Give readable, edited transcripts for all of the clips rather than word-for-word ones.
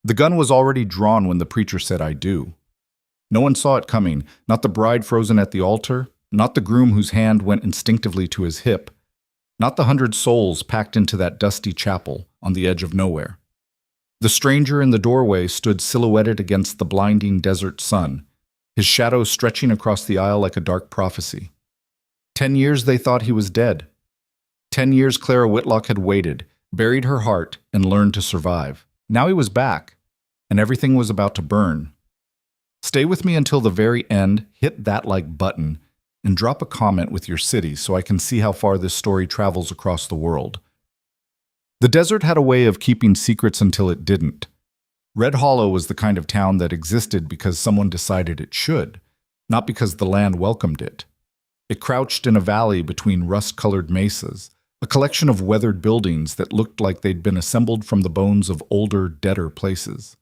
The gun was already drawn when the preacher said, "I do." No one saw it coming, not the bride frozen at the altar, not the groom whose hand went instinctively to his hip, not the 100 souls packed into that dusty chapel on the edge of nowhere. The stranger in the doorway stood silhouetted against the blinding desert sun, his shadow stretching across the aisle like a dark prophecy. 10 years they thought he was dead. 10 years Clara Whitlock had waited, buried her heart, and learned to survive. Now he was back, and everything was about to burn. Stay with me until the very end, hit that like button, and drop a comment with your city so I can see how far this story travels across the world. The desert had a way of keeping secrets until it didn't. Red Hollow was the kind of town that existed because someone decided it should, not because the land welcomed it. It crouched in a valley between rust-colored mesas, a collection of weathered buildings that looked like they'd been assembled from the bones of older, deader places.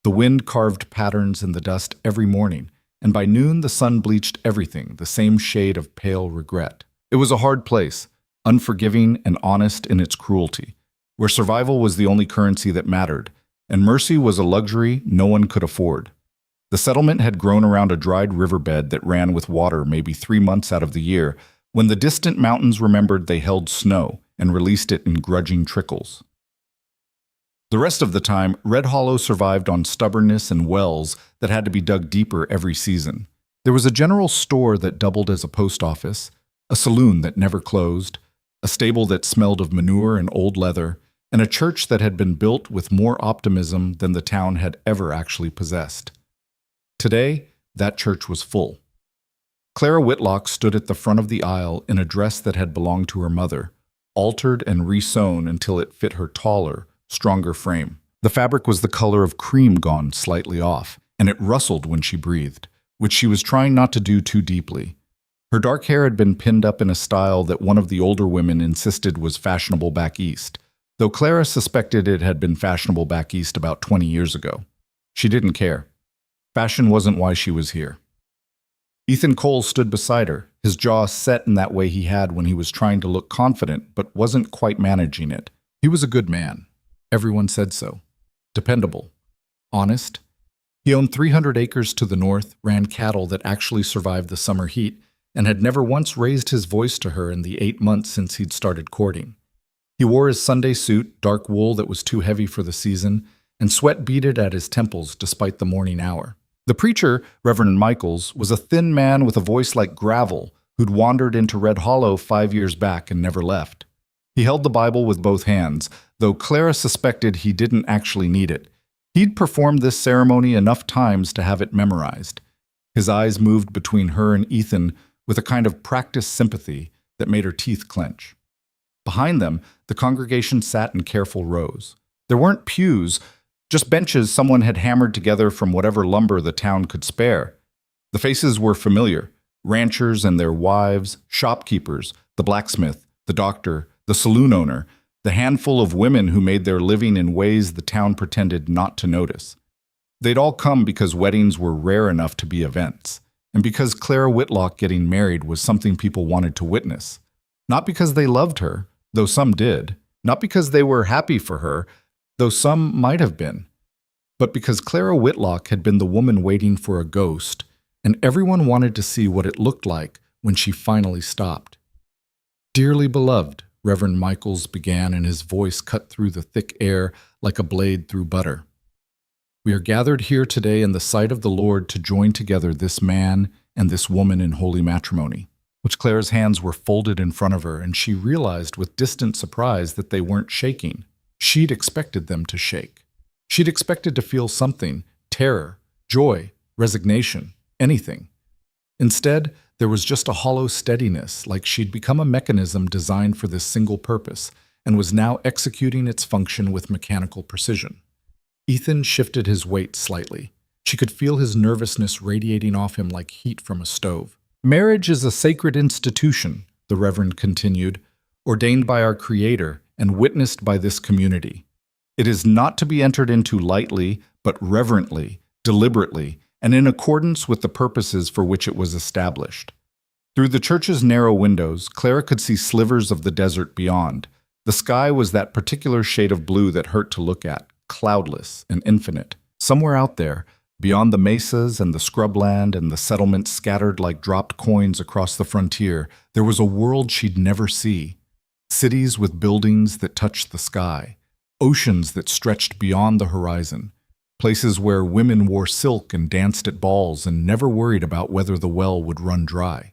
The wind carved patterns in the dust every morning, and by noon the sun bleached everything, the same shade of pale regret. It was a hard place, unforgiving and honest in its cruelty, where survival was the only currency that mattered, and mercy was a luxury no one could afford. The settlement had grown around a dried riverbed that ran with water maybe 3 months out of the year, when the distant mountains remembered they held snow and released it in grudging trickles. The rest of the time, Red Hollow survived on stubbornness and wells that had to be dug deeper every season. There was a general store that doubled as a post office, a saloon that never closed, a stable that smelled of manure and old leather, and a church that had been built with more optimism than the town had ever actually possessed. Today, that church was full. Clara Whitlock stood at the front of the aisle in a dress that had belonged to her mother, altered and re-sewn until it fit her taller, stronger frame. The fabric was the color of cream gone slightly off, and it rustled when she breathed, which she was trying not to do too deeply. Her dark hair had been pinned up in a style that one of the older women insisted was fashionable back east, though Clara suspected it had been fashionable back east about 20 years ago. She didn't care. Fashion wasn't why she was here. Ethan Cole stood beside her, his jaw set in that way he had when he was trying to look confident but wasn't quite managing it. He was a good man. Everyone said so. Dependable. Honest. He owned 300 acres to the north, ran cattle that actually survived the summer heat, and had never once raised his voice to her in the 8 months since he'd started courting. He wore his Sunday suit, dark wool that was too heavy for the season, and sweat beaded at his temples despite the morning hour. The preacher, Reverend Michaels, was a thin man with a voice like gravel who'd wandered into Red Hollow 5 years back and never left. He held the Bible with both hands, though Clara suspected he didn't actually need it. He'd performed this ceremony enough times to have it memorized. His eyes moved between her and Ethan with a kind of practiced sympathy that made her teeth clench. Behind them, the congregation sat in careful rows. There weren't pews, just benches someone had hammered together from whatever lumber the town could spare. The faces were familiar: ranchers and their wives, shopkeepers, the blacksmith, the doctor, the saloon owner, the handful of women who made their living in ways the town pretended not to notice. They'd all come because weddings were rare enough to be events, and because Clara Whitlock getting married was something people wanted to witness. Not because they loved her, though some did, not because they were happy for her, though some might have been, but because Clara Whitlock had been the woman waiting for a ghost, and everyone wanted to see what it looked like when she finally stopped. "Dearly beloved," Reverend Michaels began, and his voice cut through the thick air like a blade through butter. "We are gathered here today in the sight of the Lord to join together this man and this woman in holy matrimony," which Clara's hands were folded in front of her, and she realized with distant surprise that they weren't shaking. She'd expected them to shake. She'd expected to feel something: terror, joy, resignation, anything. Instead, there was just a hollow steadiness, like she'd become a mechanism designed for this single purpose, and was now executing its function with mechanical precision. Ethan shifted his weight slightly. She could feel his nervousness radiating off him like heat from a stove. "Marriage is a sacred institution," the Reverend continued, "ordained by our Creator and witnessed by this community. It is not to be entered into lightly, but reverently, deliberately, and in accordance with the purposes for which it was established." Through the church's narrow windows, Clara could see slivers of the desert beyond. The sky was that particular shade of blue that hurt to look at, cloudless and infinite. Somewhere out there, beyond the mesas and the scrubland and the settlements scattered like dropped coins across the frontier, there was a world she'd never see. Cities with buildings that touched the sky, oceans that stretched beyond the horizon, places where women wore silk and danced at balls and never worried about whether the well would run dry.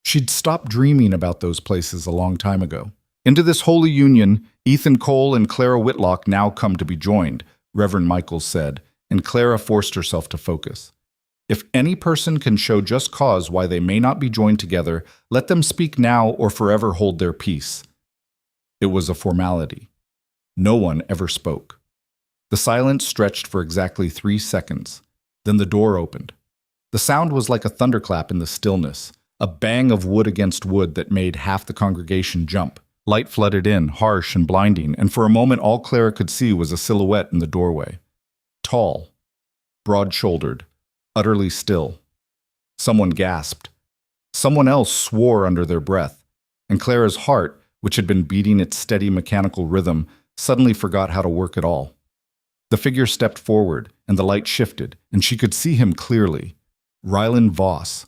She'd stopped dreaming about those places a long time ago. Into this holy union, Ethan Cole and Clara Whitlock now come to be joined, Reverend Michaels said, and Clara forced herself to focus. If any person can show just cause why they may not be joined together, let them speak now or forever hold their peace. It was a formality. No one ever spoke. The silence stretched for exactly 3 seconds. Then the door opened. The sound was like a thunderclap in the stillness, a bang of wood against wood that made half the congregation jump. Light flooded in, harsh and blinding, and for a moment all Clara could see was a silhouette in the doorway. Tall, broad-shouldered, utterly still. Someone gasped. Someone else swore under their breath, and Clara's heart, which had been beating its steady mechanical rhythm, suddenly forgot how to work at all. The figure stepped forward, and the light shifted, and she could see him clearly. Rylan Voss.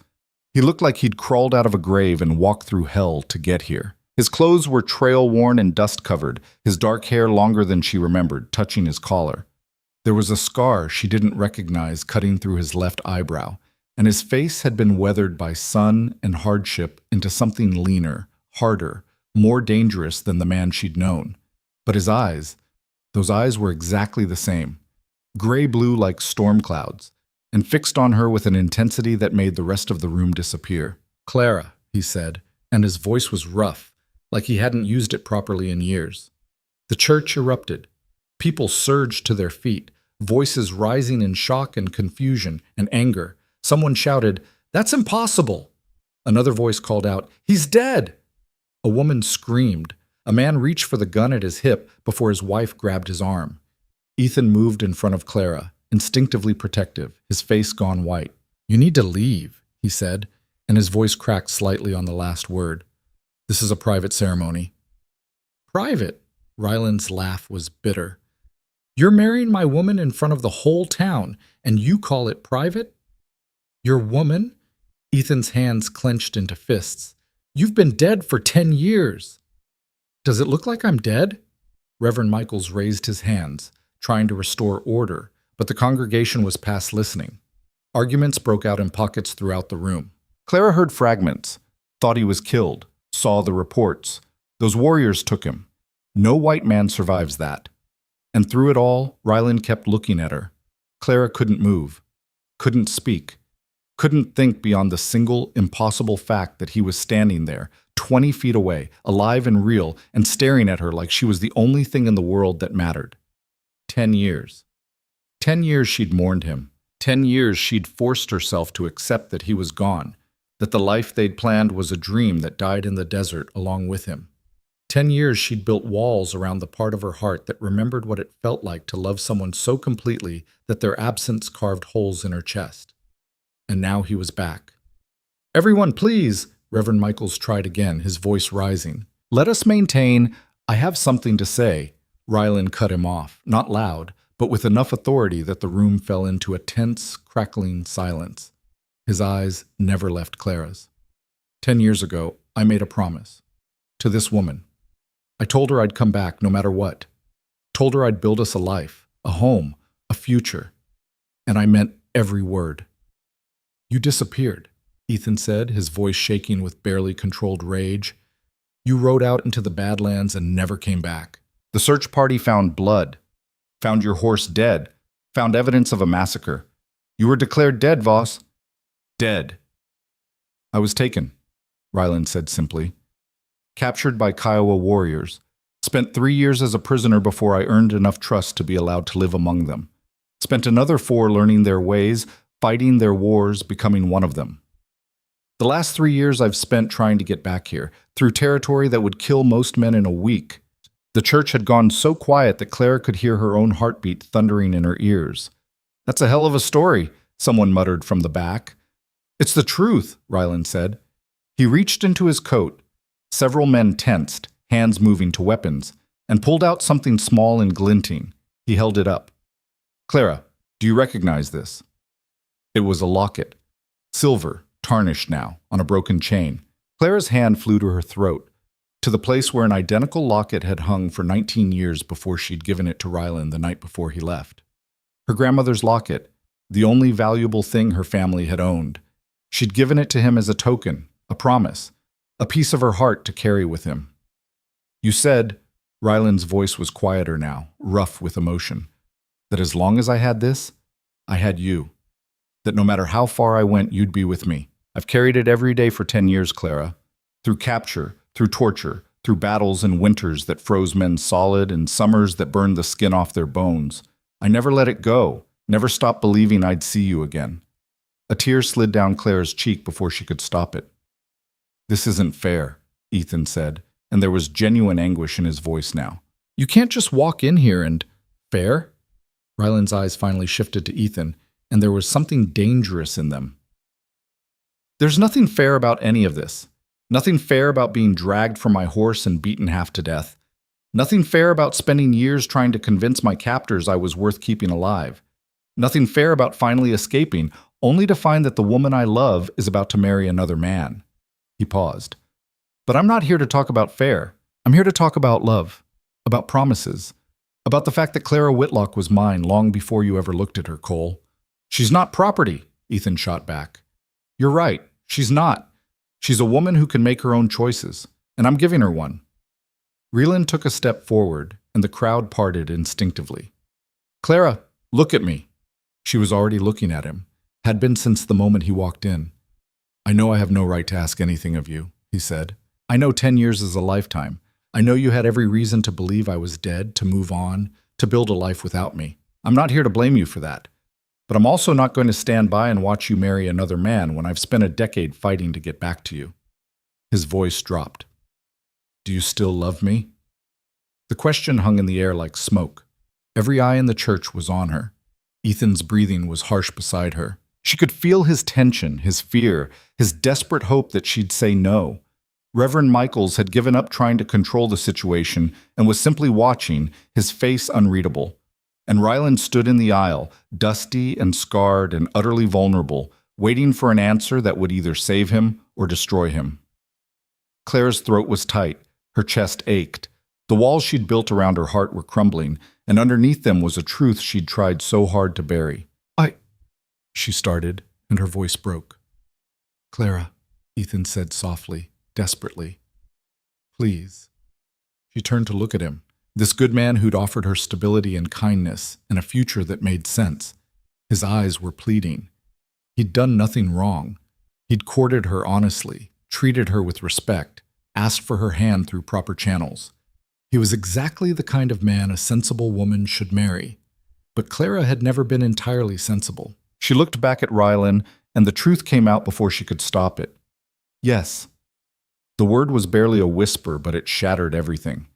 He looked like he'd crawled out of a grave and walked through hell to get here. His clothes were trail-worn and dust-covered, his dark hair longer than she remembered, touching his collar. There was a scar she didn't recognize cutting through his left eyebrow, and his face had been weathered by sun and hardship into something leaner, harder, more dangerous than the man she'd known. But his eyes, those eyes were exactly the same, gray-blue like storm clouds, and fixed on her with an intensity that made the rest of the room disappear. "Clara," he said, and his voice was rough, like he hadn't used it properly in years. The church erupted. People surged to their feet, voices rising in shock and confusion and anger. Someone shouted, "That's impossible!" Another voice called out, "He's dead!" A woman screamed. A man reached for the gun at his hip before his wife grabbed his arm. Ethan moved in front of Clara, instinctively protective, his face gone white. "You need to leave," he said, and his voice cracked slightly on the last word. "This is a private ceremony." "Private?" Ryland's laugh was bitter. "You're marrying my woman in front of the whole town, and you call it private? Your woman?" Ethan's hands clenched into fists. "You've been dead for 10 years. "Does it look like I'm dead?" Reverend Michaels raised his hands, trying to restore order, but the congregation was past listening. Arguments broke out in pockets throughout the room. Clara heard fragments, thought he was killed, saw the reports. Those warriors took him. No white man survives that. And through it all, Ryland kept looking at her. Clara couldn't move, couldn't speak, couldn't think beyond the single, impossible fact that he was standing there, 20 feet away, alive and real, and staring at her like she was the only thing in the world that mattered. 10 years. 10 years she'd mourned him. 10 years she'd forced herself to accept that he was gone, that the life they'd planned was a dream that died in the desert along with him. 10 years she'd built walls around the part of her heart that remembered what it felt like to love someone so completely that their absence carved holes in her chest. And now he was back. "Everyone, please," Reverend Michaels tried again, his voice rising. "Let us maintain, I have something to say." Ryland cut him off, not loud, but with enough authority that the room fell into a tense, crackling silence. His eyes never left Clara's. 10 years ago, I made a promise. To this woman. I told her I'd come back no matter what. Told her I'd build us a life, a home, a future. And I meant every word. "You disappeared," Ethan said, his voice shaking with barely controlled rage. "You rode out into the Badlands and never came back. The search party found blood, found your horse dead, found evidence of a massacre. You were declared dead, Voss. Dead." "I was taken," Ryland said simply. "Captured by Kiowa warriors. Spent 3 years as a prisoner before I earned enough trust to be allowed to live among them. Spent another 4 learning their ways, fighting their wars, becoming one of them. The last 3 years I've spent trying to get back here, through territory that would kill most men in a week. The church had gone so quiet that Clara could hear her own heartbeat thundering in her ears. "That's a hell of a story," someone muttered from the back. "It's the truth," Ryland said. He reached into his coat. Several men tensed, hands moving to weapons, and pulled out something small and glinting. He held it up. Clara, do you recognize this? It was a locket. Silver, tarnished now, on a broken chain. Clara's hand flew to her throat, to the place where an identical locket had hung for 19 years before she'd given it to Rylan the night before he left. Her grandmother's locket, the only valuable thing her family had owned. She'd given it to him as a token, a promise, a piece of her heart to carry with him. You said, Rylan's voice was quieter now, rough with emotion, that as long as I had this, I had you. That no matter how far I went, you'd be with me. I've carried it every day for 10 years, Clara. Through capture, through torture, through battles and winters that froze men solid and summers that burned the skin off their bones. I never let it go, never stopped believing I'd see you again. A tear slid down Clara's cheek before she could stop it. This isn't fair, Ethan said, and there was genuine anguish in his voice now. You can't just walk in here and… Fair? Rylan's eyes finally shifted to Ethan, and there was something dangerous in them. There's nothing fair about any of this. Nothing fair about being dragged from my horse and beaten half to death. Nothing fair about spending years trying to convince my captors I was worth keeping alive. Nothing fair about finally escaping, only to find that the woman I love is about to marry another man. He paused. But I'm not here to talk about fair. I'm here to talk about love, about promises, about the fact that Clara Whitlock was mine long before you ever looked at her, Cole. She's not property, Ethan shot back. You're right, she's not. She's a woman who can make her own choices, and I'm giving her one. Rylan took a step forward, and the crowd parted instinctively. Clara, look at me. She was already looking at him, had been since the moment he walked in. I know I have no right to ask anything of you, he said. I know 10 years is a lifetime. I know you had every reason to believe I was dead, to move on, to build a life without me. I'm not here to blame you for that. But I'm also not going to stand by and watch you marry another man when I've spent a decade fighting to get back to you. His voice dropped. Do you still love me? The question hung in the air like smoke. Every eye in the church was on her. Ethan's breathing was harsh beside her. She could feel his tension, his fear, his desperate hope that she'd say no. Reverend Michaels had given up trying to control the situation and was simply watching, his face unreadable. And Rylan stood in the aisle, dusty and scarred and utterly vulnerable, waiting for an answer that would either save him or destroy him. Clara's throat was tight, her chest ached. The walls she'd built around her heart were crumbling, and underneath them was a truth she'd tried so hard to bury. She started, and her voice broke. Clara, Ethan said softly, desperately. Please. She turned to look at him. This good man who'd offered her stability and kindness and a future that made sense. His eyes were pleading. He'd done nothing wrong. He'd courted her honestly, treated her with respect, asked for her hand through proper channels. He was exactly the kind of man a sensible woman should marry. But Clara had never been entirely sensible. She looked back at Rylan, and the truth came out before she could stop it. Yes. The word was barely a whisper, but it shattered everything.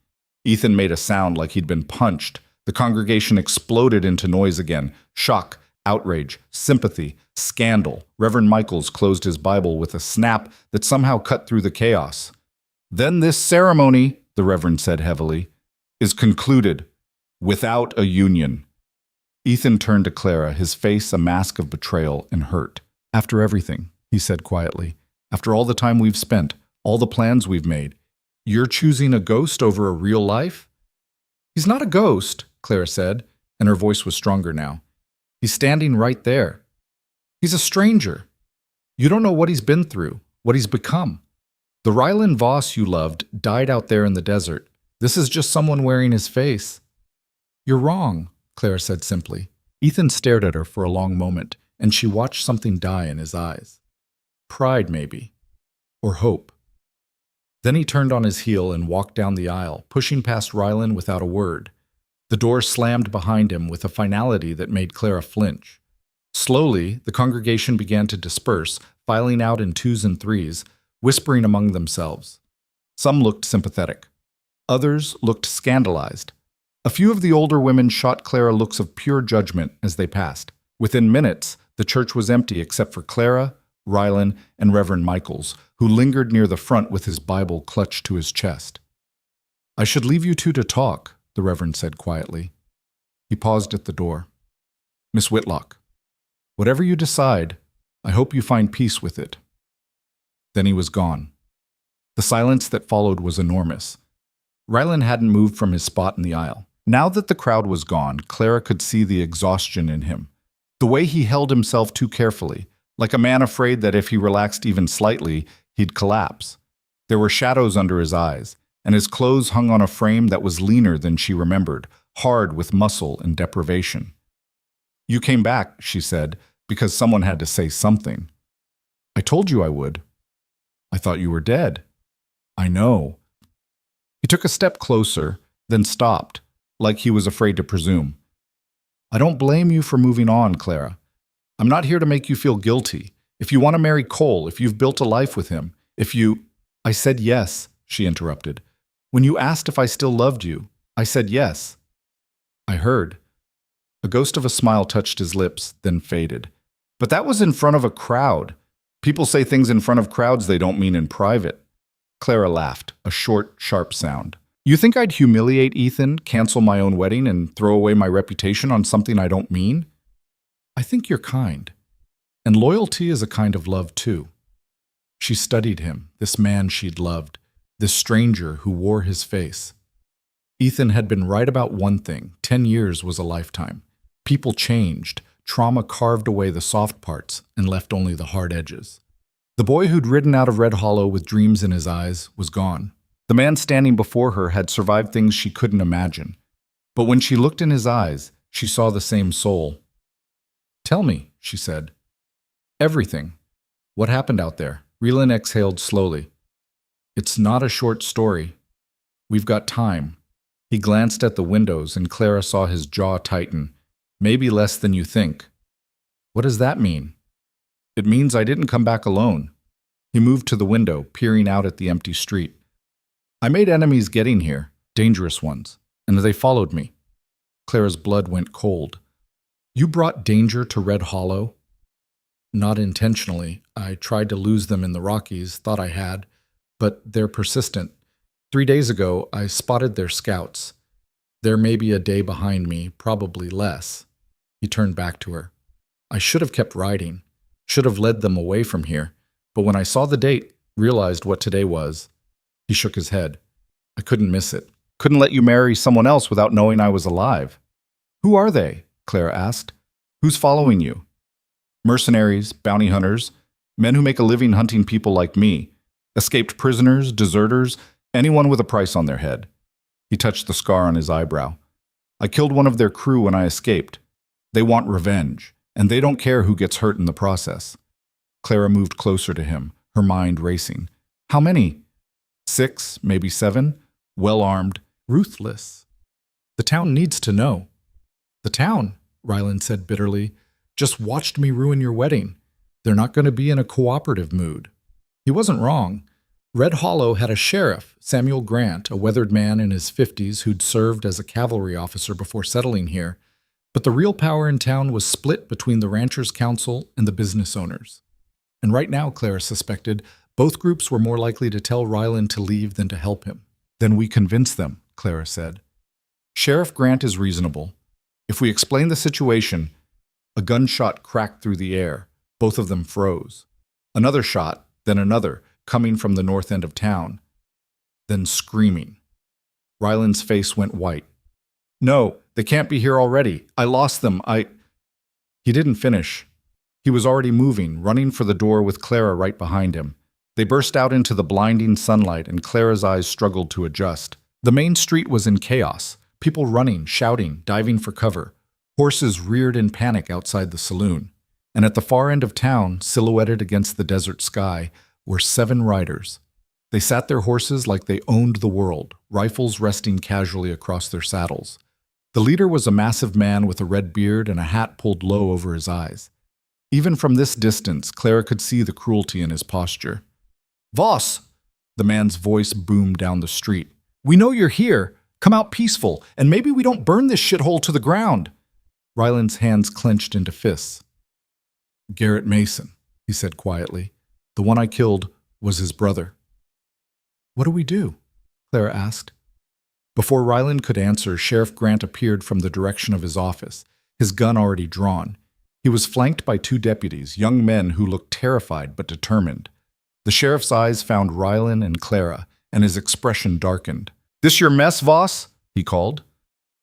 Ethan made a sound like he'd been punched. The congregation exploded into noise again. Shock, outrage, sympathy, scandal. Reverend Michaels closed his Bible with a snap that somehow cut through the chaos. Then this ceremony, the Reverend said heavily, is concluded without a union. Ethan turned to Clara, his face a mask of betrayal and hurt. After everything, he said quietly, after all the time we've spent, all the plans we've made, you're choosing a ghost over a real life? He's not a ghost, Clara said, and her voice was stronger now. He's standing right there. He's a stranger. You don't know what he's been through, what he's become. The Rylan Voss you loved died out there in the desert. This is just someone wearing his face. You're wrong, Clara said simply. Ethan stared at her for a long moment, and she watched something die in his eyes. Pride, maybe. Or hope. Then he turned on his heel and walked down the aisle, pushing past Rylan without a word. The door slammed behind him with a finality that made Clara flinch. Slowly, the congregation began to disperse, filing out in twos and threes, whispering among themselves. Some looked sympathetic. Others looked scandalized. A few of the older women shot Clara looks of pure judgment as they passed. Within minutes, the church was empty except for Clara, Rylan, and Reverend Michaels, who lingered near the front with his Bible clutched to his chest. I should leave you two to talk, the Reverend said quietly. He paused at the door. Miss Whitlock, whatever you decide, I hope you find peace with it. Then he was gone. The silence that followed was enormous. Rylan hadn't moved from his spot in the aisle. Now that the crowd was gone, Clara could see the exhaustion in him. The way he held himself too carefully, like a man afraid that if he relaxed even slightly, he'd collapse. There were shadows under his eyes, and his clothes hung on a frame that was leaner than she remembered, hard with muscle and deprivation. You came back, she said, because someone had to say something. I told you I would. I thought you were dead. I know. He took a step closer, then stopped, like he was afraid to presume. I don't blame you for moving on, Clara. I'm not here to make you feel guilty. If you want to marry Cole, if you've built a life with him, if you— I said yes, she interrupted. When you asked if I still loved you, I said yes. I heard. A ghost of a smile touched his lips, then faded. But that was in front of a crowd. People say things in front of crowds they don't mean in private. Clara laughed, a short, sharp sound. You think I'd humiliate Ethan, cancel my own wedding, and throw away my reputation on something I don't mean? I think you're kind. And loyalty is a kind of love, too. She studied him, this man she'd loved, this stranger who wore his face. Ethan had been right about one thing. 10 years was a lifetime. People changed. Trauma carved away the soft parts and left only the hard edges. The boy who'd ridden out of Red Hollow with dreams in his eyes was gone. The man standing before her had survived things she couldn't imagine. But when she looked in his eyes, she saw the same soul. Tell me, she said. Everything. What happened out there? Rylan exhaled slowly. It's not a short story. We've got time. He glanced at the windows and Clara saw his jaw tighten. Maybe less than you think. What does that mean? It means I didn't come back alone. He moved to the window, peering out at the empty street. I made enemies getting here, dangerous ones, and they followed me. Clara's blood went cold. You brought danger to Red Hollow? Not intentionally. I tried to lose them in the Rockies, thought I had, but they're persistent. 3 days ago, I spotted their scouts. They're maybe a day behind me, probably less. He turned back to her. I should have kept riding, should have led them away from here, but when I saw the date, realized what today was. He shook his head. I couldn't miss it. Couldn't let you marry someone else without knowing I was alive. Who are they? Clara asked. Who's following you? Mercenaries, bounty hunters, men who make a living hunting people like me. Escaped prisoners, deserters, anyone with a price on their head. He touched the scar on his eyebrow. I killed one of their crew when I escaped. They want revenge, and they don't care who gets hurt in the process. Clara moved closer to him, her mind racing. How many? 6, maybe 7, well-armed, ruthless. The town needs to know. The town, Rylan said bitterly, just watched me ruin your wedding. They're not going to be in a cooperative mood. He wasn't wrong. Red Hollow had a sheriff, Samuel Grant, a weathered man in his 50s who'd served as a cavalry officer before settling here. But the real power in town was split between the Ranchers' Council and the business owners. And right now, Clara suspected, both groups were more likely to tell Rylan to leave than to help him. Then we convince them, Clara said. Sheriff Grant is reasonable. If we explain the situation, a gunshot cracked through the air. Both of them froze. Another shot, then another, coming from the north end of town. Then screaming. Rylan's face went white. No, they can't be here already. I lost them. He didn't finish. He was already moving, running for the door with Clara right behind him. They burst out into the blinding sunlight, and Clara's eyes struggled to adjust. The main street was in chaos. People running, shouting, diving for cover. Horses reared in panic outside the saloon. And at the far end of town, silhouetted against the desert sky, were 7 riders. They sat their horses like they owned the world, rifles resting casually across their saddles. The leader was a massive man with a red beard and a hat pulled low over his eyes. Even from this distance, Clara could see the cruelty in his posture. Voss! The man's voice boomed down the street. We know you're here. Come out peaceful, and maybe we don't burn this shithole to the ground. Rylan's hands clenched into fists. Garrett Mason, he said quietly. The one I killed was his brother. What do we do? Clara asked. Before Ryland could answer, Sheriff Grant appeared from the direction of his office, his gun already drawn. He was flanked by two deputies, young men who looked terrified but determined. The sheriff's eyes found Ryland and Clara, and his expression darkened. "This your mess, Voss?" he called.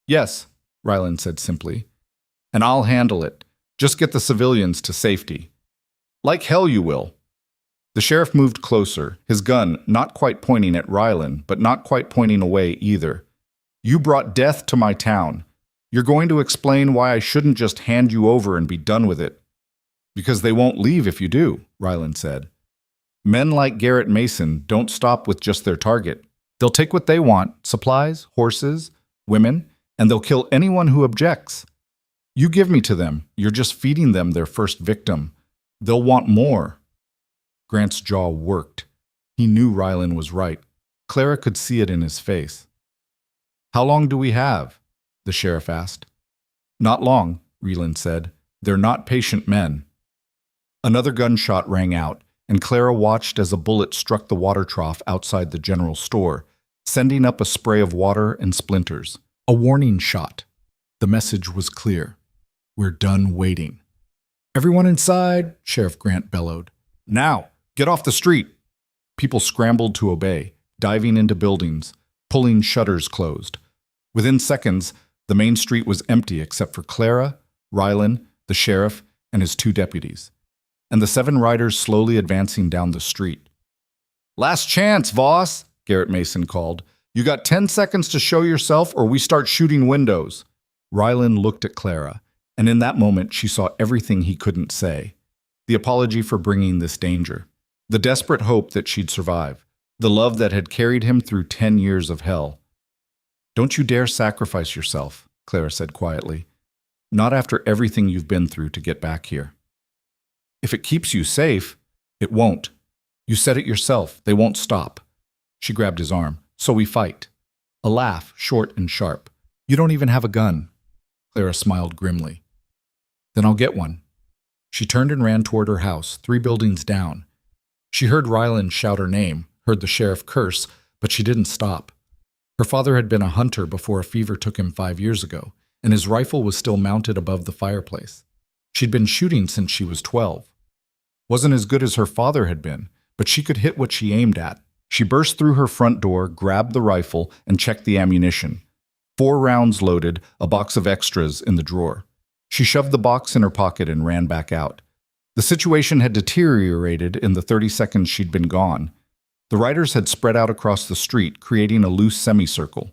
"Yes," Ryland said simply. "And I'll handle it. Just get the civilians to safety." "Like hell you will." The sheriff moved closer, his gun not quite pointing at Ryland, but not quite pointing away either. "You brought death to my town. You're going to explain why I shouldn't just hand you over and be done with it." "Because they won't leave if you do," Ryland said. "Men like Garrett Mason don't stop with just their target. They'll take what they want, supplies, horses, women, and they'll kill anyone who objects. You give me to them, you're just feeding them their first victim. They'll want more." Grant's jaw worked. He knew Ryland was right. Clara could see it in his face. "How long do we have?" the sheriff asked. "Not long," Ryland said. "They're not patient men." Another gunshot rang out, and Clara watched as a bullet struck the water trough outside the general store, sending up a spray of water and splinters. A warning shot. The message was clear. "We're done waiting." "Everyone inside," Sheriff Grant bellowed. "Now, get off the street." People scrambled to obey, diving into buildings, pulling shutters closed. Within seconds, the main street was empty except for Clara, Ryland, the sheriff, and his two deputies, and the 7 riders slowly advancing down the street. "Last chance, Voss," Garrett Mason called. "You got 10 seconds to show yourself or we start shooting windows." Ryland looked at Clara, and in that moment she saw everything he couldn't say. The apology for bringing this danger, the desperate hope that she'd survive, the love that had carried him through 10 years of hell. "Don't you dare sacrifice yourself," Clara said quietly. "Not after everything you've been through to get back here." "If it keeps you safe." "It won't. You said it yourself. They won't stop." She grabbed his arm. "So we fight." A laugh, short and sharp. "You don't even have a gun." Clara smiled grimly. "Then I'll get one." She turned and ran toward her house, 3 buildings down. She heard Ryland shout her name, heard the sheriff curse, but she didn't stop. Her father had been a hunter before a fever took him 5 years ago, and his rifle was still mounted above the fireplace. She'd been shooting since she was 12. Wasn't as good as her father had been, but she could hit what she aimed at. She burst through her front door, grabbed the rifle, and checked the ammunition. 4 rounds loaded, a box of extras in the drawer. She shoved the box in her pocket and ran back out. The situation had deteriorated in the 30 seconds she'd been gone. The riders had spread out across the street, creating a loose semicircle.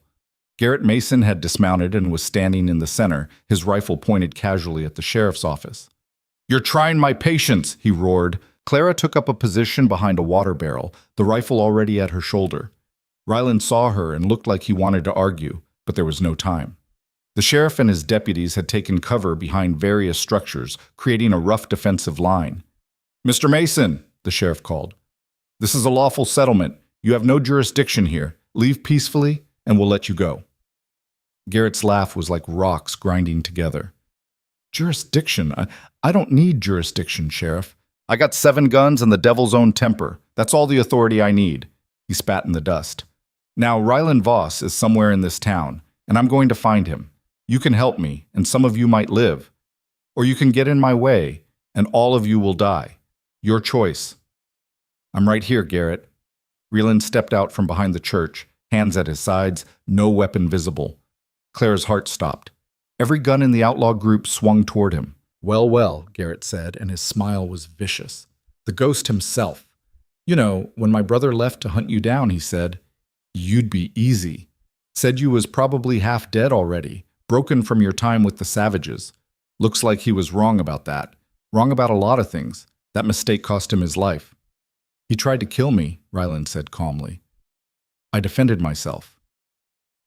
Garrett Mason had dismounted and was standing in the center, his rifle pointed casually at the sheriff's office. "You're trying my patience," he roared. Clara took up a position behind a water barrel, the rifle already at her shoulder. Ryland saw her and looked like he wanted to argue, but there was no time. The sheriff and his deputies had taken cover behind various structures, creating a rough defensive line. "Mr. Mason," the sheriff called. "This is a lawful settlement. You have no jurisdiction here. Leave peacefully, and we'll let you go." Garrett's laugh was like rocks grinding together. "Jurisdiction? I don't need jurisdiction, Sheriff. I got 7 guns and the devil's own temper. That's all the authority I need." He spat in the dust. "Now, Ryland Voss is somewhere in this town, and I'm going to find him. You can help me, and some of you might live. Or you can get in my way, and all of you will die. Your choice." "I'm right here, Garrett." Ryland stepped out from behind the church, hands at his sides, no weapon visible. Clara's heart stopped. Every gun in the outlaw group swung toward him. "Well, well," Garrett said, and his smile was vicious. "The ghost himself. You know, when my brother left to hunt you down, he said, 'You'd be easy.' Said you was probably half dead already, broken from your time with the savages. Looks like he was wrong about that. Wrong about a lot of things. That mistake cost him his life." "He tried to kill me," Ryland said calmly. "I defended myself."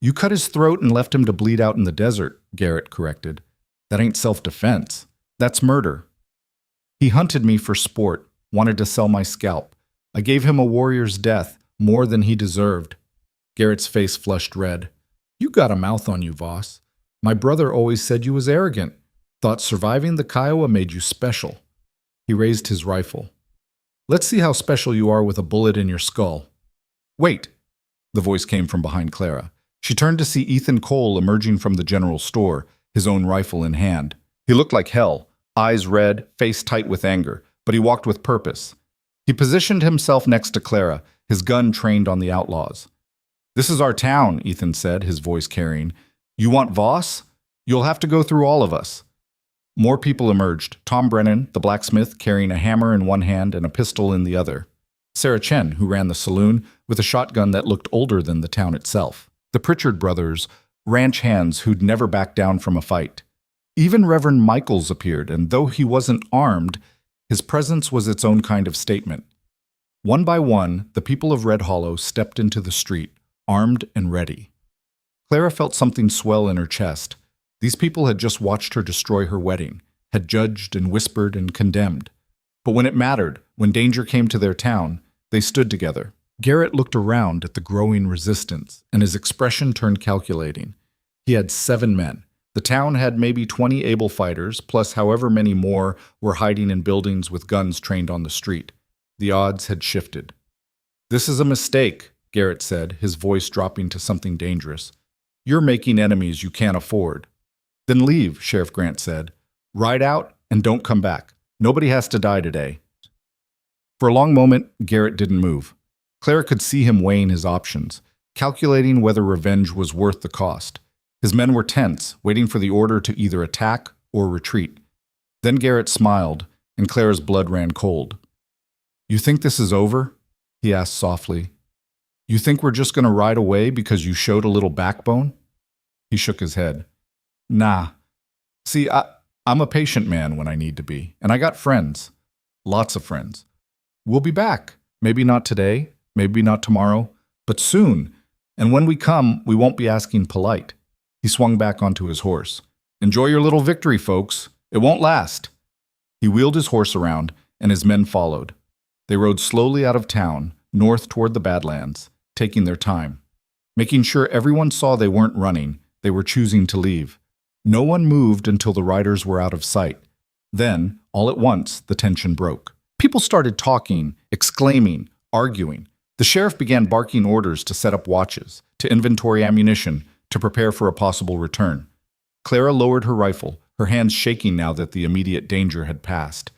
"You cut his throat and left him to bleed out in the desert," Garrett corrected. "That ain't self-defense. That's murder." "He hunted me for sport, wanted to sell my scalp. I gave him a warrior's death, more than he deserved." Garrett's face flushed red. "You got a mouth on you, Voss. My brother always said you was arrogant. Thought surviving the Kiowa made you special." He raised his rifle. "Let's see how special you are with a bullet in your skull." "Wait!" The voice came from behind Clara. She turned to see Ethan Cole emerging from the general store, his own rifle in hand. He looked like hell, eyes red, face tight with anger, but he walked with purpose. He positioned himself next to Clara, his gun trained on the outlaws. "This is our town," Ethan said, his voice carrying. "You want Voss? You'll have to go through all of us." More people emerged, Tom Brennan, the blacksmith, carrying a hammer in one hand and a pistol in the other. Sarah Chen, who ran the saloon, with a shotgun that looked older than the town itself. The Pritchard brothers, ranch hands who'd never backed down from a fight. Even Reverend Michaels appeared, and though he wasn't armed, his presence was its own kind of statement. One by one, the people of Red Hollow stepped into the street, armed and ready. Clara felt something swell in her chest. These people had just watched her destroy her wedding, had judged and whispered and condemned. But when it mattered, when danger came to their town, they stood together. Garrett looked around at the growing resistance, and his expression turned calculating. He had 7 men. The town had maybe 20 able fighters, plus however many more were hiding in buildings with guns trained on the street. The odds had shifted. "This is a mistake," Garrett said, his voice dropping to something dangerous. "You're making enemies you can't afford." "Then leave," Sheriff Grant said. "Ride out and don't come back. Nobody has to die today." For a long moment, Garrett didn't move. Clara could see him weighing his options, calculating whether revenge was worth the cost. His men were tense, waiting for the order to either attack or retreat. Then Garrett smiled, and Clara's blood ran cold. "You think this is over?" he asked softly. "You think we're just going to ride away because you showed a little backbone?" He shook his head. "Nah. See, I'm a patient man when I need to be, and I got friends. Lots of friends. We'll be back. Maybe not today, maybe not tomorrow, but soon. And when we come, we won't be asking polite." He swung back onto his horse. "Enjoy your little victory, folks. It won't last." He wheeled his horse around, and his men followed. They rode slowly out of town, north toward the Badlands, taking their time. Making sure everyone saw they weren't running, they were choosing to leave. No one moved until the riders were out of sight. Then, all at once, the tension broke. People started talking, exclaiming, arguing. The sheriff began barking orders to set up watches, to inventory ammunition, to prepare for a possible return. Clara lowered her rifle, her hands shaking now that the immediate danger had passed.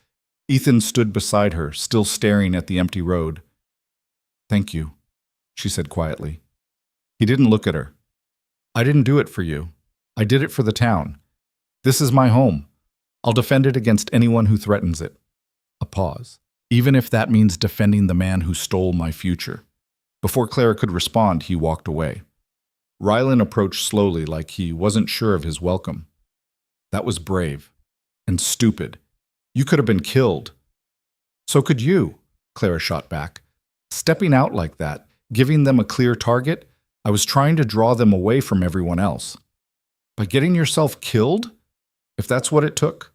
Ethan stood beside her, still staring at the empty road. "Thank you," she said quietly. He didn't look at her. "I didn't do it for you. I did it for the town. This is my home. I'll defend it against anyone who threatens it." A pause. "Even if that means defending the man who stole my future." Before Clara could respond, he walked away. Rylan approached slowly, like he wasn't sure of his welcome. "That was brave. And stupid. You could have been killed." "So could you," Clara shot back. "Stepping out like that, giving them a clear target, I was trying to draw them away from everyone else. By getting yourself killed? If that's what it took?"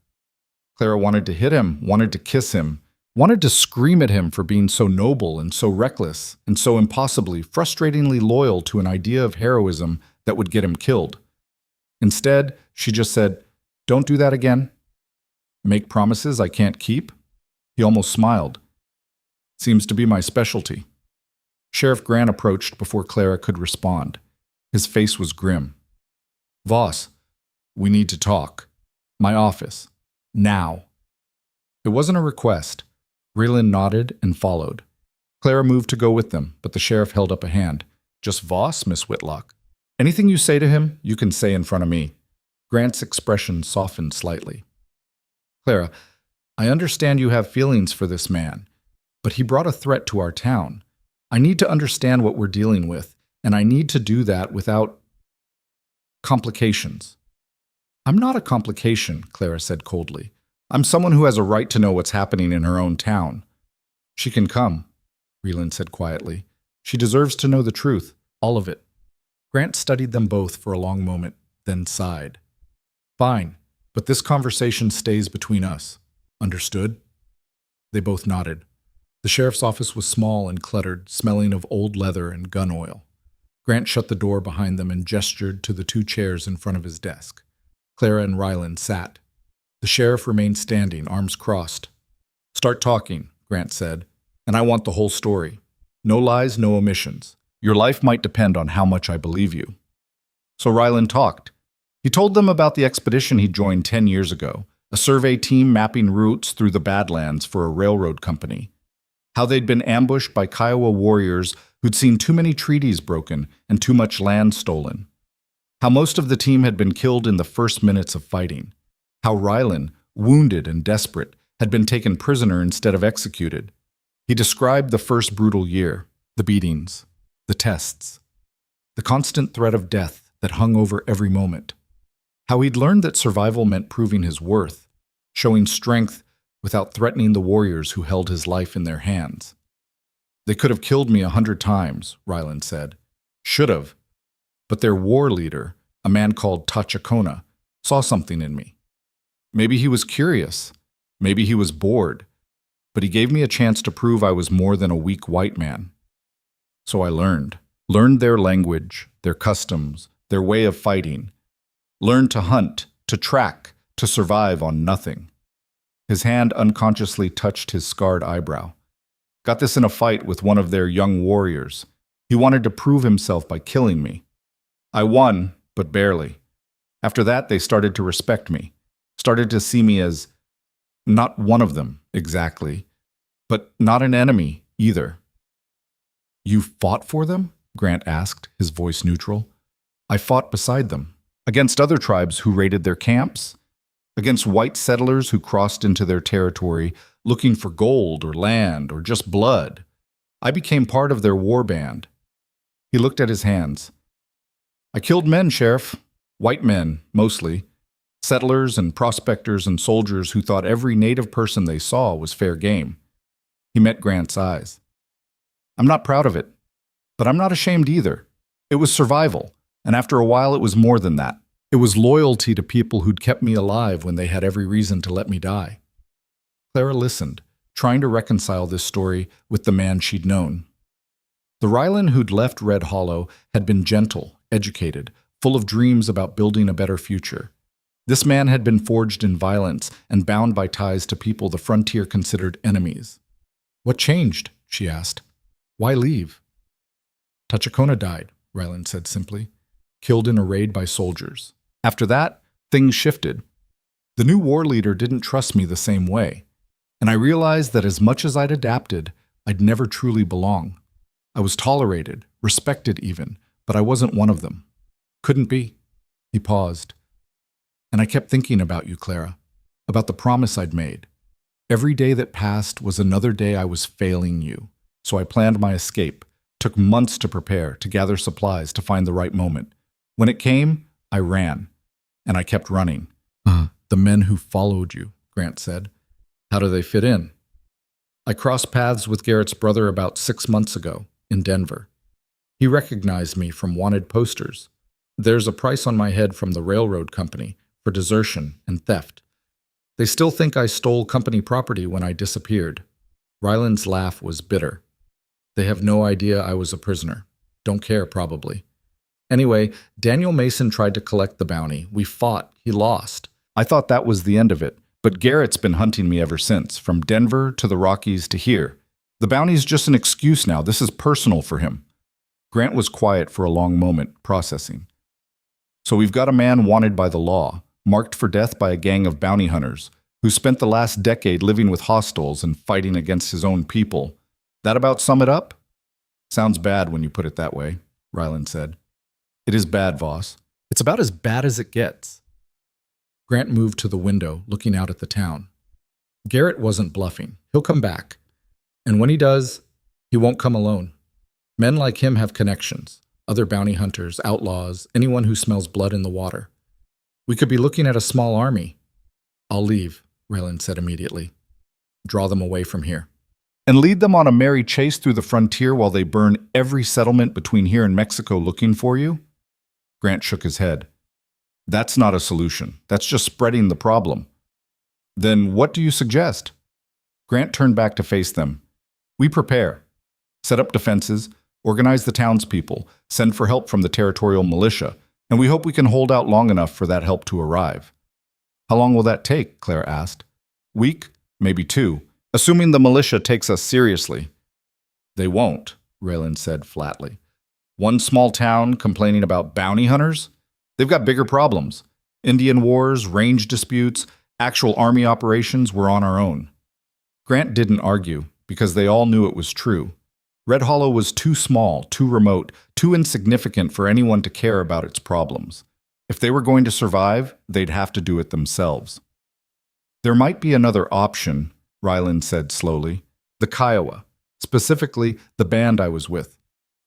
Clara wanted to hit him, wanted to kiss him, wanted to scream at him for being so noble and so reckless and so impossibly, frustratingly loyal to an idea of heroism that would get him killed. Instead, she just said, "Don't do that again." "Make promises I can't keep?" He almost smiled. "Seems to be my specialty." Sheriff Grant approached before Clara could respond. His face was grim. "Voss, we need to talk. My office. Now." It wasn't a request. Raylan nodded and followed. Clara moved to go with them, but the sheriff held up a hand. "Just Voss, Miss Whitlock. Anything you say to him, you can say in front of me." Grant's expression softened slightly. "Clara, I understand you have feelings for this man, but he brought a threat to our town. I need to understand what we're dealing with, and I need to do that without complications." "I'm not a complication," Clara said coldly. "I'm someone who has a right to know what's happening in her own town." "She can come," Raylan said quietly. "She deserves to know the truth, all of it." Grant studied them both for a long moment, then sighed. "Fine, but this conversation stays between us. Understood?" They both nodded. The sheriff's office was small and cluttered, smelling of old leather and gun oil. Grant shut the door behind them and gestured to the 2 chairs in front of his desk. Clara and Rylan sat. The sheriff remained standing, arms crossed. "Start talking," Grant said, "and I want the whole story. No lies, no omissions. Your life might depend on how much I believe you." So Ryland talked. He told them about the expedition he joined 10 years ago, a survey team mapping routes through the Badlands for a railroad company. How they'd been ambushed by Kiowa warriors who'd seen too many treaties broken and too much land stolen. How most of the team had been killed in the first minutes of fighting. How Ryland, wounded and desperate, had been taken prisoner instead of executed. He described the first brutal year, the beatings, the tests, the constant threat of death that hung over every moment. How he'd learned that survival meant proving his worth, showing strength without threatening the warriors who held his life in their hands. They could have killed me 100 times, Ryland said. Should have. But their war leader, a man called Tachikona, saw something in me. Maybe he was curious. Maybe he was bored. But he gave me a chance to prove I was more than a weak white man. So I learned their language, their customs, their way of fighting. Learned to hunt, to track, to survive on nothing. His hand unconsciously touched his scarred eyebrow. Got this in a fight with one of their young warriors. He wanted to prove himself by killing me. I won, but barely. After that, they started to respect me, started to see me as not one of them, exactly, but not an enemy either. You fought for them? Grant asked, his voice neutral. I fought beside them, against other tribes who raided their camps, against white settlers who crossed into their territory looking for gold or land or just blood. I became part of their war band. He looked at his hands. I killed men, Sheriff. White men, mostly. Settlers and prospectors and soldiers who thought every native person they saw was fair game. He met Grant's eyes. I'm not proud of it, but I'm not ashamed either. It was survival, and after a while it was more than that. It was loyalty to people who'd kept me alive when they had every reason to let me die. Clara listened, trying to reconcile this story with the man she'd known. The Ryland who'd left Red Hollow had been gentle, educated, full of dreams about building a better future. This man had been forged in violence and bound by ties to people the frontier considered enemies. What changed? She asked. Why leave? Tachikona died, Ryland said simply, killed in a raid by soldiers. After that, things shifted. The new war leader didn't trust me the same way, and I realized that as much as I'd adapted, I'd never truly belong. I was tolerated, respected even, but I wasn't one of them. Couldn't be. He paused. And I kept thinking about you, Clara, about the promise I'd made. Every day that passed was another day I was failing you. So I planned my escape, took months to prepare, to gather supplies, to find the right moment. When it came, I ran, and I kept running. The men who followed you, Grant said. How do they fit in? I crossed paths with Garrett's brother about 6 months ago, in Denver. He recognized me from wanted posters. There's a price on my head from the railroad company for desertion and theft. They still think I stole company property when I disappeared. Ryland's laugh was bitter. They have no idea I was a prisoner. Don't care, probably. Anyway, Daniel Mason tried to collect the bounty. We fought. He lost. I thought that was the end of it, but Garrett's been hunting me ever since, from Denver to the Rockies to here. The bounty's just an excuse now. This is personal for him. Grant was quiet for a long moment, processing. So we've got a man wanted by the law, marked for death by a gang of bounty hunters, who spent the last decade living with hostiles and fighting against his own people. That about sum it up? Sounds bad when you put it that way, Ryland said. It is bad, Voss. It's about as bad as it gets. Grant moved to the window, looking out at the town. Garrett wasn't bluffing. He'll come back. And when he does, he won't come alone. Men like him have connections. Other bounty hunters, outlaws, anyone who smells blood in the water. We could be looking at a small army. I'll leave, Ryland said immediately. Draw them away from here. And lead them on a merry chase through the frontier while they burn every settlement between here and Mexico looking for you? Grant shook his head. That's not a solution. That's just spreading the problem. Then what do you suggest? Grant turned back to face them. We prepare. Set up defenses, organize the townspeople, send for help from the territorial militia, and we hope we can hold out long enough for that help to arrive. How long will that take? Clara asked. Week? Maybe 2. Assuming the militia takes us seriously. They won't, Ryland said flatly. One small town complaining about bounty hunters? They've got bigger problems. Indian wars, range disputes, actual army operations were on our own. Grant didn't argue, because they all knew it was true. Red Hollow was too small, too remote, too insignificant for anyone to care about its problems. If they were going to survive, they'd have to do it themselves. There might be another option, Ryland said slowly. The Kiowa, specifically the band I was with.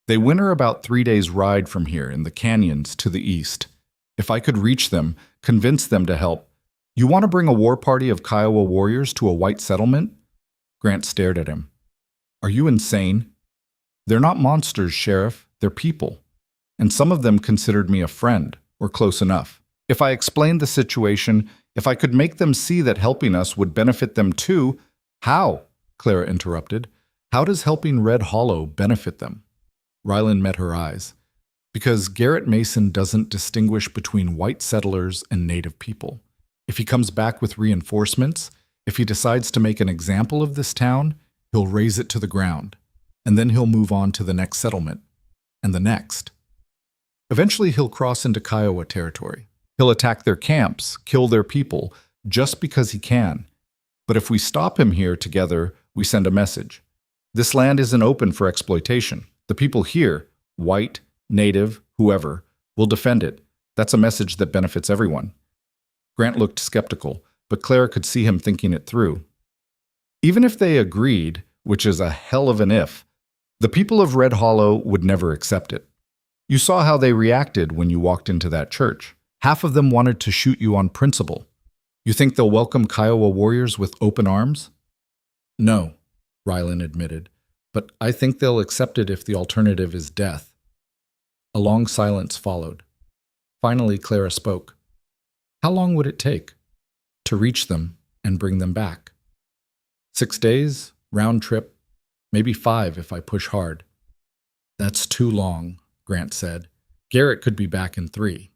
They winter about 3 days' ride from here in the canyons to the east. If I could reach them, convince them to help. You want to bring a war party of Kiowa warriors to a white settlement? Grant stared at him. Are you insane? They're not monsters, Sheriff. They're people. And some of them considered me a friend, or close enough. If I explained the situation, if I could make them see that helping us would benefit them too— How? Clara interrupted. How does helping Red Hollow benefit them? Ryland met her eyes. Because Garrett Mason doesn't distinguish between white settlers and native people. If he comes back with reinforcements, if he decides to make an example of this town, he'll raze it to the ground. And then he'll move on to the next settlement. And the next. Eventually he'll cross into Kiowa territory. He'll attack their camps, kill their people, just because he can. But if we stop him here together, we send a message. This land isn't open for exploitation. The people here, white, native, whoever, will defend it. That's a message that benefits everyone. Grant looked skeptical, but Clara could see him thinking it through. Even if they agreed, which is a hell of an if, the people of Red Hollow would never accept it. You saw how they reacted when you walked into that church. Half of them wanted to shoot you on principle. You think they'll welcome Kiowa warriors with open arms? No, Ryland admitted, but I think they'll accept it if the alternative is death. A long silence followed. Finally, Clara spoke. How long would it take to reach them and bring them back? 6 days, round trip, maybe 5 if I push hard. That's too long, Grant said. Garrett could be back in 3.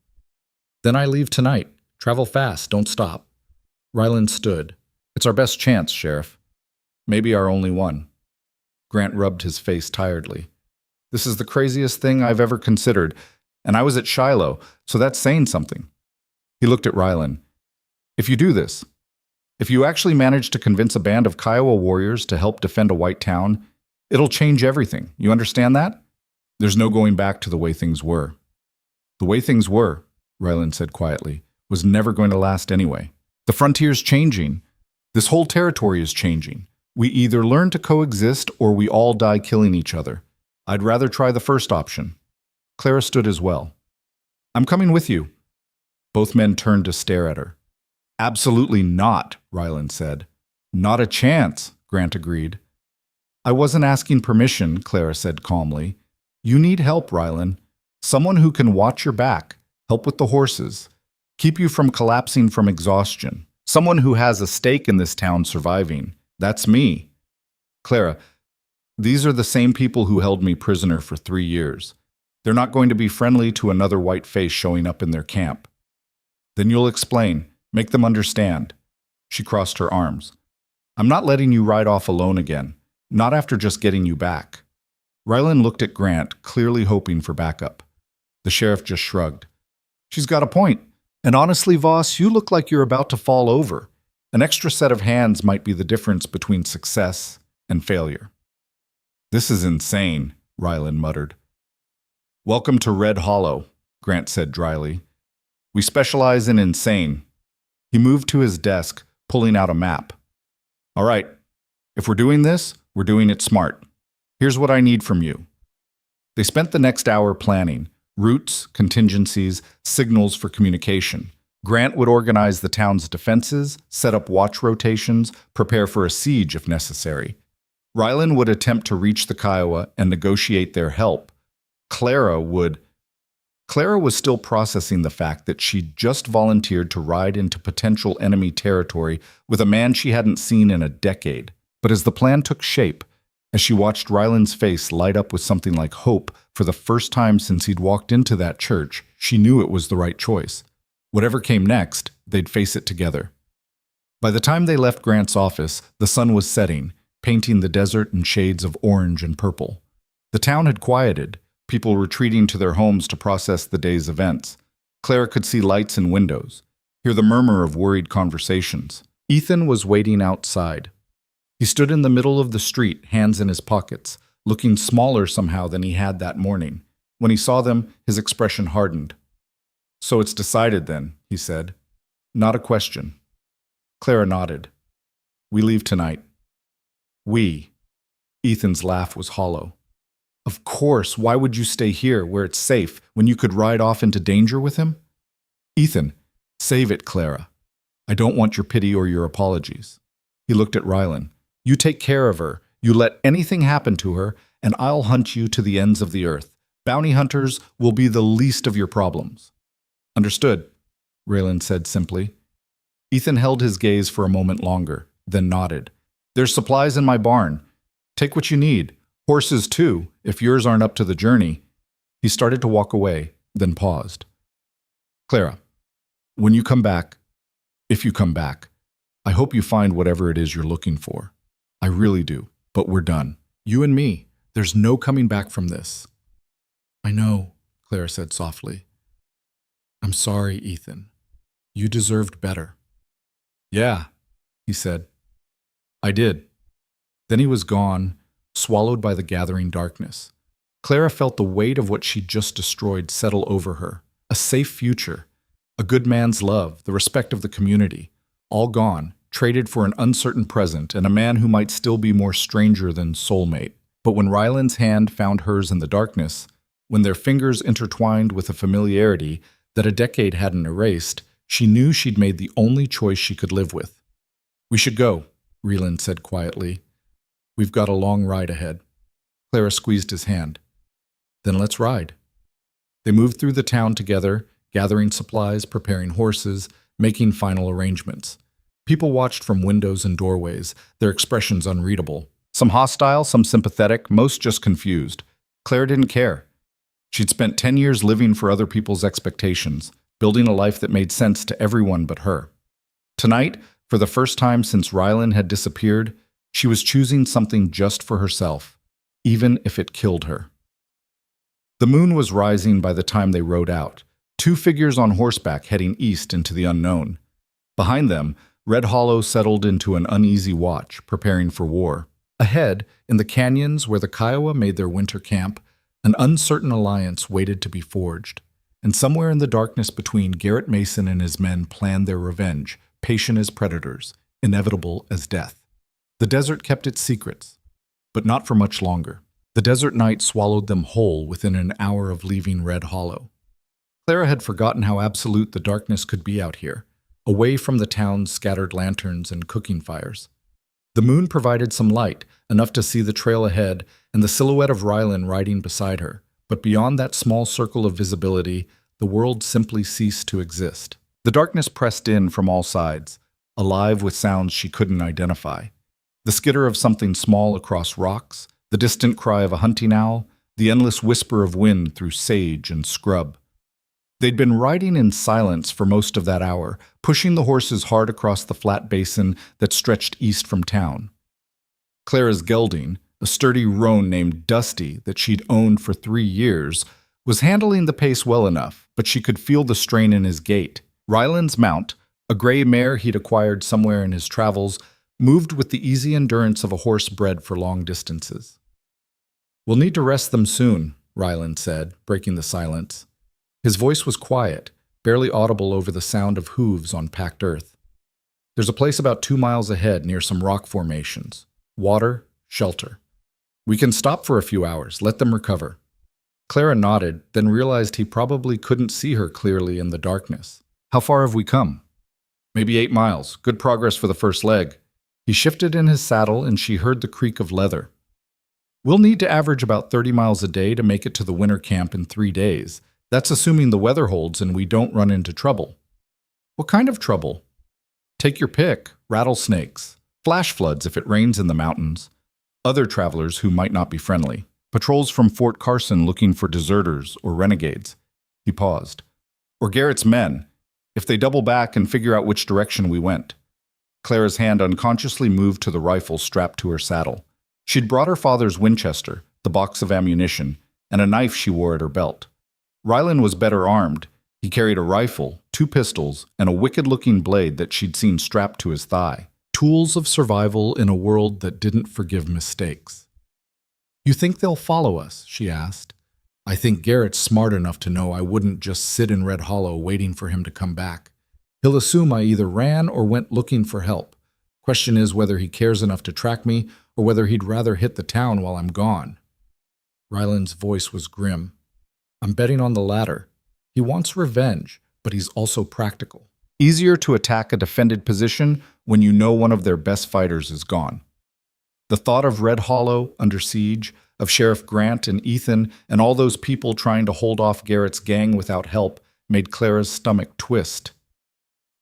Then I leave tonight. Travel fast, don't stop. Ryland stood. It's our best chance, Sheriff. Maybe our only one. Grant rubbed his face tiredly. This is the craziest thing I've ever considered, and I was at Shiloh, so that's saying something. He looked at Ryland. If you do this, if you actually manage to convince a band of Kiowa warriors to help defend a white town, it'll change everything. You understand that? There's no going back to the way things were. The way things were, Ryland said quietly, was never going to last anyway. The frontier's changing. This whole territory is changing. We either learn to coexist or we all die killing each other. I'd rather try the first option. Clara stood as well. I'm coming with you. Both men turned to stare at her. Absolutely not, Ryland said. Not a chance, Grant agreed. I wasn't asking permission, Clara said calmly. You need help, Ryland. Someone who can watch your back, help with the horses, keep you from collapsing from exhaustion. Someone who has a stake in this town surviving. That's me. Clara, these are the same people who held me prisoner for 3 years. They're not going to be friendly to another white face showing up in their camp. Then you'll explain. Make them understand. She crossed her arms. I'm not letting you ride off alone again. Not after just getting you back. Ryland looked at Grant, clearly hoping for backup. The sheriff just shrugged. She's got a point. And honestly, Voss, you look like you're about to fall over. An extra set of hands might be the difference between success and failure. This is insane, Ryland muttered. Welcome to Red Hollow, Grant said dryly. We specialize in insane. He moved to his desk, pulling out a map. All right, if we're doing this, we're doing it smart. Here's what I need from you. They spent the next hour planning routes, contingencies, signals for communication. Grant would organize the town's defenses, set up watch rotations, prepare for a siege if necessary. Ryland would attempt to reach the Kiowa and negotiate their help. Clara was still processing the fact that she'd just volunteered to ride into potential enemy territory with a man she hadn't seen in a decade. But as the plan took shape, as she watched Ryland's face light up with something like hope for the first time since he'd walked into that church, she knew it was the right choice. Whatever came next, they'd face it together. By the time they left Grant's office, the sun was setting, painting the desert in shades of orange and purple. The town had quieted, people retreating to their homes to process the day's events. Clara could see lights in windows, hear the murmur of worried conversations. Ethan was waiting outside. He stood in the middle of the street, hands in his pockets, looking smaller somehow than he had that morning. When he saw them, his expression hardened. "So it's decided then," he said. "Not a question." Clara nodded. "We leave tonight." "We." Ethan's laugh was hollow. "Of course, why would you stay here, where it's safe, when you could ride off into danger with him?" "Ethan, save it, Clara. I don't want your pity or your apologies." He looked at Rylan. "You take care of her. You let anything happen to her, and I'll hunt you to the ends of the earth. Bounty hunters will be the least of your problems." "Understood," Raylan said simply. Ethan held his gaze for a moment longer, then nodded. "There's supplies in my barn. Take what you need. Horses, too, if yours aren't up to the journey." He started to walk away, then paused. "Clara, when you come back, if you come back, I hope you find whatever it is you're looking for. I really do, but we're done. You and me, there's no coming back from this." "I know," Clara said softly. "I'm sorry, Ethan. You deserved better." "Yeah," he said. "I did." Then he was gone, swallowed by the gathering darkness. Clara felt the weight of what she'd just destroyed settle over her. A safe future, a good man's love, the respect of the community, all gone, traded for an uncertain present and a man who might still be more stranger than soulmate. But when Ryland's hand found hers in the darkness, when their fingers intertwined with a familiarity that a decade hadn't erased, she knew she'd made the only choice she could live with. "We should go," Ryland said quietly. "We've got a long ride ahead." Clara squeezed his hand. "Then let's ride." They moved through the town together, gathering supplies, preparing horses, making final arrangements. People watched from windows and doorways, their expressions unreadable. Some hostile, some sympathetic, most just confused. Claire didn't care. She'd spent 10 years living for other people's expectations, building a life that made sense to everyone but her. Tonight, for the first time since Rylan had disappeared, she was choosing something just for herself, even if it killed her. The moon was rising by the time they rode out, two figures on horseback heading east into the unknown. Behind them, Red Hollow settled into an uneasy watch, preparing for war. Ahead, in the canyons where the Kiowa made their winter camp, an uncertain alliance waited to be forged. And somewhere in the darkness between, Garrett Mason and his men planned their revenge, patient as predators, inevitable as death. The desert kept its secrets, but not for much longer. The desert night swallowed them whole within an hour of leaving Red Hollow. Clara had forgotten how absolute the darkness could be out here, away from the town's scattered lanterns and cooking fires. The moon provided some light, enough to see the trail ahead and the silhouette of Rylan riding beside her, but beyond that small circle of visibility, the world simply ceased to exist. The darkness pressed in from all sides, alive with sounds she couldn't identify. The skitter of something small across rocks, the distant cry of a hunting owl, the endless whisper of wind through sage and scrub. They'd been riding in silence for most of that hour, pushing the horses hard across the flat basin that stretched east from town. Clara's gelding, a sturdy roan named Dusty that she'd owned for 3 years, was handling the pace well enough, but she could feel the strain in his gait. Ryland's mount, a gray mare he'd acquired somewhere in his travels, moved with the easy endurance of a horse bred for long distances. "We'll need to rest them soon," Ryland said, breaking the silence. His voice was quiet, barely audible over the sound of hooves on packed earth. "There's a place about 2 miles ahead near some rock formations. Water, shelter. We can stop for a few hours, let them recover." Clara nodded, then realized he probably couldn't see her clearly in the darkness. "How far have we come?" "Maybe 8 miles. Good progress for the first leg." He shifted in his saddle and she heard the creak of leather. "We'll need to average about 30 miles a day to make it to the winter camp in 3 days. That's assuming the weather holds and we don't run into trouble." "What kind of trouble?" "Take your pick. Rattlesnakes. Flash floods if it rains in the mountains. Other travelers who might not be friendly. Patrols from Fort Carson looking for deserters or renegades." He paused. "Or Garrett's men, if they double back and figure out which direction we went." Clara's hand unconsciously moved to the rifle strapped to her saddle. She'd brought her father's Winchester, the box of ammunition, and a knife she wore at her belt. Rylan was better armed. He carried a rifle, 2 pistols, and a wicked-looking blade that she'd seen strapped to his thigh. Tools of survival in a world that didn't forgive mistakes. "You think they'll follow us?" she asked. "I think Garrett's smart enough to know I wouldn't just sit in Red Hollow waiting for him to come back. He'll assume I either ran or went looking for help. Question is whether he cares enough to track me or whether he'd rather hit the town while I'm gone." Ryland's voice was grim. "I'm betting on the latter. He wants revenge, but he's also practical. Easier to attack a defended position when you know one of their best fighters is gone." The thought of Red Hollow under siege, of Sheriff Grant and Ethan and all those people trying to hold off Garrett's gang without help made Clara's stomach twist.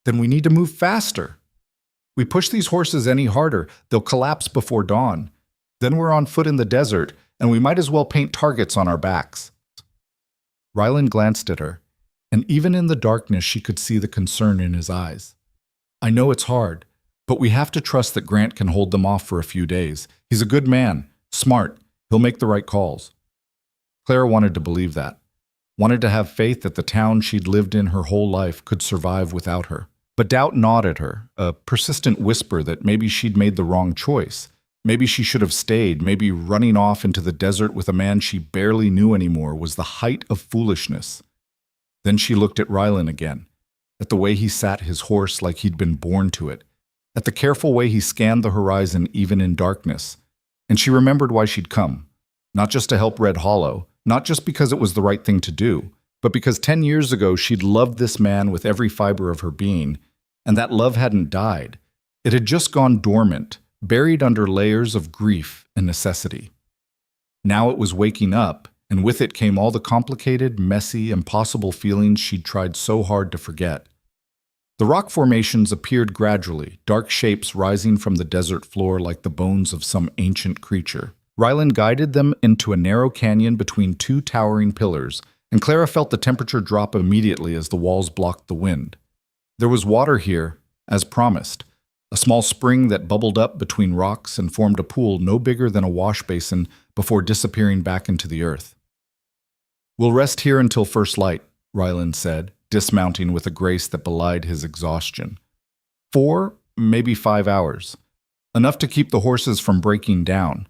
"Then we need to move faster. We push these horses any harder, they'll collapse before dawn. Then we're on foot in the desert, and we might as well paint targets on our backs." Ryland glanced at her, and even in the darkness she could see the concern in his eyes. "I know it's hard, but we have to trust that Grant can hold them off for a few days. He's a good man, smart, he'll make the right calls." Clara wanted to believe that, wanted to have faith that the town she'd lived in her whole life could survive without her. But doubt gnawed at her, a persistent whisper that maybe she'd made the wrong choice. Maybe she should have stayed, maybe running off into the desert with a man she barely knew anymore was the height of foolishness. Then she looked at Ryland again, at the way he sat his horse like he'd been born to it, at the careful way he scanned the horizon even in darkness, and she remembered why she'd come, not just to help Red Hollow, not just because it was the right thing to do, but because 10 years ago she'd loved this man with every fiber of her being, and that love hadn't died. It had just gone dormant, buried under layers of grief and necessity. Now it was waking up, and with it came all the complicated, messy, impossible feelings she'd tried so hard to forget. The rock formations appeared gradually, dark shapes rising from the desert floor like the bones of some ancient creature. Ryland guided them into a narrow canyon between 2 towering pillars, and Clara felt the temperature drop immediately as the walls blocked the wind. There was water here, as promised, a small spring that bubbled up between rocks and formed a pool no bigger than a wash basin before disappearing back into the earth. "We'll rest here until first light," Ryland said, dismounting with a grace that belied his exhaustion. 4, maybe 5 hours. Enough to keep the horses from breaking down.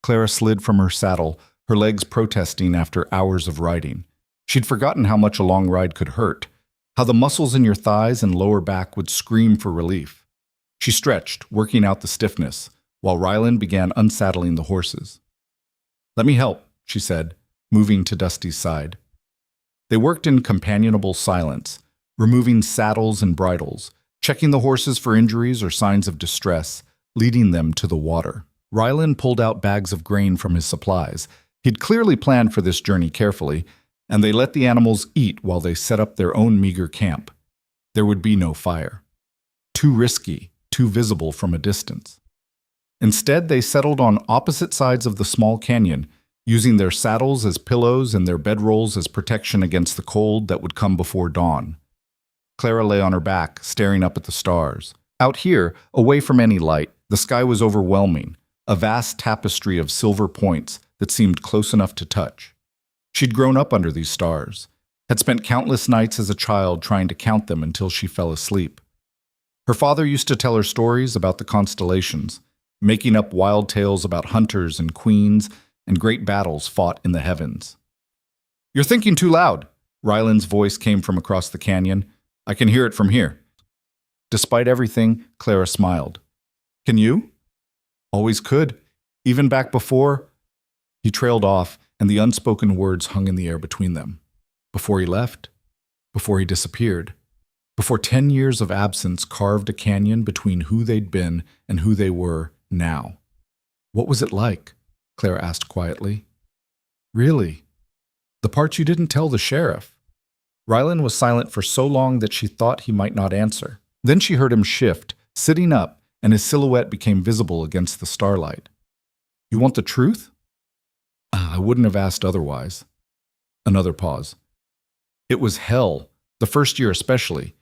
Clara slid from her saddle, her legs protesting after hours of riding. She'd forgotten how much a long ride could hurt, how the muscles in your thighs and lower back would scream for relief. She stretched, working out the stiffness, while Ryland began unsaddling the horses. "Let me help," she said, moving to Dusty's side. They worked in companionable silence, removing saddles and bridles, checking the horses for injuries or signs of distress, leading them to the water. Ryland pulled out bags of grain from his supplies. He'd clearly planned for this journey carefully, and they let the animals eat while they set up their own meager camp. There would be no fire. Too risky, too visible from a distance. Instead, they settled on opposite sides of the small canyon, using their saddles as pillows and their bedrolls as protection against the cold that would come before dawn. Clara lay on her back, staring up at the stars. Out here, away from any light, the sky was overwhelming, a vast tapestry of silver points that seemed close enough to touch. She'd grown up under these stars, had spent countless nights as a child trying to count them until she fell asleep. Her father used to tell her stories about the constellations, making up wild tales about hunters and queens and great battles fought in the heavens. "You're thinking too loud," Ryland's voice came from across the canyon. "I can hear it from here." Despite everything, Clara smiled. "Can you?" "Always could. Even back before—" He trailed off, and the unspoken words hung in the air between them. Before he left? Before he disappeared? Before 10 years of absence carved a canyon between who they'd been and who they were now? "What was it like?" Clara asked quietly. "Really? The part you didn't tell the sheriff?" Ryland was silent for so long that she thought he might not answer. Then she heard him shift, sitting up, and his silhouette became visible against the starlight. "You want the truth?" "I wouldn't have asked otherwise." Another pause. "It was hell, the first year especially.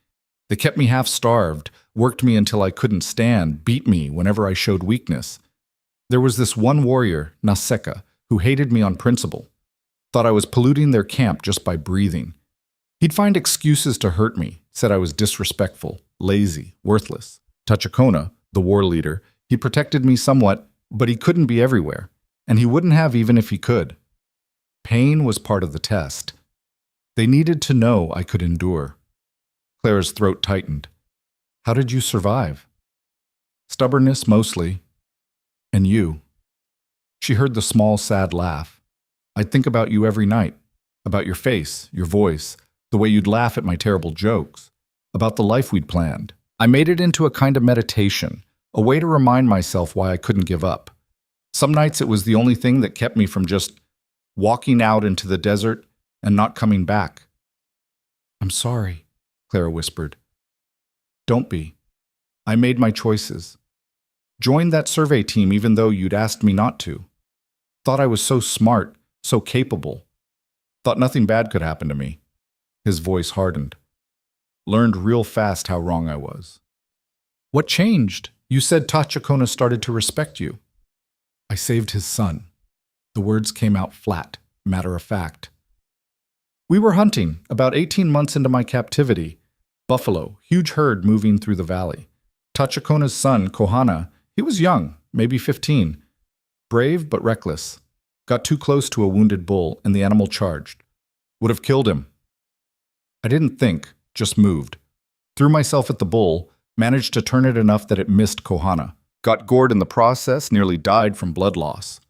They kept me half-starved, worked me until I couldn't stand, beat me whenever I showed weakness. There was this one warrior, Naseka, who hated me on principle, thought I was polluting their camp just by breathing. He'd find excuses to hurt me, said I was disrespectful, lazy, worthless. Tachikona, the war leader, he protected me somewhat, but he couldn't be everywhere, and he wouldn't have even if he could. Pain was part of the test. They needed to know I could endure. Clara's throat tightened. How did you survive? Stubbornness, mostly. And you? She heard the small, sad laugh. I'd think about you every night, about your face, your voice, the way you'd laugh at my terrible jokes, about the life we'd planned. I made it into a kind of meditation, a way to remind myself why I couldn't give up. Some nights it was the only thing that kept me from just walking out into the desert and not coming back. I'm sorry, Clara whispered. Don't be. I made my choices. Joined that survey team even though you'd asked me not to. Thought I was so smart, so capable. Thought nothing bad could happen to me. His voice hardened. Learned real fast how wrong I was. What changed? You said Tachikona started to respect you. I saved his son. The words came out flat, matter of fact. We were hunting, about 18 months into my captivity. Buffalo, huge herd moving through the valley. Tachikona's son, Kohana, he was young, maybe 15. Brave but reckless. Got too close to a wounded bull and the animal charged. Would have killed him. I didn't think, just moved. Threw myself at the bull, managed to turn it enough that it missed Kohana. Got gored in the process, nearly died from blood loss.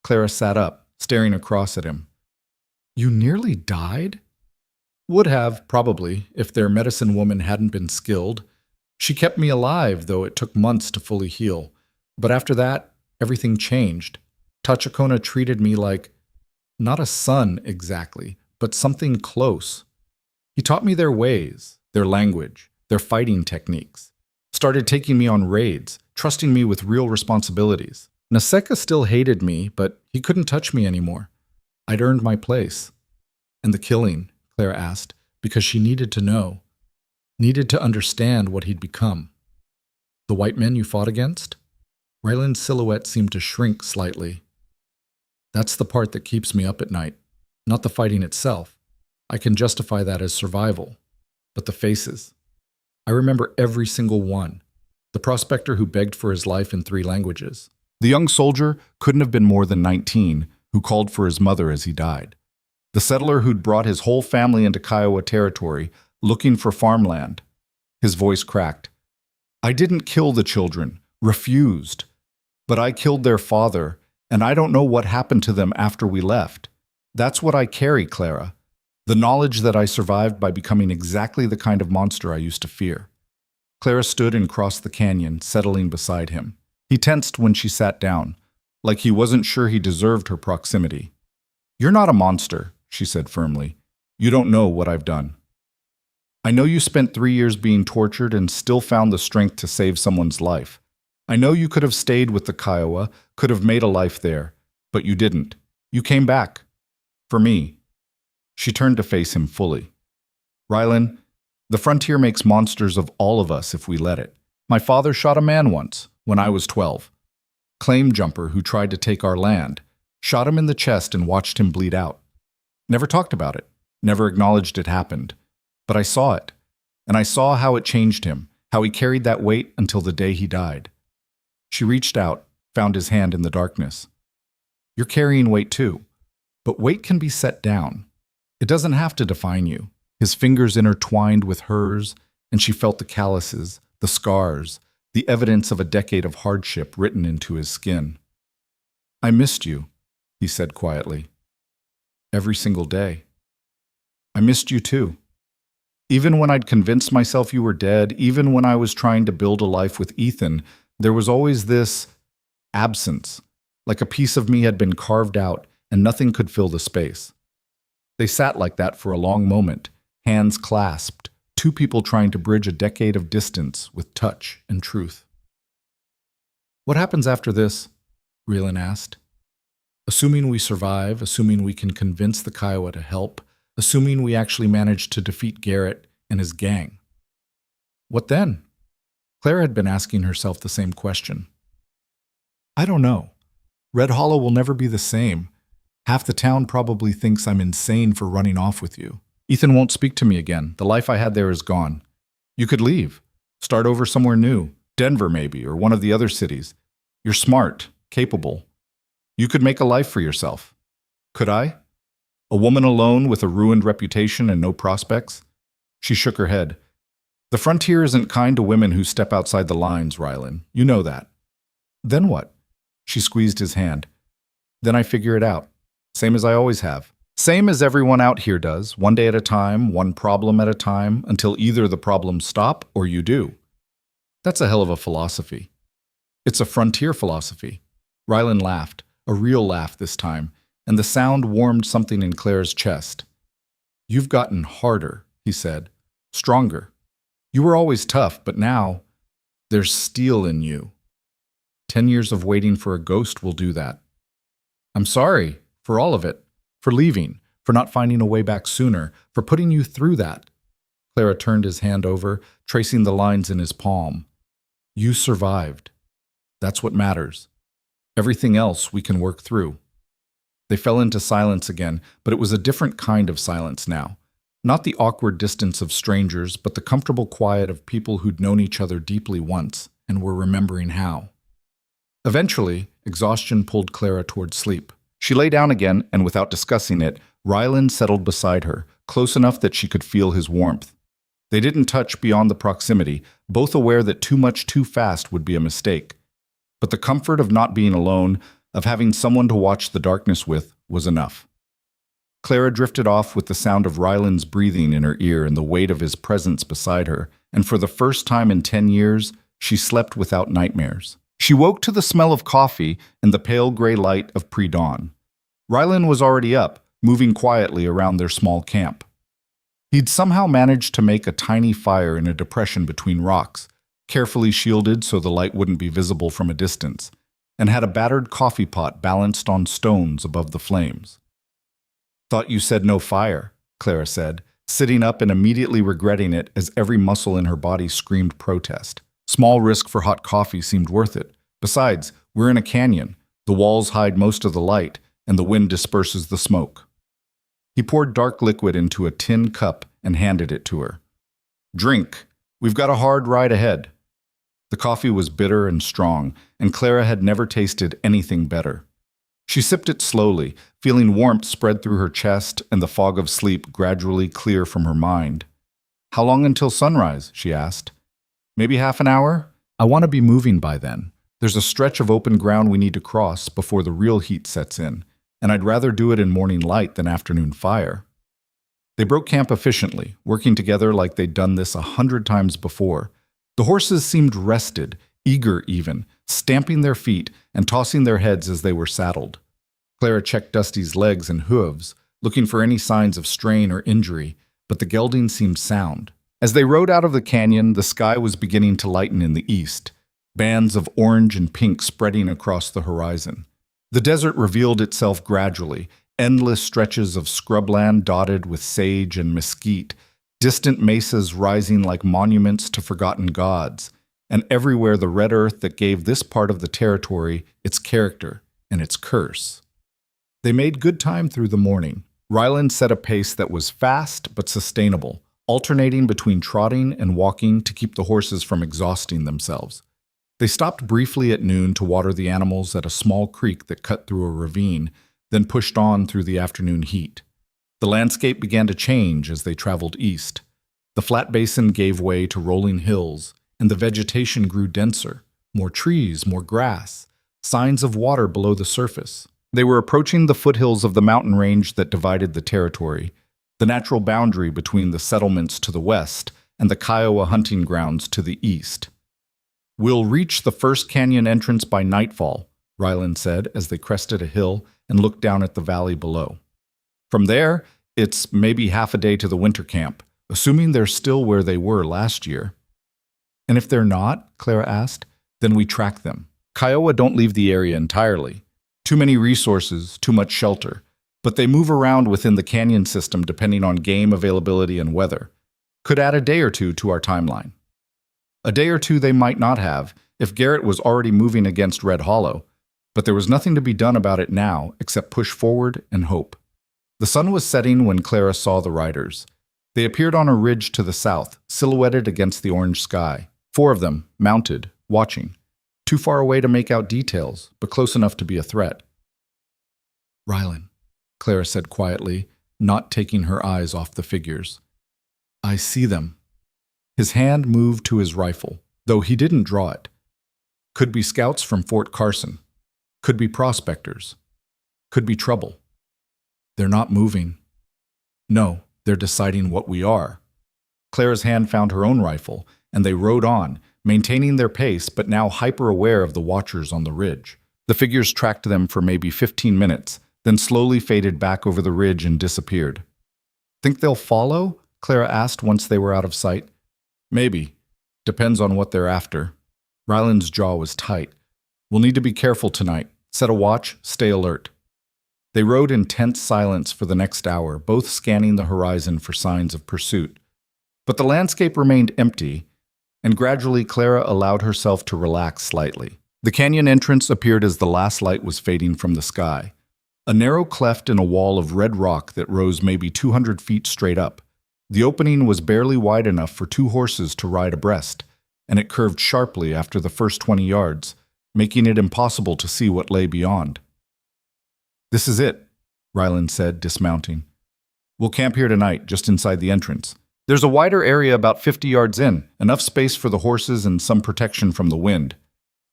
Clara sat up, staring across at him. You nearly died? Would have, probably, if their medicine woman hadn't been skilled. She kept me alive, though it took months to fully heal. But after that, everything changed. Tachikona treated me like, not a son exactly, but something close. He taught me their ways, their language, their fighting techniques. Started taking me on raids, trusting me with real responsibilities. Naseka still hated me, but he couldn't touch me anymore. I'd earned my place. And the killing, Clara asked, because she needed to know. Needed to understand what he'd become. The white men you fought against? Ryland's silhouette seemed to shrink slightly. That's the part that keeps me up at night, not the fighting itself. I can justify that as survival. But the faces. I remember every single one. The prospector who begged for his life in 3 languages. The young soldier couldn't have been more than 19, who called for his mother as he died. The settler who'd brought his whole family into Kiowa territory, looking for farmland. His voice cracked. I didn't kill the children, refused. But I killed their father, and I don't know what happened to them after we left. That's what I carry, Clara. The knowledge that I survived by becoming exactly the kind of monster I used to fear. Clara stood and crossed the canyon, settling beside him. He tensed when she sat down, like he wasn't sure he deserved her proximity. You're not a monster, she said firmly. You don't know what I've done. I know you spent 3 years being tortured and still found the strength to save someone's life. I know you could have stayed with the Kiowa, could have made a life there, but you didn't. You came back. For me. She turned to face him fully. Rylan, the frontier makes monsters of all of us if we let it. My father shot a man once, when I was 12. Claim jumper who tried to take our land. Shot him in the chest and watched him bleed out. Never talked about it. Never acknowledged it happened. But I saw it. And I saw how it changed him, how he carried that weight until the day he died. She reached out, found his hand in the darkness. You're carrying weight too. But weight can be set down. It doesn't have to define you. His fingers intertwined with hers, and she felt the calluses, the scars, the evidence of a decade of hardship written into his skin. I missed you, he said quietly. Every single day. I missed you too. Even when I'd convinced myself you were dead, even when I was trying to build a life with Ethan, there was always this absence, like a piece of me had been carved out and nothing could fill the space. They sat like that for a long moment, hands clasped, 2 people trying to bridge a decade of distance with touch and truth. What happens after this? Rylan asked. Assuming we survive, assuming we can convince the Kiowa to help, assuming we actually manage to defeat Garrett and his gang. What then? Clara had been asking herself the same question. I don't know. Red Hollow will never be the same. Half the town probably thinks I'm insane for running off with you. Ethan won't speak to me again. The life I had there is gone. You could leave. Start over somewhere new. Denver, maybe, or one of the other cities. You're smart, capable. You could make a life for yourself. Could I? A woman alone with a ruined reputation and no prospects? She shook her head. The frontier isn't kind to women who step outside the lines, Rylan. You know that. Then what? She squeezed his hand. Then I figure it out. Same as I always have. Same as everyone out here does, one day at a time, one problem at a time, until either the problems stop or you do. That's a hell of a philosophy. It's a frontier philosophy. Rylan laughed, a real laugh this time, and the sound warmed something in Claire's chest. You've gotten harder, he said, stronger. You were always tough, but now there's steel in you. 10 years of waiting for a ghost will do that. I'm sorry for all of it, for leaving, for not finding a way back sooner, for putting you through that. Clara turned his hand over, tracing the lines in his palm. You survived. That's what matters. Everything else we can work through. They fell into silence again, but it was a different kind of silence now. Not the awkward distance of strangers, but the comfortable quiet of people who'd known each other deeply once and were remembering how. Eventually, exhaustion pulled Clara toward sleep. She lay down again, and without discussing it, Rylan settled beside her, close enough that she could feel his warmth. They didn't touch beyond the proximity, both aware that too much too fast would be a mistake. But the comfort of not being alone, of having someone to watch the darkness with, was enough. Clara drifted off with the sound of Rylan's breathing in her ear and the weight of his presence beside her, and for the first time in 10 years, she slept without nightmares. She woke to the smell of coffee and the pale gray light of pre-dawn. Rylan was already up, moving quietly around their small camp. He'd somehow managed to make a tiny fire in a depression between rocks, carefully shielded so the light wouldn't be visible from a distance, and had a battered coffee pot balanced on stones above the flames. Thought you said no fire, Clara said, sitting up and immediately regretting it as every muscle in her body screamed protest. Small risk for hot coffee seemed worth it. Besides, we're in a canyon. The walls hide most of the light, and the wind disperses the smoke. He poured dark liquid into a tin cup and handed it to her. Drink. We've got a hard ride ahead. The coffee was bitter and strong, and Clara had never tasted anything better. She sipped it slowly, feeling warmth spread through her chest and the fog of sleep gradually clear from her mind. How long until sunrise? She asked. Maybe half an hour? I want to be moving by then. There's a stretch of open ground we need to cross before the real heat sets in, and I'd rather do it in morning light than afternoon fire. They broke camp efficiently, working together like they'd done this 100 times before. The horses seemed rested, eager even, stamping their feet and tossing their heads as they were saddled. Clara checked Dusty's legs and hooves, looking for any signs of strain or injury, but the gelding seemed sound. As they rode out of the canyon, the sky was beginning to lighten in the east, bands of orange and pink spreading across the horizon. The desert revealed itself gradually, endless stretches of scrubland dotted with sage and mesquite, distant mesas rising like monuments to forgotten gods, and everywhere the red earth that gave this part of the territory its character and its curse. They made good time through the morning. Rylan set a pace that was fast but sustainable, alternating between trotting and walking to keep the horses from exhausting themselves. They stopped briefly at noon to water the animals at a small creek that cut through a ravine, then pushed on through the afternoon heat. The landscape began to change as they traveled east. The flat basin gave way to rolling hills, and the vegetation grew denser, more trees, more grass, signs of water below the surface. They were approaching the foothills of the mountain range that divided the territory, the natural boundary between the settlements to the west and the Kiowa hunting grounds to the east. We'll reach the first canyon entrance by nightfall, Rylan said as they crested a hill and looked down at the valley below. From there, it's maybe half a day to the winter camp, assuming they're still where they were last year. And if they're not, Clara asked, then we track them. Kiowa don't leave the area entirely. Too many resources, too much shelter. But they move around within the canyon system depending on game availability and weather. Could add a day or two to our timeline. A day or two they might not have, if Garrett was already moving against Red Hollow, but there was nothing to be done about it now except push forward and hope. The sun was setting when Clara saw the riders. They appeared on a ridge to the south, silhouetted against the orange sky. 4 of them, mounted, watching. Too far away to make out details, but close enough to be a threat. "Rylan," Clara said quietly, not taking her eyes off the figures. "I see them." His hand moved to his rifle, though he didn't draw it. Could be scouts from Fort Carson. Could be prospectors. Could be trouble. "They're not moving." "No, they're deciding what we are." Clara's hand found her own rifle, and they rode on, maintaining their pace but now hyper-aware of the watchers on the ridge. The figures tracked them for maybe 15 minutes, then slowly faded back over the ridge and disappeared. "Think they'll follow?" Clara asked once they were out of sight. "Maybe. Depends on what they're after." Ryland's jaw was tight. "We'll need to be careful tonight. Set a watch, stay alert." They rode in tense silence for the next hour, both scanning the horizon for signs of pursuit. But the landscape remained empty, and gradually Clara allowed herself to relax slightly. The canyon entrance appeared as the last light was fading from the sky. A narrow cleft in a wall of red rock that rose maybe 200 feet straight up. The opening was barely wide enough for 2 horses to ride abreast, and it curved sharply after the first 20 yards, making it impossible to see what lay beyond. "This is it," Ryland said, dismounting. "We'll camp here tonight, just inside the entrance. There's a wider area about 50 yards in, enough space for the horses and some protection from the wind."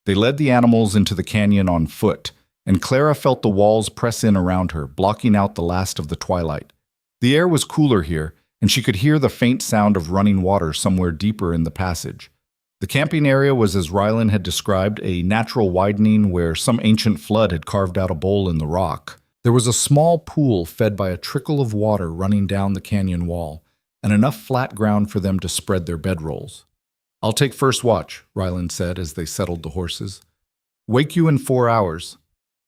They led the animals into the canyon on foot, and Clara felt the walls press in around her, blocking out the last of the twilight. The air was cooler here, and she could hear the faint sound of running water somewhere deeper in the passage. The camping area was, as Ryland had described, a natural widening where some ancient flood had carved out a bowl in the rock. There was a small pool fed by a trickle of water running down the canyon wall, and enough flat ground for them to spread their bedrolls. "I'll take first watch," Ryland said as they settled the horses. "Wake you in 4 hours."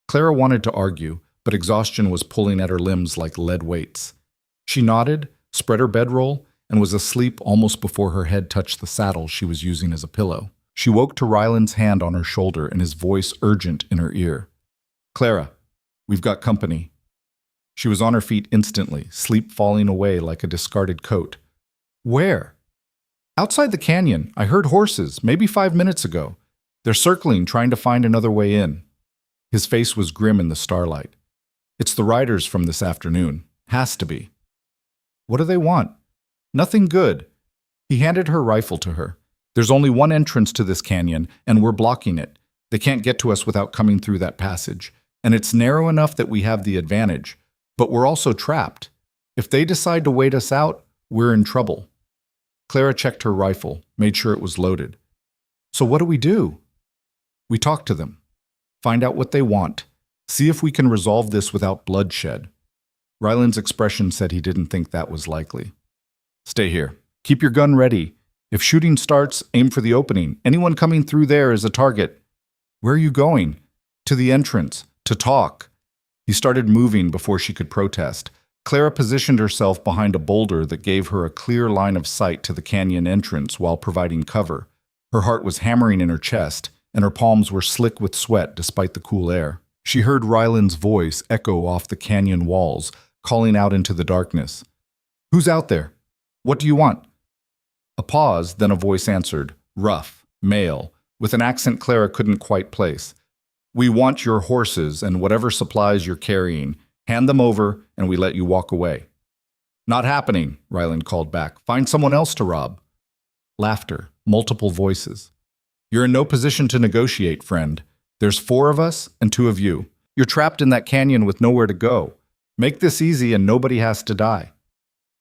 Clara wanted to argue, but exhaustion was pulling at her limbs like lead weights. She nodded, spread her bedroll, and was asleep almost before her head touched the saddle she was using as a pillow. She woke to Ryland's hand on her shoulder and his voice urgent in her ear. "Clara, we've got company." She was on her feet instantly, sleep falling away like a discarded coat. "Where?" "Outside the canyon. I heard horses, maybe 5 minutes ago. They're circling, trying to find another way in." His face was grim in the starlight. "It's the riders from this afternoon. Has to be." "What do they want?" "Nothing good." He handed her rifle to her. "There's only one entrance to this canyon, and we're blocking it. They can't get to us without coming through that passage. And it's narrow enough that we have the advantage. But we're also trapped. If they decide to wait us out, we're in trouble." Clara checked her rifle, made sure it was loaded. "So what do we do?" "We talk to them. Find out what they want. See if we can resolve this without bloodshed." Ryland's expression said he didn't think that was likely. "Stay here. Keep your gun ready. If shooting starts, aim for the opening. Anyone coming through there is a target." "Where are you going?" "To the entrance. To talk." He started moving before she could protest. Clara positioned herself behind a boulder that gave her a clear line of sight to the canyon entrance while providing cover. Her heart was hammering in her chest, and her palms were slick with sweat despite the cool air. She heard Ryland's voice echo off the canyon walls, calling out into the darkness. "Who's out there? What do you want?" A pause, then a voice answered, rough, male, with an accent Clara couldn't quite place. "We want your horses and whatever supplies you're carrying. Hand them over, and we let you walk away." "Not happening," Ryland called back. "Find someone else to rob." Laughter, multiple voices. "You're in no position to negotiate, friend. There's 4 of us and 2 of you. You're trapped in that canyon with nowhere to go. Make this easy and nobody has to die."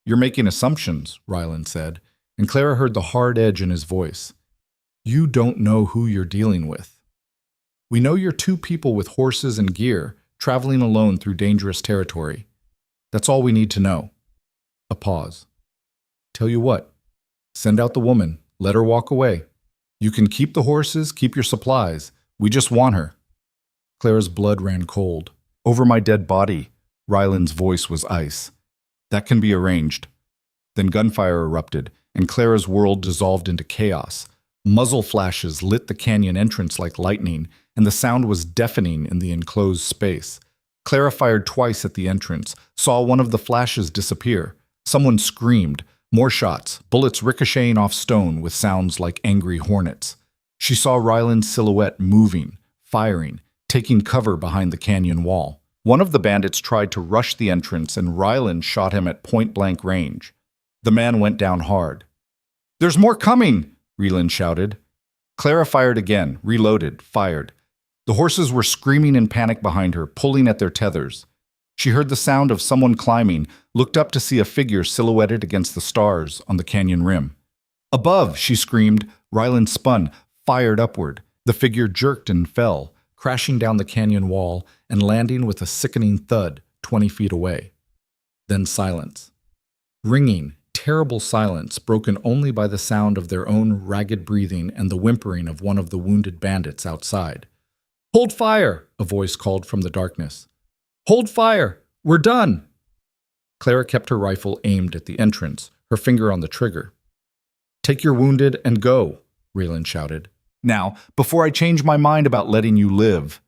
"You're making assumptions," Ryland said, and Clara heard the hard edge in his voice. "You don't know who you're dealing with. We know you're 2 people with horses and gear, traveling alone through dangerous territory. That's all we need to know." A pause. "Tell you what, send out the woman, let her walk away. You can keep the horses, keep your supplies. We just want her." Clara's blood ran cold. "Over my dead body." Ryland's voice was ice. "That can be arranged." Then gunfire erupted, and Clara's world dissolved into chaos. Muzzle flashes lit the canyon entrance like lightning, and the sound was deafening in the enclosed space. Clara fired twice at the entrance, saw one of the flashes disappear. Someone screamed. More shots, bullets ricocheting off stone with sounds like angry hornets. She saw Ryland's silhouette moving, firing, taking cover behind the canyon wall. One of the bandits tried to rush the entrance, and Ryland shot him at point-blank range. The man went down hard. "There's more coming!" Ryland shouted. Clara fired again, reloaded, fired. The horses were screaming in panic behind her, pulling at their tethers. She heard the sound of someone climbing, looked up to see a figure silhouetted against the stars on the canyon rim. "Above!" she screamed. Ryland spun, fired upward. The figure jerked and fell, crashing down the canyon wall and landing with a sickening thud 20 feet away. Then silence. Ringing, terrible silence broken only by the sound of their own ragged breathing and the whimpering of one of the wounded bandits outside. "Hold fire!" a voice called from the darkness. "Hold fire! We're done!" Clara kept her rifle aimed at the entrance, her finger on the trigger. "Take your wounded and go," Ryland shouted. "Now, before I change my mind about letting you live."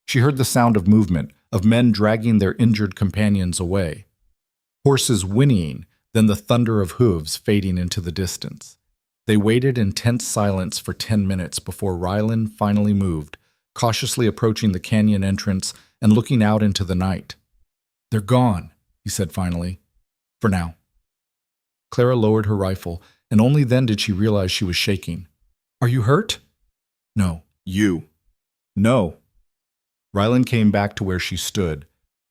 She heard the sound of movement, of men dragging their injured companions away. Horses whinnying, then the thunder of hooves fading into the distance. They waited in tense silence for 10 minutes before Ryland finally moved, cautiously approaching the canyon entrance and looking out into the night. "They're gone," he said finally. "For now." Clara lowered her rifle, and only then did she realize she was shaking. "Are you hurt?" "No." "You." "No." Ryland came back to where she stood,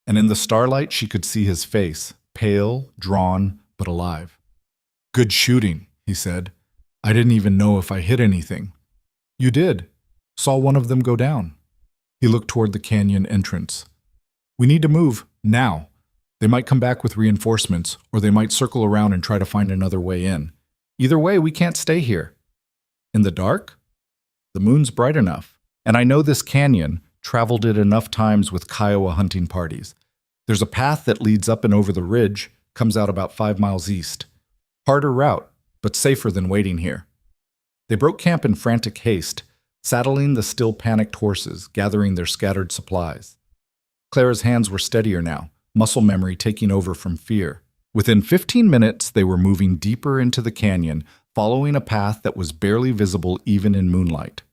and in the starlight she could see his face, pale, drawn, but alive. "Good shooting," he said. "I didn't even know if I hit anything." "You did. Saw one of them go down." He looked toward the canyon entrance. "We need to move, now. They might come back with reinforcements, or they might circle around and try to find another way in. Either way, we can't stay here." "In the dark?" "The moon's bright enough, and I know this canyon, traveled it enough times with Kiowa hunting parties. There's a path that leads up and over the ridge, comes out about 5 miles east. Harder route, but safer than waiting here." They broke camp in frantic haste, saddling the still panicked horses, gathering their scattered supplies. Clara's hands were steadier now, muscle memory taking over from fear. Within 15 minutes, they were moving deeper into the canyon, following a path that was barely visible even in moonlight.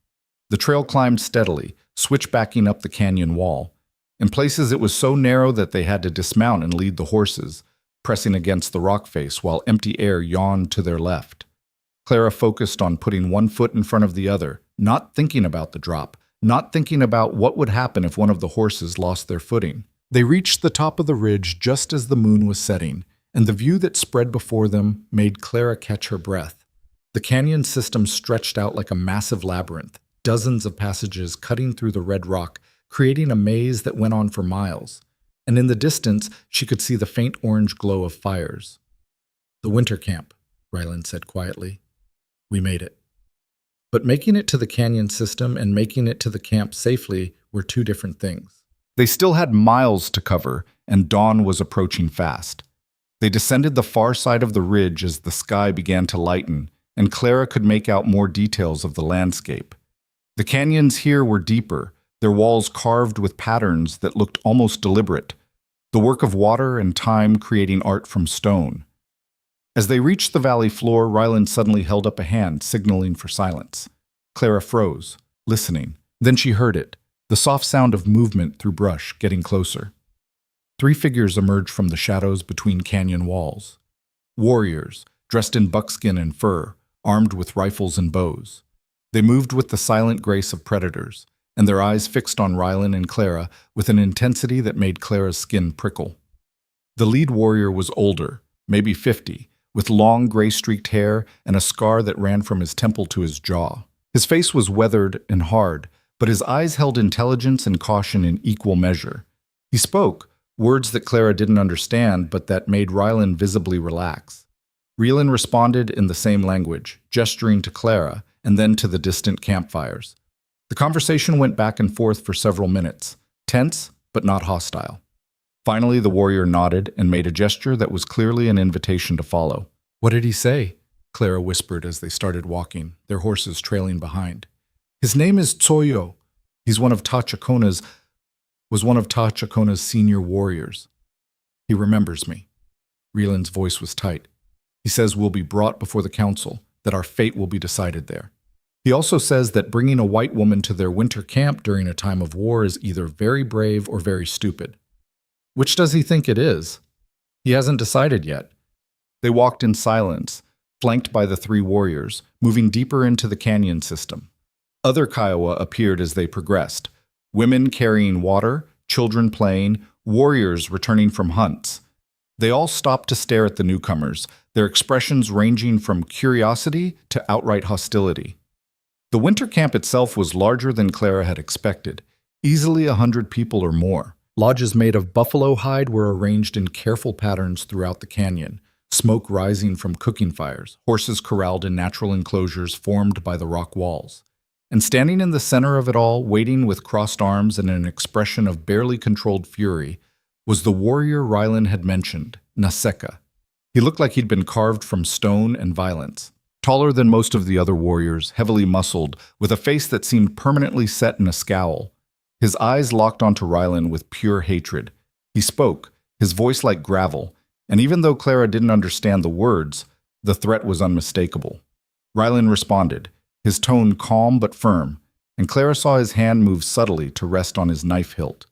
The trail climbed steadily, switchbacking up the canyon wall. In places it was so narrow that they had to dismount and lead the horses, pressing against the rock face while empty air yawned to their left. Clara focused on putting one foot in front of the other, not thinking about the drop, not thinking about what would happen if one of the horses lost their footing. They reached the top of the ridge just as the moon was setting, and the view that spread before them made Clara catch her breath. The canyon system stretched out like a massive labyrinth, dozens of passages cutting through the red rock, creating a maze that went on for miles. And in the distance, she could see the faint orange glow of fires. "The winter camp," Ryland said quietly. "We made it." But making it to the canyon system and making it to the camp safely were two different things. They still had miles to cover, and dawn was approaching fast. They descended the far side of the ridge as the sky began to lighten, and Clara could make out more details of the landscape. The canyons here were deeper, their walls carved with patterns that looked almost deliberate, the work of water and time creating art from stone. As they reached the valley floor, Ryland suddenly held up a hand, signaling for silence. Clara froze, listening. Then she heard it, the soft sound of movement through brush, getting closer. 3 figures emerged from the shadows between canyon walls. Warriors, dressed in buckskin and fur, armed with rifles and bows. They moved with the silent grace of predators, and their eyes fixed on Ryland and Clara with an intensity that made Clara's skin prickle. The lead warrior was older, maybe 50, with long gray-streaked hair and a scar that ran from his temple to his jaw. His face was weathered and hard, but his eyes held intelligence and caution in equal measure. He spoke, words that Clara didn't understand, but that made Ryland visibly relax. Ryland responded in the same language, gesturing to Clara and then to the distant campfires. The conversation went back and forth for several minutes, tense but not hostile. Finally, the warrior nodded and made a gesture that was clearly an invitation to follow. "What did he say?" Clara whispered as they started walking, their horses trailing behind. "His name is Tsoyo. He's one of was one of Tachakona's senior warriors. He remembers me." Ryland's voice was tight. He says we'll be brought before the council, that our fate will be decided there. He also says that bringing a white woman to their winter camp during a time of war is either very brave or very stupid. Which does he think it is? He hasn't decided yet. They walked in silence, flanked by the three warriors, moving deeper into the canyon system. Other Kiowa appeared as they progressed, women carrying water, children playing, warriors returning from hunts. They all stopped to stare at the newcomers, their expressions ranging from curiosity to outright hostility. The winter camp itself was larger than Clara had expected, easily 100 people or more. Lodges made of buffalo hide were arranged in careful patterns throughout the canyon, smoke rising from cooking fires, horses corralled in natural enclosures formed by the rock walls. And standing in the center of it all, waiting with crossed arms and an expression of barely controlled fury, was the warrior Rylan had mentioned, Naseka. He looked like he'd been carved from stone and violence. Taller than most of the other warriors, heavily muscled, with a face that seemed permanently set in a scowl. His eyes locked onto Rylan with pure hatred. He spoke, his voice like gravel, and even though Clara didn't understand the words, the threat was unmistakable. Rylan responded, his tone calm but firm, and Clara saw his hand move subtly to rest on his knife hilt.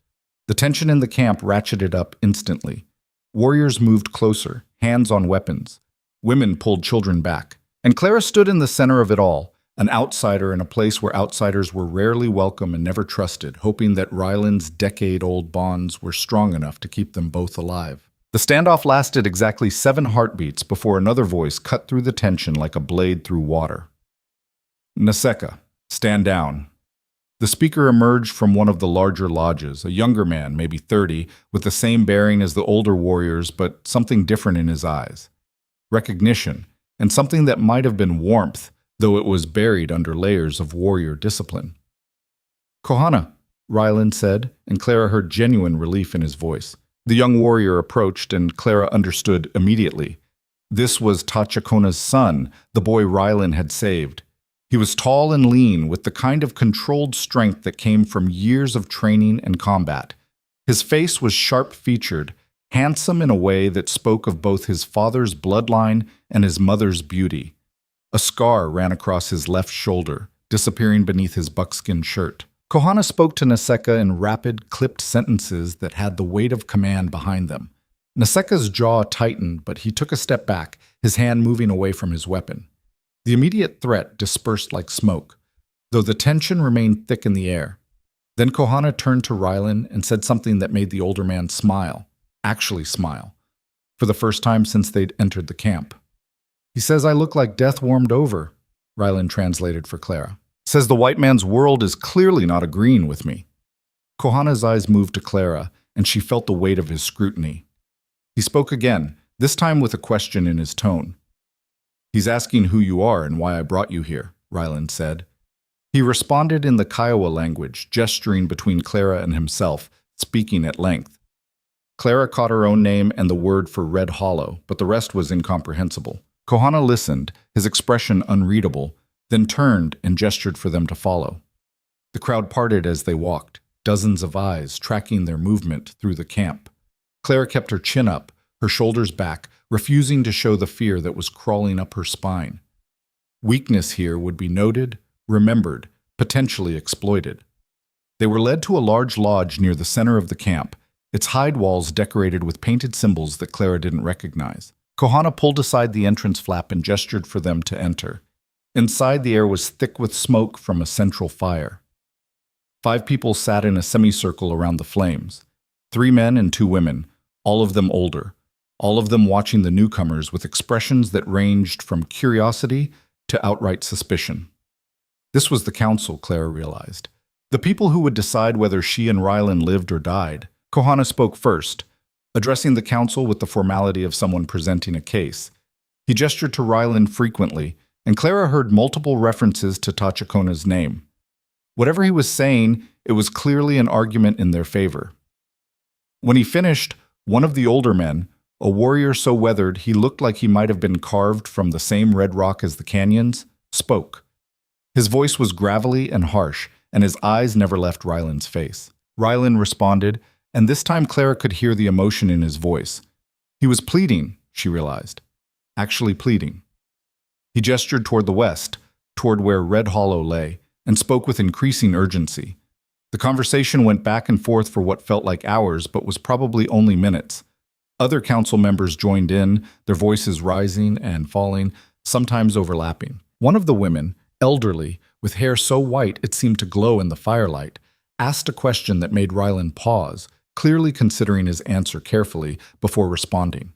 The tension in the camp ratcheted up instantly. Warriors moved closer, hands on weapons. Women pulled children back. And Clara stood in the center of it all, an outsider in a place where outsiders were rarely welcome and never trusted, hoping that Rylan's decade-old bonds were strong enough to keep them both alive. The standoff lasted exactly 7 heartbeats before another voice cut through the tension like a blade through water. Naseka, stand down. The speaker emerged from one of the larger lodges, a younger man, maybe 30, with the same bearing as the older warriors, but something different in his eyes. Recognition, and something that might have been warmth, though it was buried under layers of warrior discipline. Kohana, Rylan said, and Clara heard genuine relief in his voice. The young warrior approached, and Clara understood immediately. This was Tachakona's son, the boy Rylan had saved. He was tall and lean, with the kind of controlled strength that came from years of training and combat. His face was sharp-featured, handsome in a way that spoke of both his father's bloodline and his mother's beauty. A scar ran across his left shoulder, disappearing beneath his buckskin shirt. Kohana spoke to Naseka in rapid, clipped sentences that had the weight of command behind them. Naseka's jaw tightened, but he took a step back, his hand moving away from his weapon. The immediate threat dispersed like smoke, though the tension remained thick in the air. Then Kohana turned to Rylan and said something that made the older man smile. Actually smile, for the first time since they'd entered the camp. He says I look like death warmed over, Rylan translated for Clara. Says the white man's world is clearly not agreeing with me. Kohana's eyes moved to Clara, and she felt the weight of his scrutiny. He spoke again, this time with a question in his tone. He's asking who you are and why I brought you here, Rylan said. He responded in the Kiowa language, gesturing between Clara and himself, speaking at length. Clara caught her own name and the word for Red Hollow, but the rest was incomprehensible. Kohana listened, his expression unreadable, then turned and gestured for them to follow. The crowd parted as they walked, dozens of eyes tracking their movement through the camp. Clara kept her chin up, her shoulders back, refusing to show the fear that was crawling up her spine. Weakness here would be noted, remembered, potentially exploited. They were led to a large lodge near the center of the camp, its hide walls decorated with painted symbols that Clara didn't recognize. Kohana pulled aside the entrance flap and gestured for them to enter. Inside, the air was thick with smoke from a central fire. 5 people sat in a semicircle around the flames. 3 men and 2 women, all of them older, all of them watching the newcomers with expressions that ranged from curiosity to outright suspicion. This was the council, Clara realized. The people who would decide whether she and Rylan lived or died. Kohana spoke first, addressing the council with the formality of someone presenting a case. He gestured to Rylan frequently, and Clara heard multiple references to Tachakona's name. Whatever he was saying, it was clearly an argument in their favor. When he finished, one of the older men, a warrior so weathered he looked like he might have been carved from the same red rock as the canyons, spoke. His voice was gravelly and harsh, and his eyes never left Rylan's face. Rylan responded, and this time Clara could hear the emotion in his voice. He was pleading, she realized. actually pleading. He gestured toward the west, toward where Red Hollow lay, and spoke with increasing urgency. The conversation went back and forth for what felt like hours, but was probably only minutes. Other council members joined in, their voices rising and falling, sometimes overlapping. One of the women, elderly, with hair so white it seemed to glow in the firelight, asked a question that made Ryland pause, clearly considering his answer carefully before responding.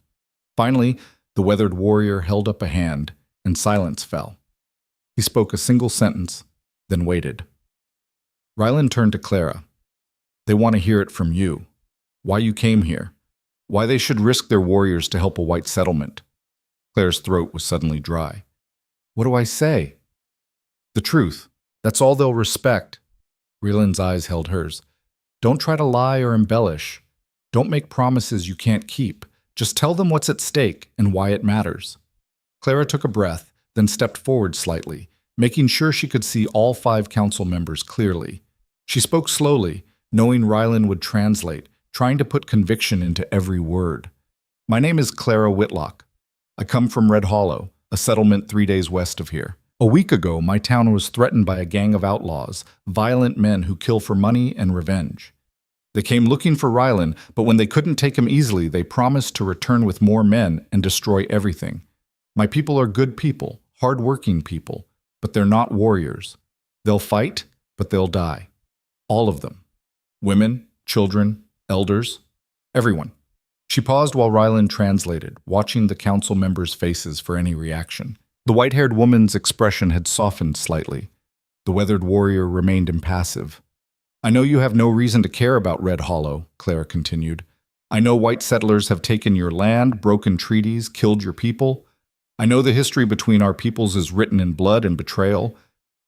Finally, the weathered warrior held up a hand, and silence fell. He spoke a single sentence, then waited. Ryland turned to Clara. "They want to hear it from you. Why you came here. Why they should risk their warriors to help a white settlement." Clara's throat was suddenly dry. "What do I say?" "The truth. That's all they'll respect." Ryland's eyes held hers. "Don't try to lie or embellish. Don't make promises you can't keep. Just tell them what's at stake and why it matters." Clara took a breath, then stepped forward slightly, making sure she could see all 5 council members clearly. She spoke slowly, knowing Ryland would translate, trying to put conviction into every word. "My name is Clara Whitlock. I come from Red Hollow, a settlement 3 days west of here. A week ago, my town was threatened by a gang of outlaws, violent men who kill for money and revenge. They came looking for Ryland, but when they couldn't take him easily, they promised to return with more men and destroy everything. My people are good people, hard-working people, but they're not warriors. They'll fight, but they'll die. All of them. Women, children, elders, everyone." She paused while Ryland translated, watching the council members' faces for any reaction. The white-haired woman's expression had softened slightly. The weathered warrior remained impassive. "I know you have no reason to care about Red Hollow," Clara continued. "I know white settlers have taken your land, broken treaties, killed your people. I know the history between our peoples is written in blood and betrayal.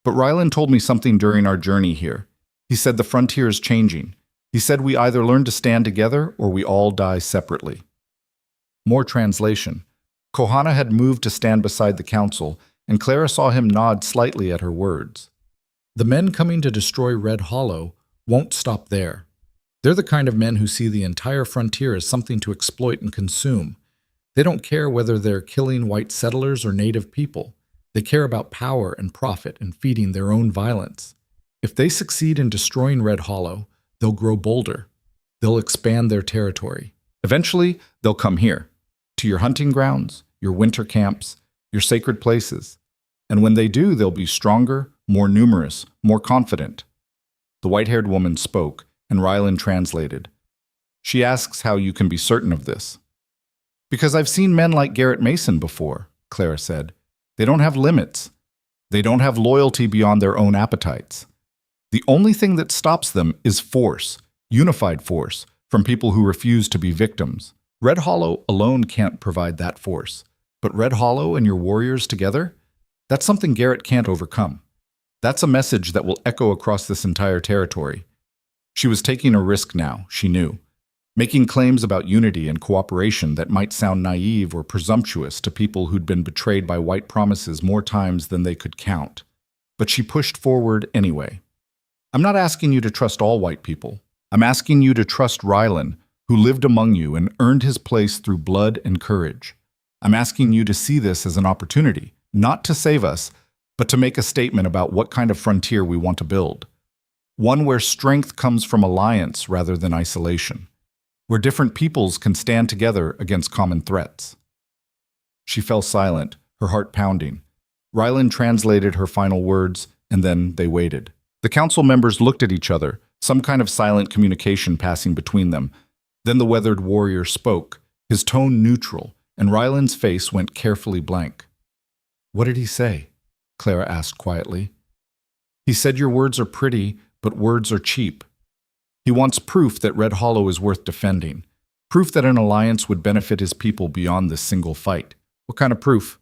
But Ryland told me something during our journey here. He said the frontier is changing. He said we either learn to stand together or we all die separately." More translation. Kohana had moved to stand beside the council, and Clara saw him nod slightly at her words. "The men coming to destroy Red Hollow won't stop there. They're the kind of men who see the entire frontier as something to exploit and consume. They don't care whether they're killing white settlers or native people. They care about power and profit and feeding their own violence. If they succeed in destroying Red Hollow, they'll grow bolder. They'll expand their territory. Eventually, they'll come here, to your hunting grounds, your winter camps, your sacred places. And when they do, they'll be stronger, more numerous, more confident." The white-haired woman spoke, and Ryland translated. "She asks how you can be certain of this." "Because I've seen men like Garrett Mason before," Clara said. "They don't have limits. They don't have loyalty beyond their own appetites. The only thing that stops them is force, unified force, from people who refuse to be victims. Red Hollow alone can't provide that force. But Red Hollow and your warriors together? That's something Garrett can't overcome. That's a message that will echo across this entire territory." She was taking a risk now, she knew, making claims about unity and cooperation that might sound naive or presumptuous to people who'd been betrayed by white promises more times than they could count. But she pushed forward anyway. "I'm not asking you to trust all white people. I'm asking you to trust Ryland, who lived among you and earned his place through blood and courage. I'm asking you to see this as an opportunity, not to save us, but to make a statement about what kind of frontier we want to build. One where strength comes from alliance rather than isolation. Where different peoples can stand together against common threats." She fell silent, her heart pounding. Ryland translated her final words, and then they waited. The council members looked at each other, some kind of silent communication passing between them. Then the weathered warrior spoke, his tone neutral, and Ryland's face went carefully blank. "What did he say?" Clara asked quietly. "He said your words are pretty, but words are cheap. He wants proof that Red Hollow is worth defending, proof that an alliance would benefit his people beyond this single fight." "What kind of proof?"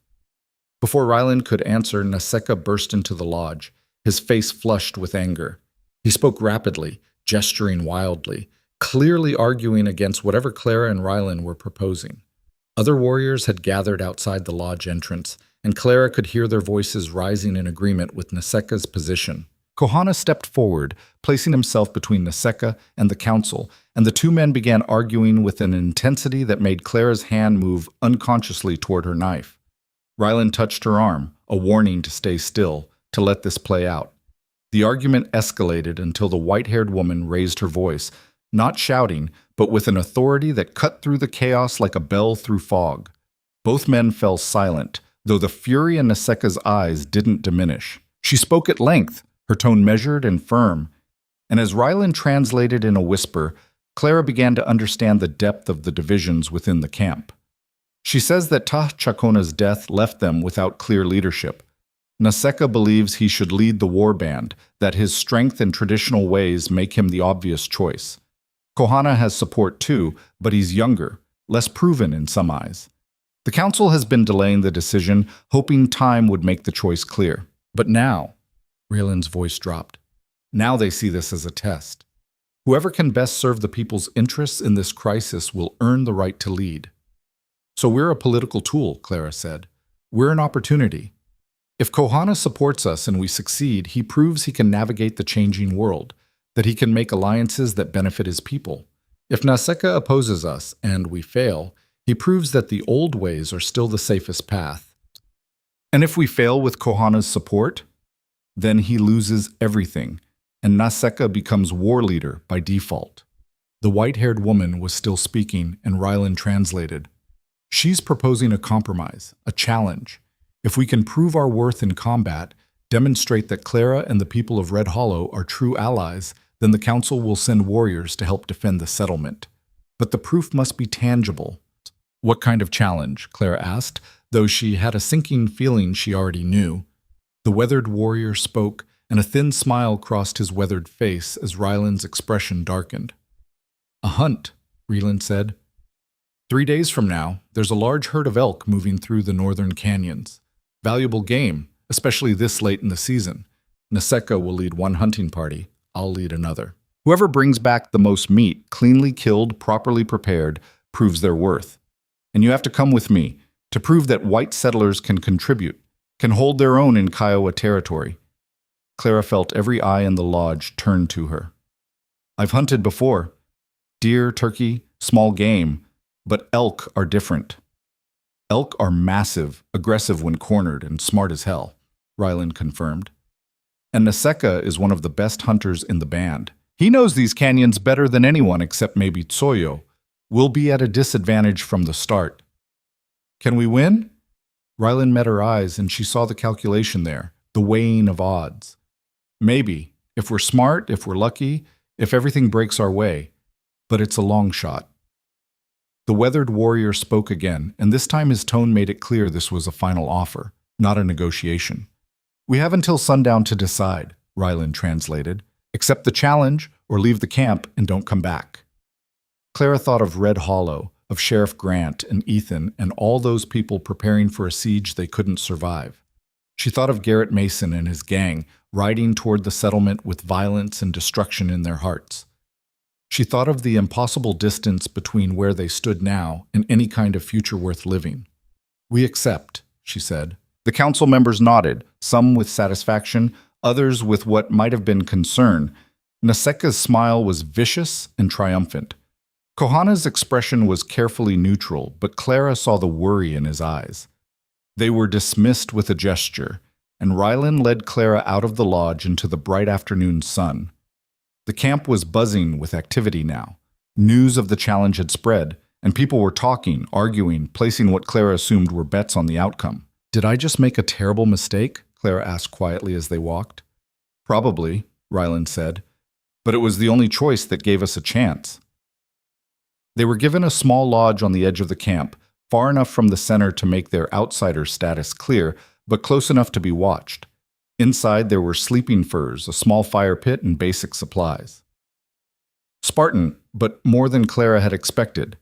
Before Ryland could answer, Naseka burst into the lodge, his face flushed with anger. He spoke rapidly, gesturing wildly, clearly arguing against whatever Clara and Ryland were proposing. Other warriors had gathered outside the lodge entrance, and Clara could hear their voices rising in agreement with Naseka's position. Kohana stepped forward, placing himself between Naseka and the council, and the two men began arguing with an intensity that made Clara's hand move unconsciously toward her knife. Rylan touched her arm, a warning to stay still, to let this play out. The argument escalated until the white-haired woman raised her voice, not shouting, but with an authority that cut through the chaos like a bell through fog. Both men fell silent, though the fury in Naseka's eyes didn't diminish. She spoke at length, her tone measured and firm, and as Rylan translated in a whisper, Clara began to understand the depth of the divisions within the camp. She says that Chacona's death left them without clear leadership. Naseka believes he should lead the war band, that his strength and traditional ways make him the obvious choice. Kohana has support too, but he's younger, less proven in some eyes. The council has been delaying the decision, hoping time would make the choice clear. But now, Raylan's voice dropped, now they see this as a test. Whoever can best serve the people's interests in this crisis will earn the right to lead. So we're a political tool, Clara said. We're an opportunity. If Kohana supports us and we succeed, he proves he can navigate the changing world, that he can make alliances that benefit his people. If Naseka opposes us and we fail, he proves that the old ways are still the safest path. And if we fail with Kohana's support, then he loses everything, and Naseka becomes war leader by default. The white-haired woman was still speaking, and Rylan translated. She's proposing a compromise, a challenge. If we can prove our worth in combat, demonstrate that Clara and the people of Red Hollow are true allies, then the council will send warriors to help defend the settlement. But the proof must be tangible. What kind of challenge? Clara asked, though she had a sinking feeling she already knew. The weathered warrior spoke, and a thin smile crossed his weathered face as Rylan's expression darkened. A hunt, Rylan said. 3 days from now, there's a large herd of elk moving through the northern canyons. Valuable game, especially this late in the season. Naseka will lead one hunting party. I'll lead another. Whoever brings back the most meat, cleanly killed, properly prepared, proves their worth. And you have to come with me to prove that white settlers can contribute, can hold their own in Kiowa territory. Clara felt every eye in the lodge turn to her. I've hunted before. Deer, turkey, small game, but elk are different. Elk are massive, aggressive when cornered, and smart as hell, Rylan confirmed. And Naseka is one of the best hunters in the band. He knows these canyons better than anyone except maybe Tsoyo. We'll be at a disadvantage from the start. Can we win? Rylan met her eyes and she saw the calculation there, the weighing of odds. Maybe, if we're smart, if we're lucky, if everything breaks our way. But it's a long shot. The weathered warrior spoke again, and this time his tone made it clear this was a final offer, not a negotiation. We have until sundown to decide, Rylan translated. Accept the challenge or leave the camp and don't come back. Clara thought of Red Hollow, of Sheriff Grant and Ethan and all those people preparing for a siege they couldn't survive. She thought of Garrett Mason and his gang riding toward the settlement with violence and destruction in their hearts. She thought of the impossible distance between where they stood now and any kind of future worth living. We accept, she said. The council members nodded, some with satisfaction, others with what might have been concern. Naseka's smile was vicious and triumphant. Kohana's expression was carefully neutral, but Clara saw the worry in his eyes. They were dismissed with a gesture, and Rylan led Clara out of the lodge into the bright afternoon sun. The camp was buzzing with activity now. News of the challenge had spread, and people were talking, arguing, placing what Clara assumed were bets on the outcome. Did I just make a terrible mistake? Clara asked quietly as they walked. Probably, Rylan said, but it was the only choice that gave us a chance. They were given a small lodge on the edge of the camp, far enough from the center to make their outsider status clear, but close enough to be watched. Inside there were sleeping furs, a small fire pit, and basic supplies. Spartan, but more than Clara had expected.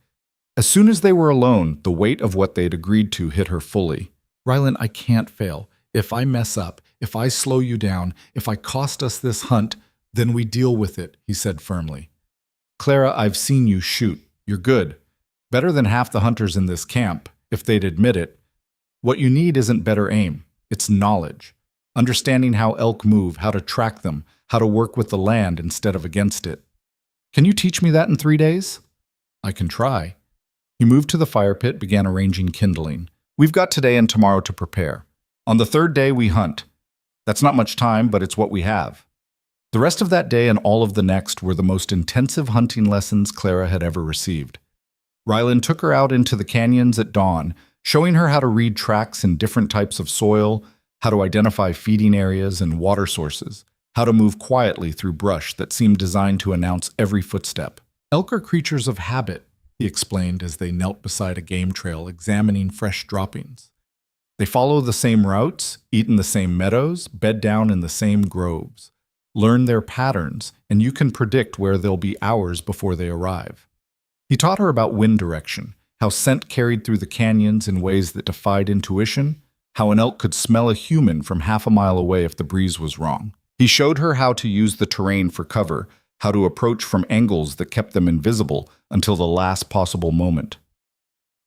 As soon as they were alone, the weight of what they'd agreed to hit her fully. Rylan, I can't fail. If I mess up, if I slow you down, if I cost us this hunt, then we deal with it, he said firmly. Clara, I've seen you shoot. You're good. Better than half the hunters in this camp, if they'd admit it. What you need isn't better aim. It's knowledge. Understanding how elk move, how to track them, how to work with the land instead of against it. Can you teach me that in 3 days? I can try. He moved to the fire pit, began arranging kindling. We've got today and tomorrow to prepare. On the third day, we hunt. That's not much time, but it's what we have. The rest of that day and all of the next were the most intensive hunting lessons Clara had ever received. Rylan took her out into the canyons at dawn, showing her how to read tracks in different types of soil, how to identify feeding areas and water sources, how to move quietly through brush that seemed designed to announce every footstep. Elk are creatures of habit, he explained as they knelt beside a game trail examining fresh droppings. They follow the same routes, eat in the same meadows, bed down in the same groves. Learn their patterns, and you can predict where they'll be hours before they arrive. He taught her about wind direction, how scent carried through the canyons in ways that defied intuition, how an elk could smell a human from half a mile away if the breeze was wrong. He showed her how to use the terrain for cover, how to approach from angles that kept them invisible until the last possible moment.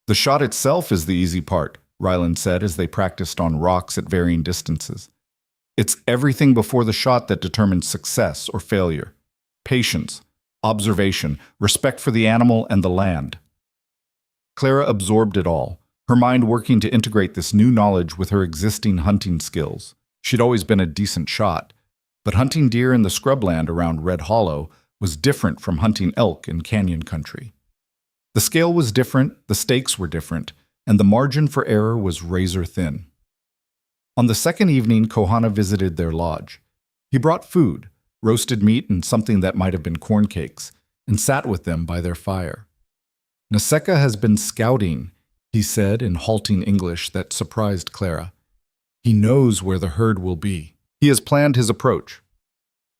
The shot itself is the easy part, Rylan said as they practiced on rocks at varying distances. It's everything before the shot that determines success or failure. Patience, observation, respect for the animal and the land. Clara absorbed it all, her mind working to integrate this new knowledge with her existing hunting skills. She'd always been a decent shot, but hunting deer in the scrubland around Red Hollow was different from hunting elk in canyon country. The scale was different, the stakes were different, and the margin for error was razor thin. On the second evening, Kohana visited their lodge. He brought food, roasted meat and something that might have been corn cakes, and sat with them by their fire. Naseka has been scouting, he said in halting English that surprised Clara. He knows where the herd will be. He has planned his approach.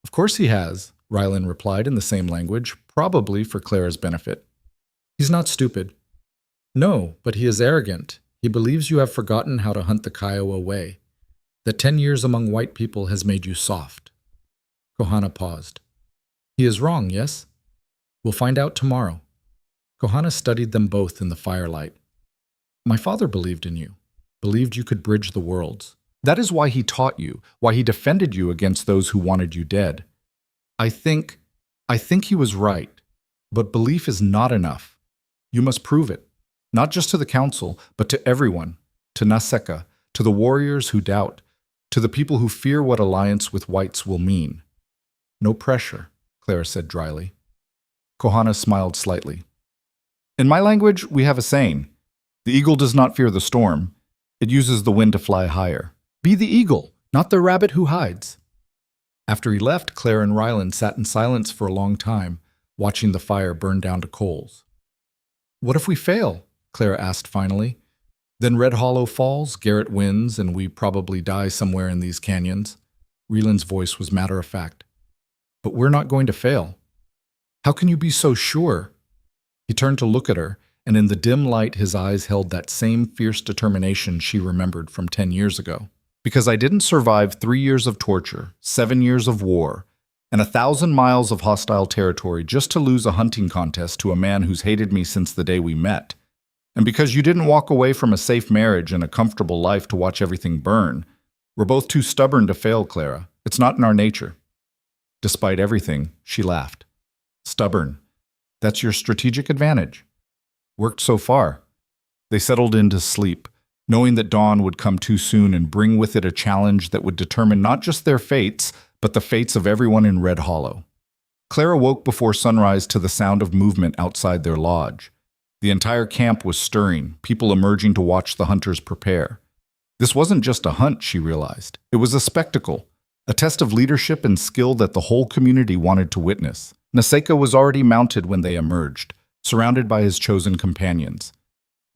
Of course he has, Rylan replied in the same language, probably for Clara's benefit. He's not stupid. No, but he is arrogant. He believes you have forgotten how to hunt the Kiowa way, that 10 years among white people has made you soft. Kohana paused. He is wrong, yes? We'll find out tomorrow. Kohana studied them both in the firelight. My father believed in you, believed you could bridge the worlds. That is why he taught you, why he defended you against those who wanted you dead. I think he was right, but belief is not enough. You must prove it, not just to the council, but to everyone, to Naseka, to the warriors who doubt, to the people who fear what alliance with whites will mean. No pressure, Clara said dryly. Kohana smiled slightly. In my language, we have a saying. The eagle does not fear the storm. It uses the wind to fly higher. Be the eagle, not the rabbit who hides. After he left, Clara and Rylan sat in silence for a long time, watching the fire burn down to coals. What if we fail? Clara asked finally. Then Red Hollow falls, Garrett wins, and we probably die somewhere in these canyons. Rylan's voice was matter-of-fact. But we're not going to fail. How can you be so sure? He turned to look at her, and in the dim light his eyes held that same fierce determination she remembered from 10 years ago. Because I didn't survive 3 years of torture, 7 years of war, and 1,000 miles of hostile territory just to lose a hunting contest to a man who's hated me since the day we met. And because you didn't walk away from a safe marriage and a comfortable life to watch everything burn, we're both too stubborn to fail, Clara. It's not in our nature. Despite everything, she laughed. Stubborn. That's your strategic advantage. Worked so far. They settled into sleep, knowing that dawn would come too soon and bring with it a challenge that would determine not just their fates, but the fates of everyone in Red Hollow. Clara woke before sunrise to the sound of movement outside their lodge. The entire camp was stirring, people emerging to watch the hunters prepare. This wasn't just a hunt, she realized. It was a spectacle, a test of leadership and skill that the whole community wanted to witness. Naseka was already mounted when they emerged, surrounded by his chosen companions.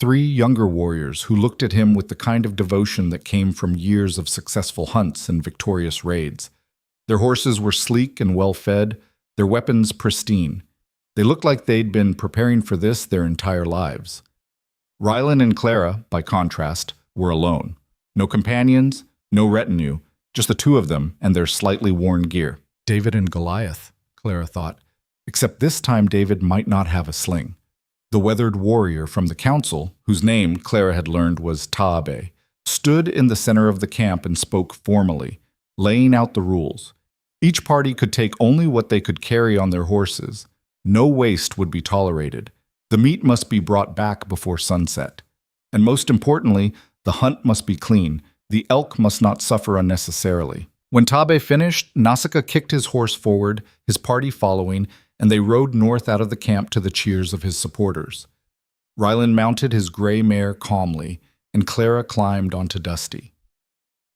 3 younger warriors who looked at him with the kind of devotion that came from years of successful hunts and victorious raids. Their horses were sleek and well-fed, their weapons pristine. They looked like they'd been preparing for this their entire lives. Rylan and Clara, by contrast, were alone. No companions, no retinue, just the 2 of them and their slightly worn gear. David and Goliath, Clara thought, except this time David might not have a sling. The weathered warrior from the council, whose name Clara had learned was Taabe, stood in the center of the camp and spoke formally, laying out the rules. Each party could take only what they could carry on their horses. No waste would be tolerated. The meat must be brought back before sunset. And most importantly, the hunt must be clean. The elk must not suffer unnecessarily. When Tabe finished, Nausicaa kicked his horse forward, his party following, and they rode north out of the camp to the cheers of his supporters. Ryland mounted his gray mare calmly, and Clara climbed onto Dusty.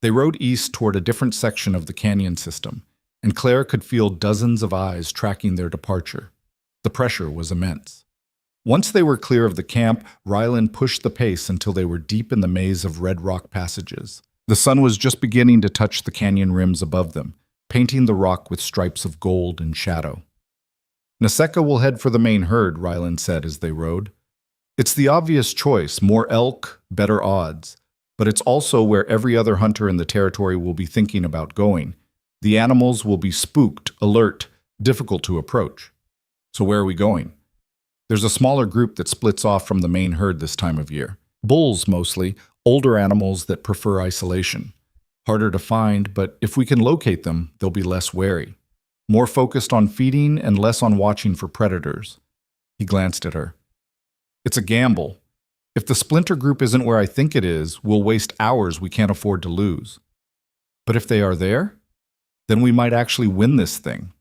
They rode east toward a different section of the canyon system, and Clara could feel dozens of eyes tracking their departure. The pressure was immense. Once they were clear of the camp, Ryland pushed the pace until they were deep in the maze of red rock passages. The sun was just beginning to touch the canyon rims above them, painting the rock with stripes of gold and shadow. Nausicaa will head for the main herd, Ryland said as they rode. It's the obvious choice, more elk, better odds. But it's also where every other hunter in the territory will be thinking about going. The animals will be spooked, alert, difficult to approach. So where are we going? There's a smaller group that splits off from the main herd this time of year. Bulls, mostly, older animals that prefer isolation. Harder to find, but if we can locate them, they'll be less wary. More focused on feeding and less on watching for predators. He glanced at her. It's a gamble. If the splinter group isn't where I think it is, we'll waste hours we can't afford to lose. But if they are there, then we might actually win this thing.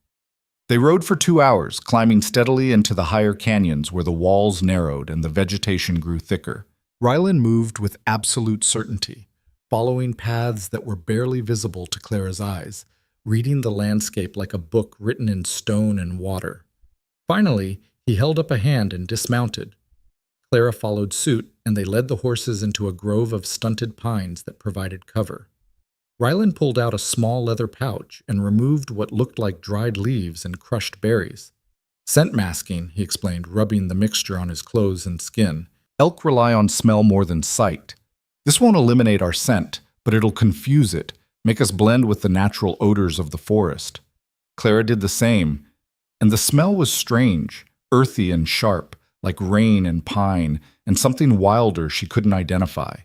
They rode for 2 hours, climbing steadily into the higher canyons where the walls narrowed and the vegetation grew thicker. Ryland moved with absolute certainty, following paths that were barely visible to Clara's eyes, reading the landscape like a book written in stone and water. Finally, he held up a hand and dismounted. Clara followed suit, and they led the horses into a grove of stunted pines that provided cover. Ryland pulled out a small leather pouch and removed what looked like dried leaves and crushed berries. Scent masking, he explained, rubbing the mixture on his clothes and skin. Elk rely on smell more than sight. This won't eliminate our scent, but it'll confuse it, make us blend with the natural odors of the forest. Clara did the same, and the smell was strange, earthy and sharp, like rain and pine, and something wilder she couldn't identify.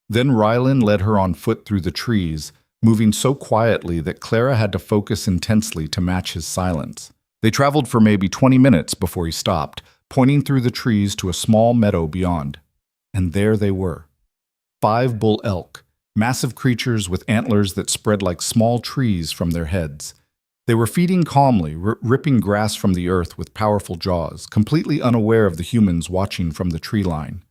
Then Ryland led her on foot through the trees, moving so quietly that Clara had to focus intensely to match his silence. They traveled for maybe 20 minutes before he stopped, pointing through the trees to a small meadow beyond. And there they were. 5 bull elk, massive creatures with antlers that spread like small trees from their heads. They were feeding calmly, ripping grass from the earth with powerful jaws, completely unaware of the humans watching from the tree line.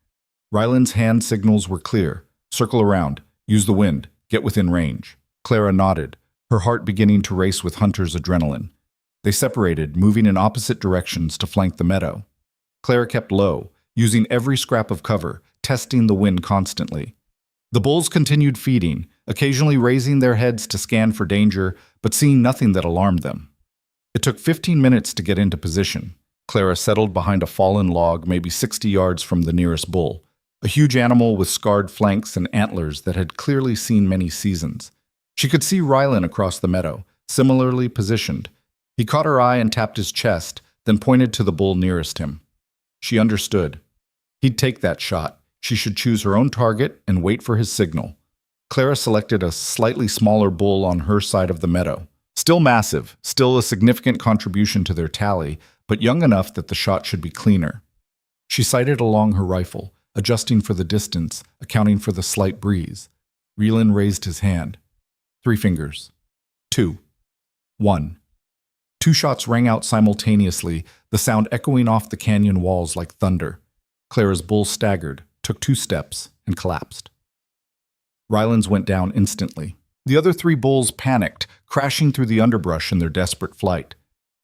Ryland's hand signals were clear. Circle around, use the wind, get within range. Clara nodded, her heart beginning to race with Hunter's adrenaline. They separated, moving in opposite directions to flank the meadow. Clara kept low, using every scrap of cover, testing the wind constantly. The bulls continued feeding, occasionally raising their heads to scan for danger, but seeing nothing that alarmed them. It took 15 minutes to get into position. Clara settled behind a fallen log maybe 60 yards from the nearest bull, a huge animal with scarred flanks and antlers that had clearly seen many seasons. She could see Ryland across the meadow, similarly positioned. He caught her eye and tapped his chest, then pointed to the bull nearest him. She understood. He'd take that shot. She should choose her own target and wait for his signal. Clara selected a slightly smaller bull on her side of the meadow. Still massive, still a significant contribution to their tally, but young enough that the shot should be cleaner. She sighted along her rifle, adjusting for the distance, accounting for the slight breeze. Ryland raised his hand. 3 fingers. 2. 1. 2 shots rang out simultaneously, the sound echoing off the canyon walls like thunder. Clara's bull staggered, took 2 steps, and collapsed. Ryland's went down instantly. The other 3 bulls panicked, crashing through the underbrush in their desperate flight.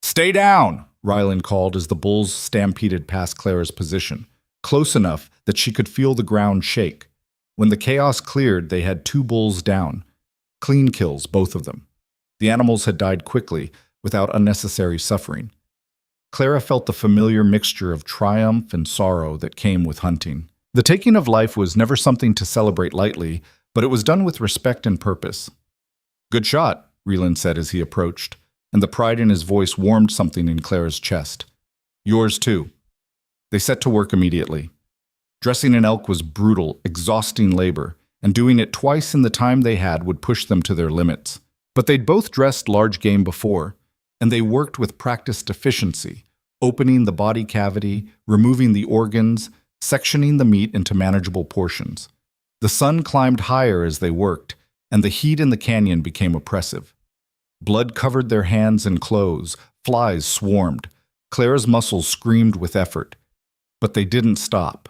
"Stay down!" Ryland called as the bulls stampeded past Clara's position, close enough that she could feel the ground shake. When the chaos cleared, they had 2 bulls down. Clean kills, both of them. The animals had died quickly, without unnecessary suffering. Clara felt the familiar mixture of triumph and sorrow that came with hunting. The taking of life was never something to celebrate lightly, but it was done with respect and purpose. "Good shot," Ryland said as he approached, and the pride in his voice warmed something in Clara's chest. "Yours too." They set to work immediately. Dressing an elk was brutal, exhausting labor, and doing it twice in the time they had would push them to their limits. But they'd both dressed large game before, and they worked with practiced efficiency, opening the body cavity, removing the organs, sectioning the meat into manageable portions. The sun climbed higher as they worked, and the heat in the canyon became oppressive. Blood covered their hands and clothes, flies swarmed. Clara's muscles screamed with effort. But they didn't stop.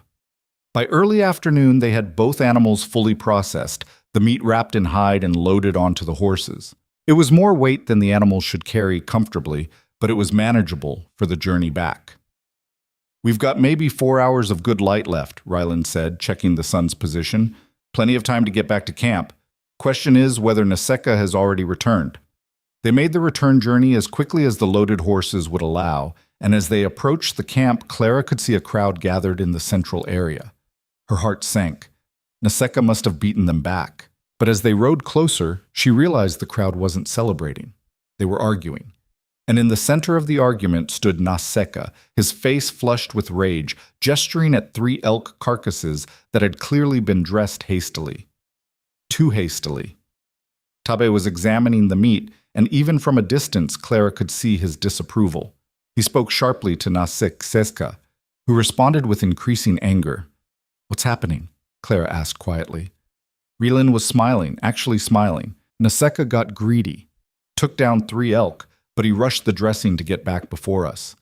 By early afternoon, they had both animals fully processed, the meat wrapped in hide and loaded onto the horses. It was more weight than the animals should carry comfortably, but it was manageable for the journey back. "We've got maybe 4 hours of good light left," Ryland said, checking the sun's position. "Plenty of time to get back to camp. Question is whether Naseka has already returned." They made the return journey as quickly as the loaded horses would allow, and as they approached the camp, Clara could see a crowd gathered in the central area. Her heart sank. Naseka must have beaten them back. But as they rode closer, she realized the crowd wasn't celebrating. They were arguing. And in the center of the argument stood Naseka, his face flushed with rage, gesturing at 3 elk carcasses that had clearly been dressed hastily. Too hastily. Tabe was examining the meat, and even from a distance, Clara could see his disapproval. He spoke sharply to Naseka, who responded with increasing anger. "What's happening?" Clara asked quietly. Ryland was smiling, actually smiling. Naseka got greedy, took down 3 elk, but he rushed the dressing to get back before us.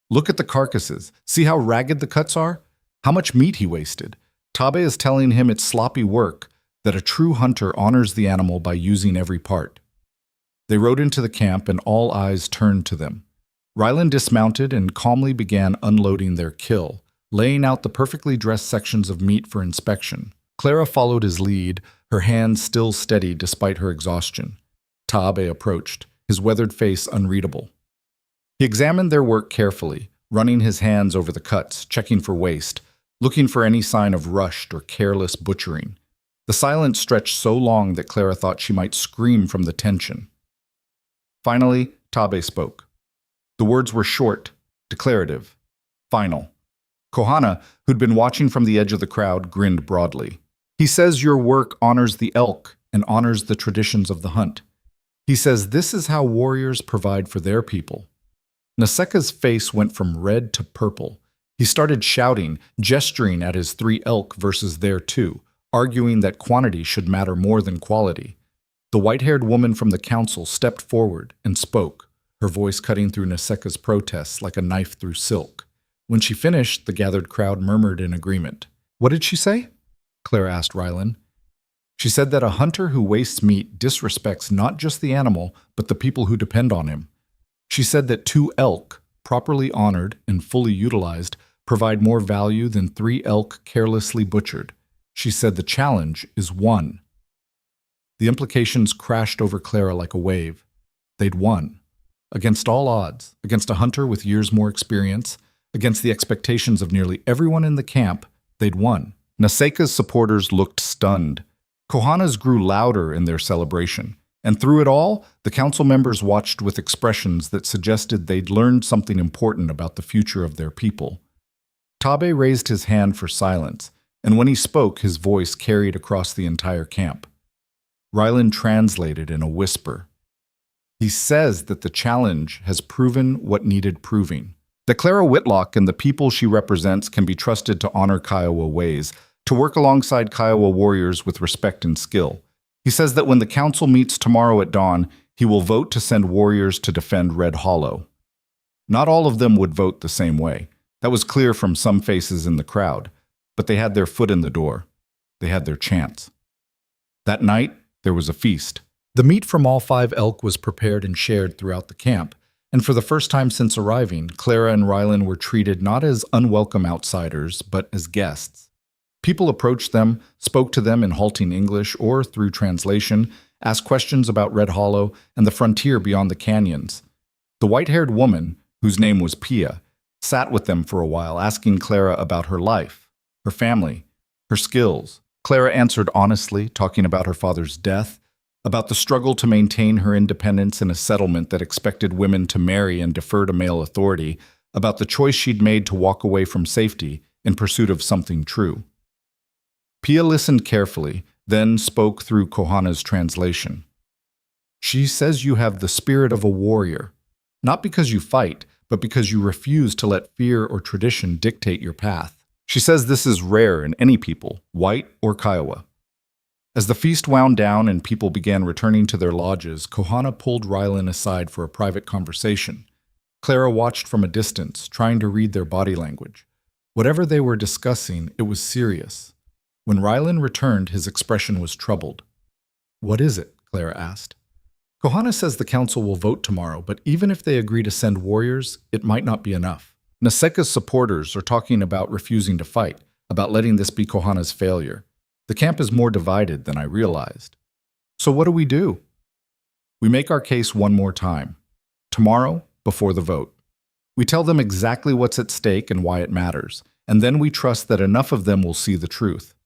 "Look at the carcasses. See how ragged the cuts are? How much meat he wasted. Tabe is telling him it's sloppy work, that a true hunter honors the animal by using every part." They rode into the camp and all eyes turned to them. Ryland dismounted and calmly began unloading their kill, laying out the perfectly dressed sections of meat for inspection. Clara followed his lead, her hands still steady despite her exhaustion. Tabe approached, his weathered face unreadable. He examined their work carefully, running his hands over the cuts, checking for waste, looking for any sign of rushed or careless butchering. The silence stretched so long that Clara thought she might scream from the tension. Finally, Tabe spoke. The words were short, declarative, final. Kohana, who'd been watching from the edge of the crowd, grinned broadly. "He says your work honors the elk and honors the traditions of the hunt. He says this is how warriors provide for their people." Naseka's face went from red to purple. He started shouting, gesturing at his 3 elk versus their 2, arguing that quantity should matter more than quality. The white-haired woman from the council stepped forward and spoke, her voice cutting through Naseka's protests like a knife through silk. When she finished, the gathered crowd murmured in agreement. "What did she say?" Clara asked Ryland. "She said that a hunter who wastes meat disrespects not just the animal, but the people who depend on him. She said that 2 elk, properly honored and fully utilized, provide more value than 3 elk carelessly butchered. She said the challenge is 1. The implications crashed over Clara like a wave. They'd won. Against all odds, against a hunter with years more experience, against the expectations of nearly everyone in the camp, they'd won. Naseka's supporters looked stunned. Kohana's grew louder in their celebration. And through it all, the council members watched with expressions that suggested they'd learned something important about the future of their people. Tabe raised his hand for silence, and when he spoke, his voice carried across the entire camp. Ryland translated in a whisper. "He says that the challenge has proven what needed proving. That Clara Whitlock and the people she represents can be trusted to honor Kiowa ways, to work alongside Kiowa warriors with respect and skill. He says that when the council meets tomorrow at dawn, he will vote to send warriors to defend Red Hollow." Not all of them would vote the same way. That was clear from some faces in the crowd. But they had their foot in the door. They had their chance. That night, there was a feast. The meat from all 5 elk was prepared and shared throughout the camp. And for the first time since arriving, Clara and Ryland were treated not as unwelcome outsiders, but as guests. People approached them, spoke to them in halting English or through translation, asked questions about Red Hollow and the frontier beyond the canyons. The white-haired woman, whose name was Pia, sat with them for a while, asking Clara about her life, her family, her skills. Clara answered honestly, talking about her father's death, about the struggle to maintain her independence in a settlement that expected women to marry and defer to male authority, about the choice she'd made to walk away from safety in pursuit of something true. Pia listened carefully, then spoke through Kohana's translation. "She says you have the spirit of a warrior, not because you fight, but because you refuse to let fear or tradition dictate your path. She says this is rare in any people, white or Kiowa. As the feast wound down and people began returning to their lodges, Kohana pulled Rylan aside for a private conversation. Clara watched from a distance, trying to read their body language. Whatever they were discussing, it was serious. When Rylan returned, his expression was troubled. "What is it?" Clara asked. "Kohana says the council will vote tomorrow, but even if they agree to send warriors, it might not be enough. Naseka's supporters are talking about refusing to fight, about letting this be Kohana's failure. The camp is more divided than I realized. So what do? We make our case one more time. Tomorrow, before the vote. We tell them exactly what's at stake and why it matters, and then we trust that enough of them will see the truth."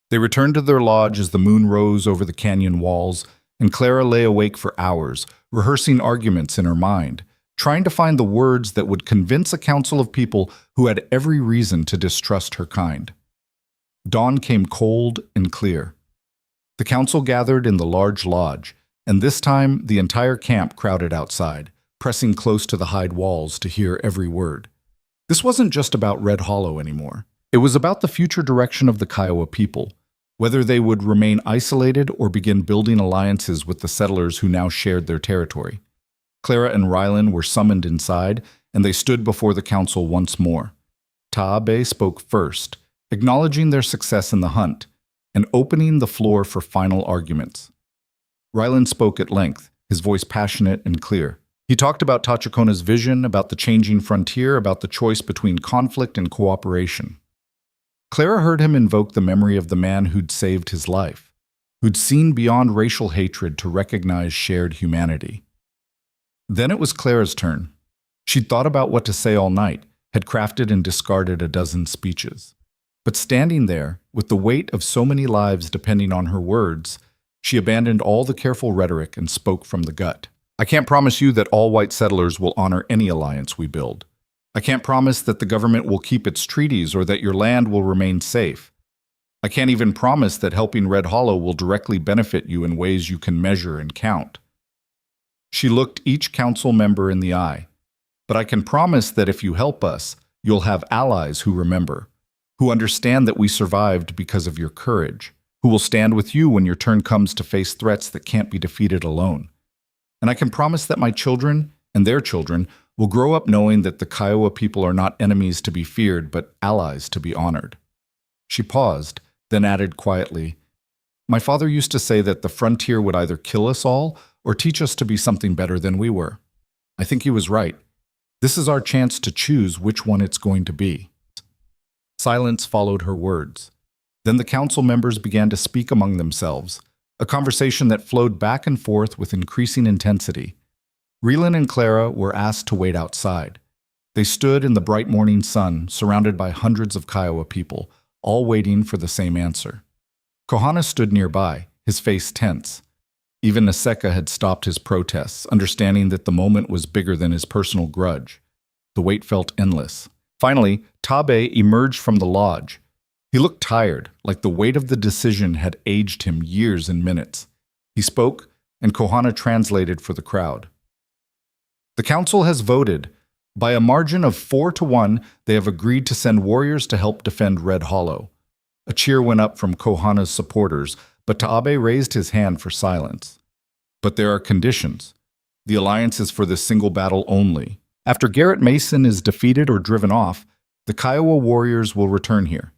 They returned to their lodge as the moon rose over the canyon walls, and Clara lay awake for hours, rehearsing arguments in her mind, trying to find the words that would convince a council of people who had every reason to distrust her kind. Dawn came cold and clear. The council gathered in the large lodge, and this time the entire camp crowded outside, pressing close to the hide walls to hear every word. This wasn't just about Red Hollow anymore. It was about the future direction of the Kiowa people, whether they would remain isolated or begin building alliances with the settlers who now shared their territory. Clara and Rylan were summoned inside, and they stood before the council once more. Taabe spoke first, acknowledging their success in the hunt, and opening the floor for final arguments. Rylan spoke at length, his voice passionate and clear. He talked about Tachakona's vision, about the changing frontier, about the choice between conflict and cooperation. Clara heard him invoke the memory of the man who'd saved his life, who'd seen beyond racial hatred to recognize shared humanity. Then it was Clara's turn. She'd thought about what to say all night, had crafted and discarded a dozen speeches. But standing there, with the weight of so many lives depending on her words, she abandoned all the careful rhetoric and spoke from the gut. "I can't promise you that all white settlers will honor any alliance we build. I can't promise that the government will keep its treaties or that your land will remain safe. I can't even promise that helping Red Hollow will directly benefit you in ways you can measure and count." She looked each council member in the eye. "But I can promise that if you help us, you'll have allies who remember, who understand that we survived because of your courage, who will stand with you when your turn comes to face threats that can't be defeated alone. And I can promise that my children and their children will grow up knowing that the Kiowa people are not enemies to be feared, but allies to be honored." She paused, then added quietly, "My father used to say that the frontier would either kill us all or teach us to be something better than we were. I think he was right. This is our chance to choose which one it's going to be." Silence followed her words. Then the council members began to speak among themselves, a conversation that flowed back and forth with increasing intensity. Rylan and Clara were asked to wait outside. They stood in the bright morning sun, surrounded by hundreds of Kiowa people, all waiting for the same answer. Kohana stood nearby, his face tense. Even Naseka had stopped his protests, understanding that the moment was bigger than his personal grudge. The wait felt endless. Finally, Taabe emerged from the lodge. He looked tired, like the weight of the decision had aged him years and minutes. He spoke, and Kohana translated for the crowd. "The council has voted. By a margin of 4-1, they have agreed to send warriors to help defend Red Hollow." A cheer went up from Kohana's supporters, but Taabe raised his hand for silence. "But there are conditions. The alliance is for this single battle only. After Garrett Mason is defeated or driven off, the Kiowa warriors will return here.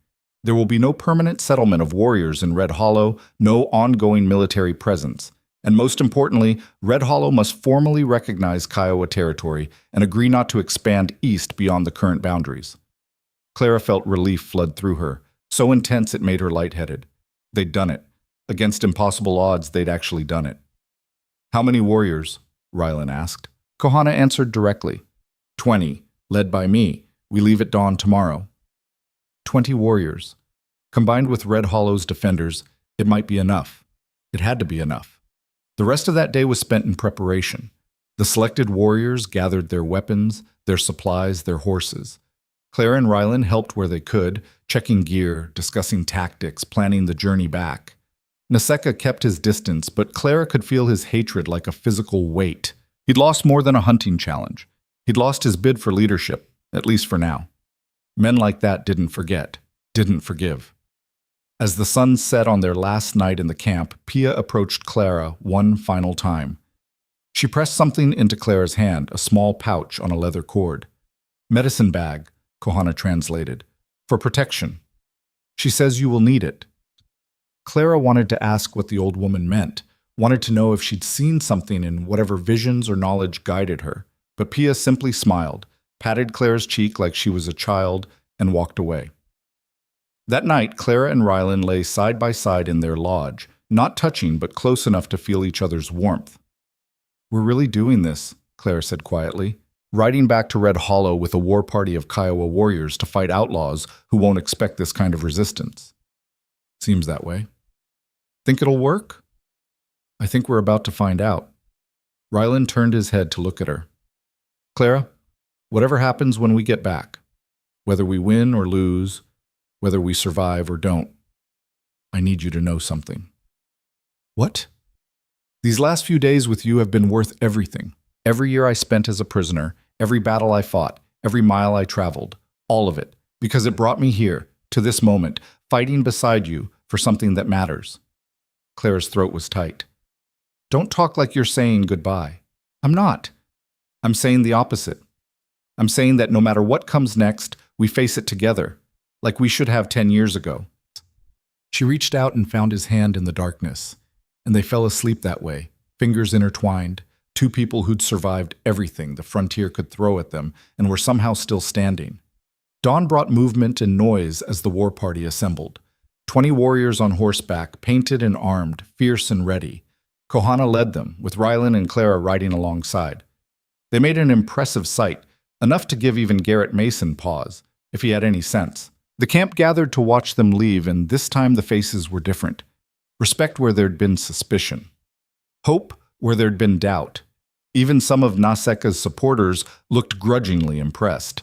There will be no permanent settlement of warriors in Red Hollow, no ongoing military presence. And most importantly, Red Hollow must formally recognize Kiowa territory and agree not to expand east beyond the current boundaries." Clara felt relief flood through her, so intense it made her lightheaded. They'd done it. Against impossible odds, they'd actually done it. "How many warriors?" Rylan asked. Kohana answered directly. 20, led by me. We leave at dawn tomorrow." 20 warriors. Combined with Red Hollow's defenders, it might be enough. It had to be enough. The rest of that day was spent in preparation. The selected warriors gathered their weapons, their supplies, their horses. Clara and Rylan helped where they could, checking gear, discussing tactics, planning the journey back. Naseka kept his distance, but Clara could feel his hatred like a physical weight. He'd lost more than a hunting challenge. He'd lost his bid for leadership, at least for now. Men like that didn't forget, didn't forgive. As the sun set on their last night in the camp, Pia approached Clara one final time. She pressed something into Clara's hand, a small pouch on a leather cord. Medicine bag, Kohana translated, for protection. She says you will need it. Clara wanted to ask what the old woman meant, wanted to know if she'd seen something in whatever visions or knowledge guided her, but Pia simply smiled, patted Clara's cheek like she was a child, and walked away. That night, Clara and Rylan lay side by side in their lodge, not touching but close enough to feel each other's warmth. "We're really doing this," Clara said quietly, riding back to Red Hollow with a war party of Kiowa warriors to fight outlaws who won't expect this kind of resistance. Seems that way. Think it'll work? I think we're about to find out. Rylan turned his head to look at her. Clara, whatever happens when we get back, whether we win or lose, whether we survive or don't, I need you to know something. What? These last few days with you have been worth everything. Every year I spent as a prisoner, every battle I fought, every mile I traveled, all of it, because it brought me here, to this moment, fighting beside you for something that matters. Clara's throat was tight. Don't talk like you're saying goodbye. I'm not. I'm saying the opposite. I'm saying that no matter what comes next, we face it together, like we should have 10 years ago. She reached out and found his hand in the darkness, and they fell asleep that way, fingers intertwined, two people who'd survived everything the frontier could throw at them and were somehow still standing. Dawn brought movement and noise as the war party assembled. 20 warriors on horseback, painted and armed, fierce and ready. Kohana led them, with Rylan and Clara riding alongside. They made an impressive sight, enough to give even Garrett Mason pause, if he had any sense. The camp gathered to watch them leave, and this time the faces were different. Respect where there'd been suspicion. Hope where there'd been doubt. Even some of Naseka's supporters looked grudgingly impressed.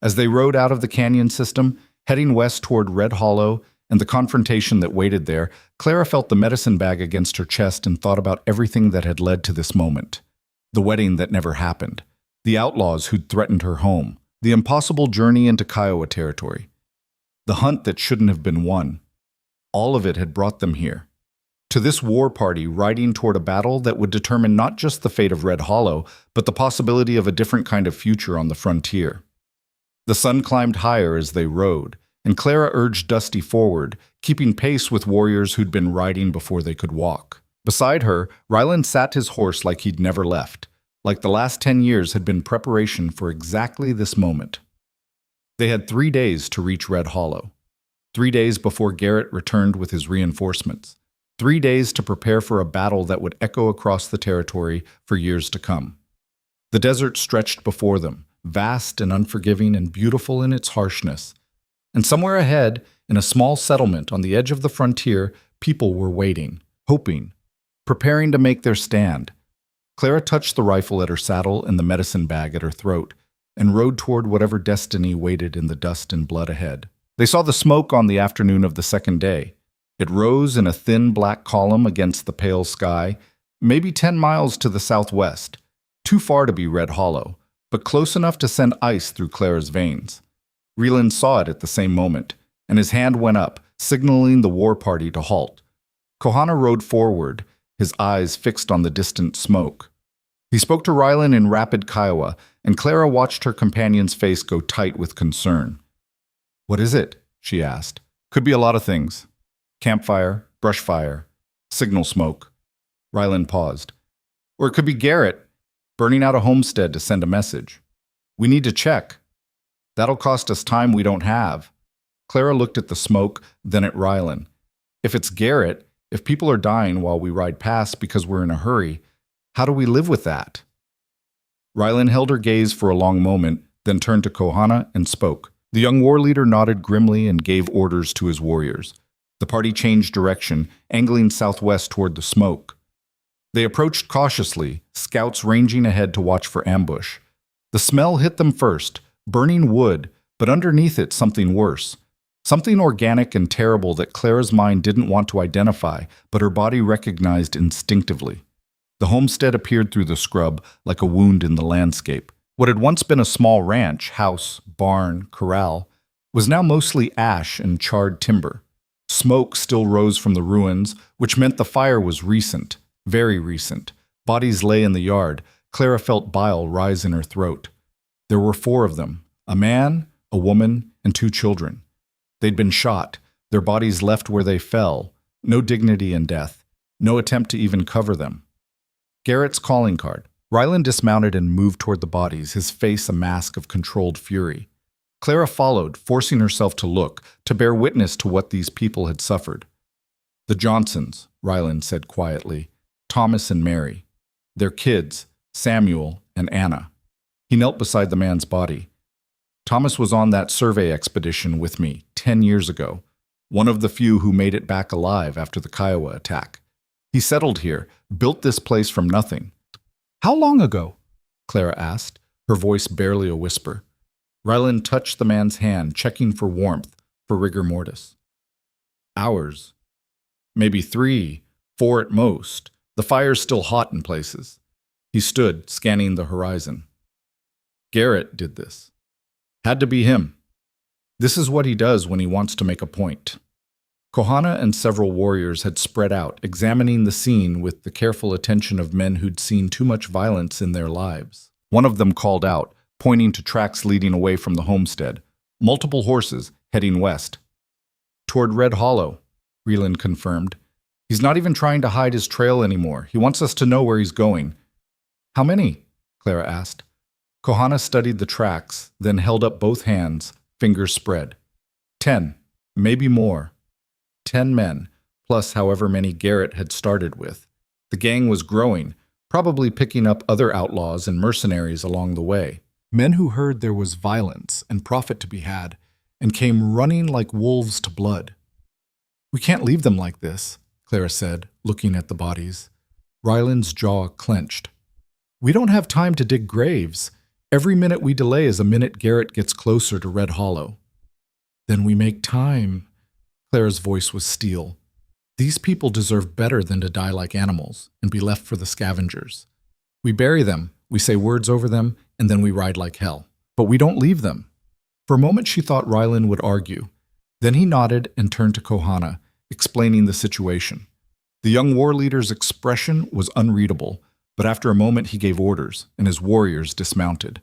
As they rode out of the canyon system, heading west toward Red Hollow and the confrontation that waited there, Clara felt the medicine bag against her chest and thought about everything that had led to this moment. The wedding that never happened. The outlaws who'd threatened her home. The impossible journey into Kiowa territory. The hunt that shouldn't have been won. All of it had brought them here. To this war party riding toward a battle that would determine not just the fate of Red Hollow, but the possibility of a different kind of future on the frontier. The sun climbed higher as they rode, and Clara urged Dusty forward, keeping pace with warriors who'd been riding before they could walk. Beside her, Rylan sat his horse like he'd never left, like the last 10 years had been preparation for exactly this moment. They had 3 days to reach Red Hollow. 3 days before Garrett returned with his reinforcements. 3 days to prepare for a battle that would echo across the territory for years to come. The desert stretched before them, vast and unforgiving and beautiful in its harshness. And somewhere ahead, in a small settlement on the edge of the frontier, people were waiting, hoping, preparing to make their stand. Clara touched the rifle at her saddle and the medicine bag at her throat, and rode toward whatever destiny waited in the dust and blood ahead. They saw the smoke on the afternoon of the second day. It rose in a thin black column against the pale sky, maybe 10 miles to the southwest, too far to be Red Hollow, but close enough to send ice through Clara's veins. Rylan saw it at the same moment, and his hand went up, signaling the war party to halt. Kohana rode forward, his eyes fixed on the distant smoke. He spoke to Rylan in rapid Kiowa, and Clara watched her companion's face go tight with concern. "What is it?" she asked. "Could be a lot of things. Campfire, brush fire, signal smoke." Rylan paused. "Or it could be Garrett, burning out a homestead to send a message. We need to check. That'll cost us time we don't have." Clara looked at the smoke, then at Rylan. "If it's Garrett, if people are dying while we ride past because we're in a hurry, how do we live with that?" Rylan held her gaze for a long moment, then turned to Kohana and spoke. The young war leader nodded grimly and gave orders to his warriors. The party changed direction, angling southwest toward the smoke. They approached cautiously, scouts ranging ahead to watch for ambush. The smell hit them first, burning wood, but underneath it something worse. Something organic and terrible that Clara's mind didn't want to identify, but her body recognized instinctively. The homestead appeared through the scrub like a wound in the landscape. What had once been a small ranch, house, barn, corral, was now mostly ash and charred timber. Smoke still rose from the ruins, which meant the fire was recent, very recent. Bodies lay in the yard. Clara felt bile rise in her throat. There were 4 of them, a man, a woman, and 2 children. They'd been shot, their bodies left where they fell, no dignity in death, no attempt to even cover them. Garrett's calling card. Ryland dismounted and moved toward the bodies, his face a mask of controlled fury. Clara followed, forcing herself to look, to bear witness to what these people had suffered. The Johnsons, Ryland said quietly, Thomas and Mary. Their kids, Samuel and Anna. He knelt beside the man's body. Thomas was on that survey expedition with me 10 years ago, one of the few who made it back alive after the Kiowa attack. He settled here, built this place from nothing. How long ago? Clara asked, her voice barely a whisper. Ryland touched the man's hand, checking for warmth, for rigor mortis. Hours. Maybe 3, 4 at most. The fire's still hot in places. He stood, scanning the horizon. Garrett did this. Had to be him. This is what he does when he wants to make a point. Kohana and several warriors had spread out, examining the scene with the careful attention of men who'd seen too much violence in their lives. One of them called out, pointing to tracks leading away from the homestead. Multiple horses, heading west. Toward Red Hollow, Ryland confirmed. He's not even trying to hide his trail anymore. He wants us to know where he's going. How many? Clara asked. Kohana studied the tracks, then held up both hands, fingers spread. 10, maybe more. 10 men, plus however many Garrett had started with. The gang was growing, probably picking up other outlaws and mercenaries along the way. Men who heard there was violence and profit to be had, and came running like wolves to blood. We can't leave them like this, Clara said, looking at the bodies. Ryland's jaw clenched. We don't have time to dig graves. Every minute we delay is a minute Garrett gets closer to Red Hollow. Then we make time. Clara's voice was steel. These people deserve better than to die like animals and be left for the scavengers. We bury them, we say words over them, and then we ride like hell. But we don't leave them. For a moment she thought Ryland would argue. Then he nodded and turned to Kohana, explaining the situation. The young war leader's expression was unreadable, but after a moment he gave orders, and his warriors dismounted.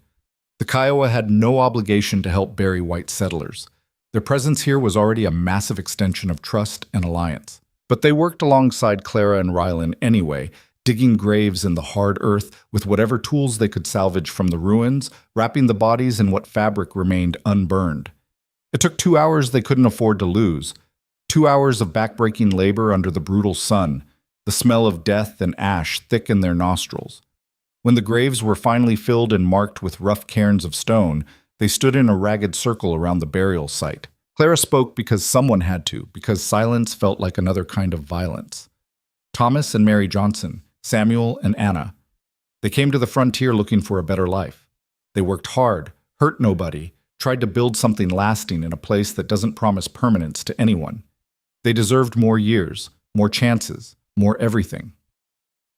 The Kiowa had no obligation to help bury white settlers. Their presence here was already a massive extension of trust and alliance. But they worked alongside Clara and Ryland anyway, digging graves in the hard earth with whatever tools they could salvage from the ruins, wrapping the bodies in what fabric remained unburned. It took 2 hours they couldn't afford to lose. 2 hours of backbreaking labor under the brutal sun, the smell of death and ash thick in their nostrils. When the graves were finally filled and marked with rough cairns of stone, they stood in a ragged circle around the burial site. Clara spoke because someone had to, because silence felt like another kind of violence. Thomas and Mary Johnson, Samuel and Anna. They came to the frontier looking for a better life. They worked hard, hurt nobody, tried to build something lasting in a place that doesn't promise permanence to anyone. They deserved more years, more chances, more everything.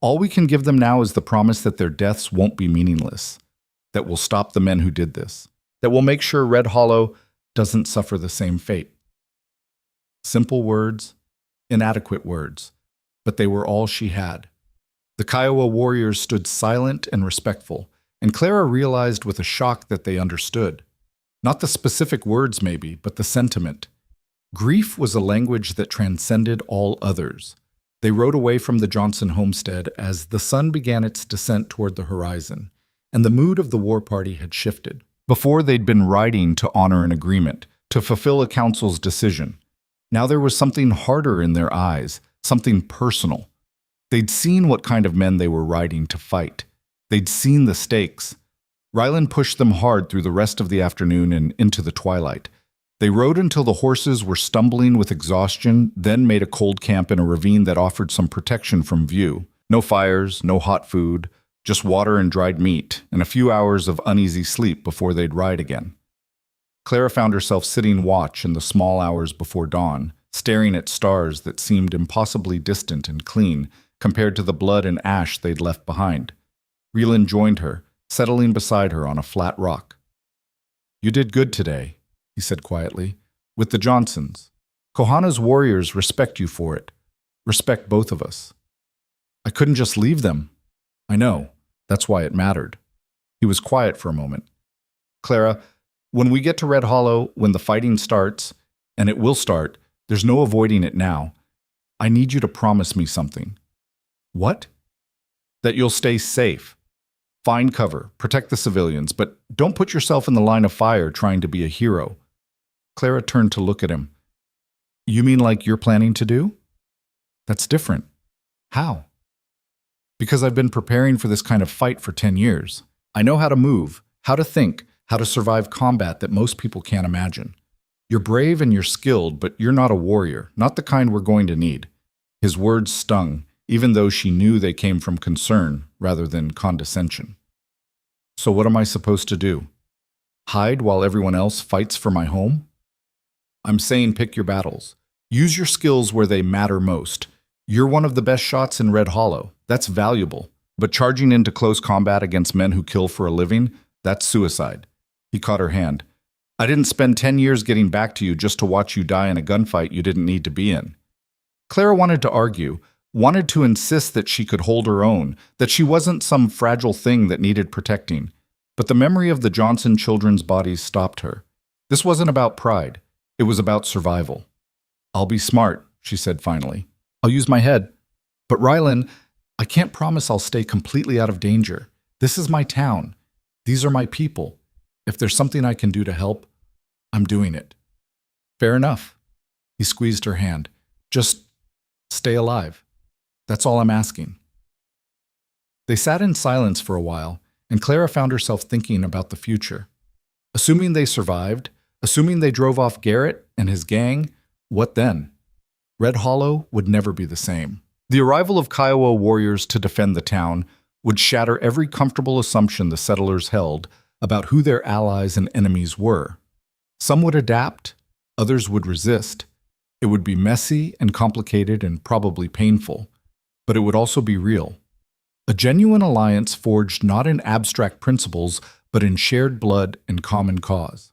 All we can give them now is the promise that their deaths won't be meaningless, that will stop the men who did this, that will make sure Red Hollow doesn't suffer the same fate. Simple words, inadequate words, but they were all she had. The Kiowa warriors stood silent and respectful, and Clara realized with a shock that they understood. Not the specific words maybe, but the sentiment. Grief was a language that transcended all others. They rode away from the Johnson homestead as the sun began its descent toward the horizon, and the mood of the war party had shifted. Before they'd been riding to honor an agreement, to fulfill a council's decision. Now there was something harder in their eyes, something personal. They'd seen what kind of men they were riding to fight. They'd seen the stakes. Ryland pushed them hard through the rest of the afternoon and into the twilight. They rode until the horses were stumbling with exhaustion, then made a cold camp in a ravine that offered some protection from view. No fires, no hot food, just water and dried meat, and a few hours of uneasy sleep before they'd ride again. Clara found herself sitting watch in the small hours before dawn, staring at stars that seemed impossibly distant and clean compared to the blood and ash they'd left behind. Ryland joined her, settling beside her on a flat rock. You did good today, he said quietly. With the Johnsons. Kohana's warriors respect you for it. Respect both of us. I couldn't just leave them. I know. That's why it mattered. He was quiet for a moment. Clara, when we get to Red Hollow, when the fighting starts, and it will start, there's no avoiding it now. I need you to promise me something. What? That you'll stay safe. Find cover, protect the civilians, but don't put yourself in the line of fire trying to be a hero. Clara turned to look at him. You mean like you're planning to do? That's different. How? Because I've been preparing for this kind of fight for 10 years. I know how to move, how to think, how to survive combat that most people can't imagine. You're brave and you're skilled, but you're not a warrior, not the kind we're going to need. His words stung, even though she knew they came from concern rather than condescension. So what am I supposed to do? Hide while everyone else fights for my home? I'm saying pick your battles. Use your skills where they matter most. You're one of the best shots in Red Hollow. That's valuable. But charging into close combat against men who kill for a living, that's suicide. He caught her hand. I didn't spend 10 years getting back to you just to watch you die in a gunfight you didn't need to be in. Clara wanted to argue, wanted to insist that she could hold her own, that she wasn't some fragile thing that needed protecting. But the memory of the Johnson children's bodies stopped her. This wasn't about pride. It was about survival. I'll be smart, she said finally. I'll use my head. But Rylan, I can't promise I'll stay completely out of danger. This is my town. These are my people. If there's something I can do to help, I'm doing it. Fair enough. He squeezed her hand. Just stay alive. That's all I'm asking. They sat in silence for a while, and Clara found herself thinking about the future. Assuming they survived, assuming they drove off Garrett and his gang, what then? Red Hollow would never be the same. The arrival of Kiowa warriors to defend the town would shatter every comfortable assumption the settlers held about who their allies and enemies were. Some would adapt, others would resist. It would be messy and complicated and probably painful, but it would also be real. A genuine alliance forged not in abstract principles, but in shared blood and common cause.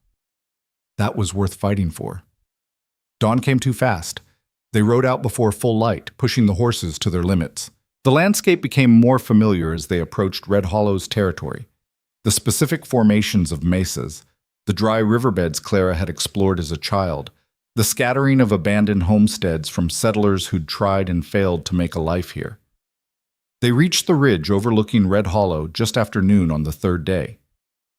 That was worth fighting for. Dawn came too fast. They rode out before full light, pushing the horses to their limits. The landscape became more familiar as they approached Red Hollow's territory. The specific formations of mesas, the dry riverbeds Clara had explored as a child, the scattering of abandoned homesteads from settlers who'd tried and failed to make a life here. They reached the ridge overlooking Red Hollow just after noon on the third day.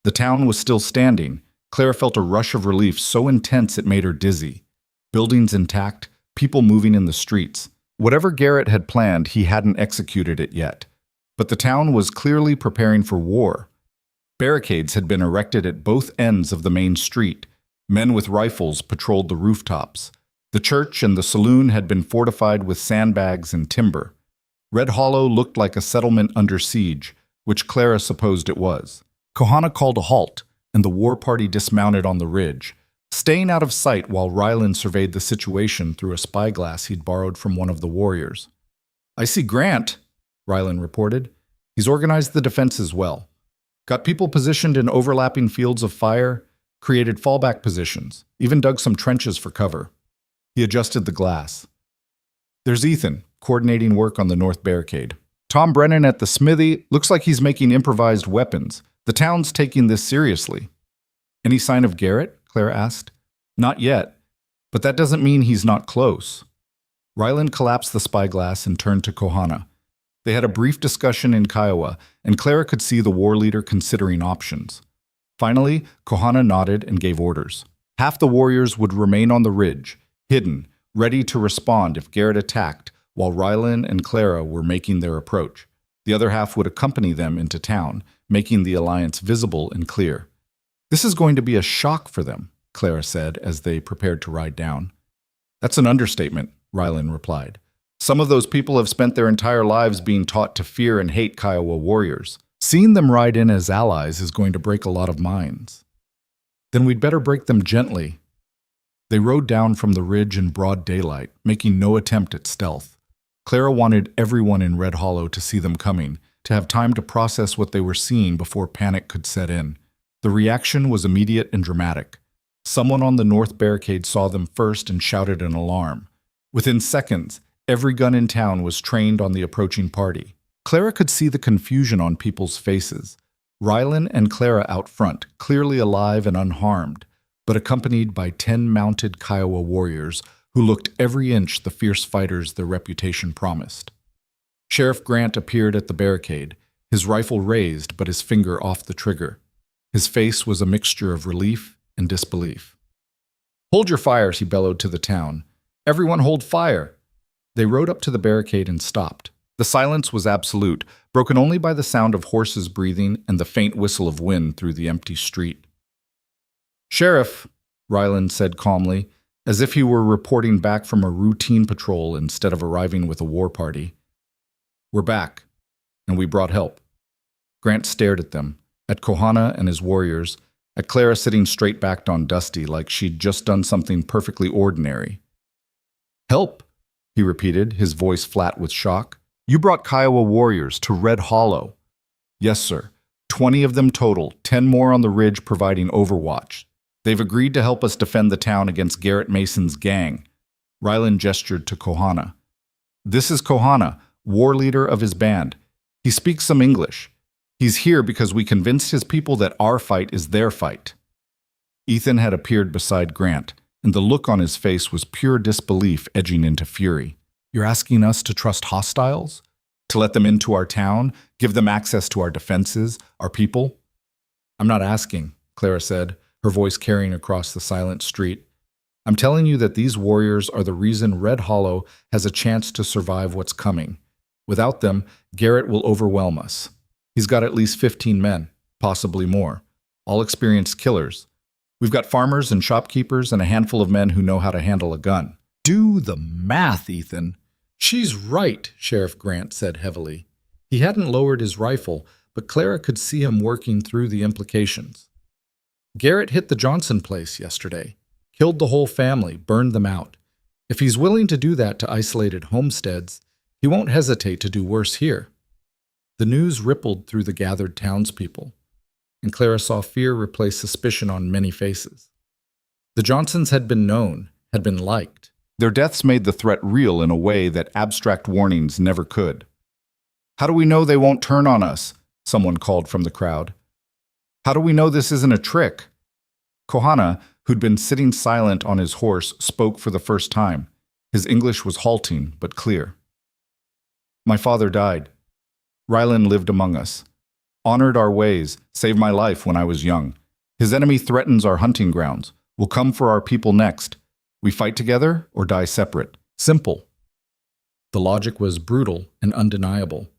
The town was still standing. Clara felt a rush of relief so intense it made her dizzy. Buildings intact, people moving in the streets. Whatever Garrett had planned, he hadn't executed it yet. But the town was clearly preparing for war. Barricades had been erected at both ends of the main street. Men with rifles patrolled the rooftops. The church and the saloon had been fortified with sandbags and timber. Red Hollow looked like a settlement under siege, which Clara supposed it was. Kohana called a halt, and the war party dismounted on the ridge, staying out of sight while Rylan surveyed the situation through a spyglass he'd borrowed from one of the warriors. I see Grant, Rylan reported. He's organized the defenses well. Got people positioned in overlapping fields of fire, created fallback positions, even dug some trenches for cover. He adjusted the glass. There's Ethan, coordinating work on the north barricade. Tom Brennan at the smithy looks like he's making improvised weapons. The town's taking this seriously. Any sign of Garrett? Clara asked. Not yet, but that doesn't mean he's not close. Rylan collapsed the spyglass and turned to Kohana. They had a brief discussion in Kiowa, and Clara could see the war leader considering options. Finally, Kohana nodded and gave orders. Half the warriors would remain on the ridge, hidden, ready to respond if Garrett attacked, while Rylan and Clara were making their approach. The other half would accompany them into town, making the alliance visible and clear. This is going to be a shock for them, Clara said as they prepared to ride down. That's an understatement, Rylan replied. Some of those people have spent their entire lives being taught to fear and hate Kiowa warriors. Seeing them ride in as allies is going to break a lot of minds. Then we'd better break them gently. They rode down from the ridge in broad daylight, making no attempt at stealth. Clara wanted everyone in Red Hollow to see them coming, to have time to process what they were seeing before panic could set in. The reaction was immediate and dramatic. Someone on the north barricade saw them first and shouted an alarm. Within seconds, every gun in town was trained on the approaching party. Clara could see the confusion on people's faces. Rylan and Clara out front, clearly alive and unharmed, but accompanied by 10 mounted Kiowa warriors who looked every inch the fierce fighters their reputation promised. Sheriff Grant appeared at the barricade, his rifle raised but his finger off the trigger. His face was a mixture of relief and disbelief. "Hold your fires," he bellowed to the town. "Everyone hold fire!" They rode up to the barricade and stopped. The silence was absolute, broken only by the sound of horses breathing and the faint whistle of wind through the empty street. "Sheriff," Ryland said calmly, as if he were reporting back from a routine patrol instead of arriving with a war party. "We're back, and we brought help." Grant stared at them, at Kohana and his warriors, at Clara sitting straight-backed on Dusty like she'd just done something perfectly ordinary. "Help," he repeated, his voice flat with shock. "You brought Kiowa warriors to Red Hollow." "Yes, sir. 20 of them total, 10 more on the ridge providing overwatch. They've agreed to help us defend the town against Garrett Mason's gang." Ryland gestured to Kohana. "This is Kohana, war leader of his band. He speaks some English. He's here because we convinced his people that our fight is their fight." Ethan had appeared beside Grant, and the look on his face was pure disbelief edging into fury. "You're asking us to trust hostiles? To let them into our town? Give them access to our defenses, our people?" "I'm not asking," Clara said, her voice carrying across the silent street. "I'm telling you that these warriors are the reason Red Hollow has a chance to survive what's coming. Without them, Garrett will overwhelm us. He's got at least 15 men, possibly more, all experienced killers. We've got farmers and shopkeepers and a handful of men who know how to handle a gun." "Do the math, Ethan." "She's right," Sheriff Grant said heavily. He hadn't lowered his rifle, but Clara could see him working through the implications. "Garrett hit the Johnson place yesterday, killed the whole family, burned them out. If he's willing to do that to isolated homesteads, he won't hesitate to do worse here." The news rippled through the gathered townspeople, and Clara saw fear replace suspicion on many faces. The Johnsons had been known, had been liked. Their deaths made the threat real in a way that abstract warnings never could. "How do we know they won't turn on us?" someone called from the crowd. "How do we know this isn't a trick?" Kohana, who'd been sitting silent on his horse, spoke for the first time. His English was halting but clear. "My father died. Ryland lived among us, honored our ways, saved my life when I was young. His enemy threatens our hunting grounds, will come for our people next. We fight together or die separate. Simple." The logic was brutal and undeniable.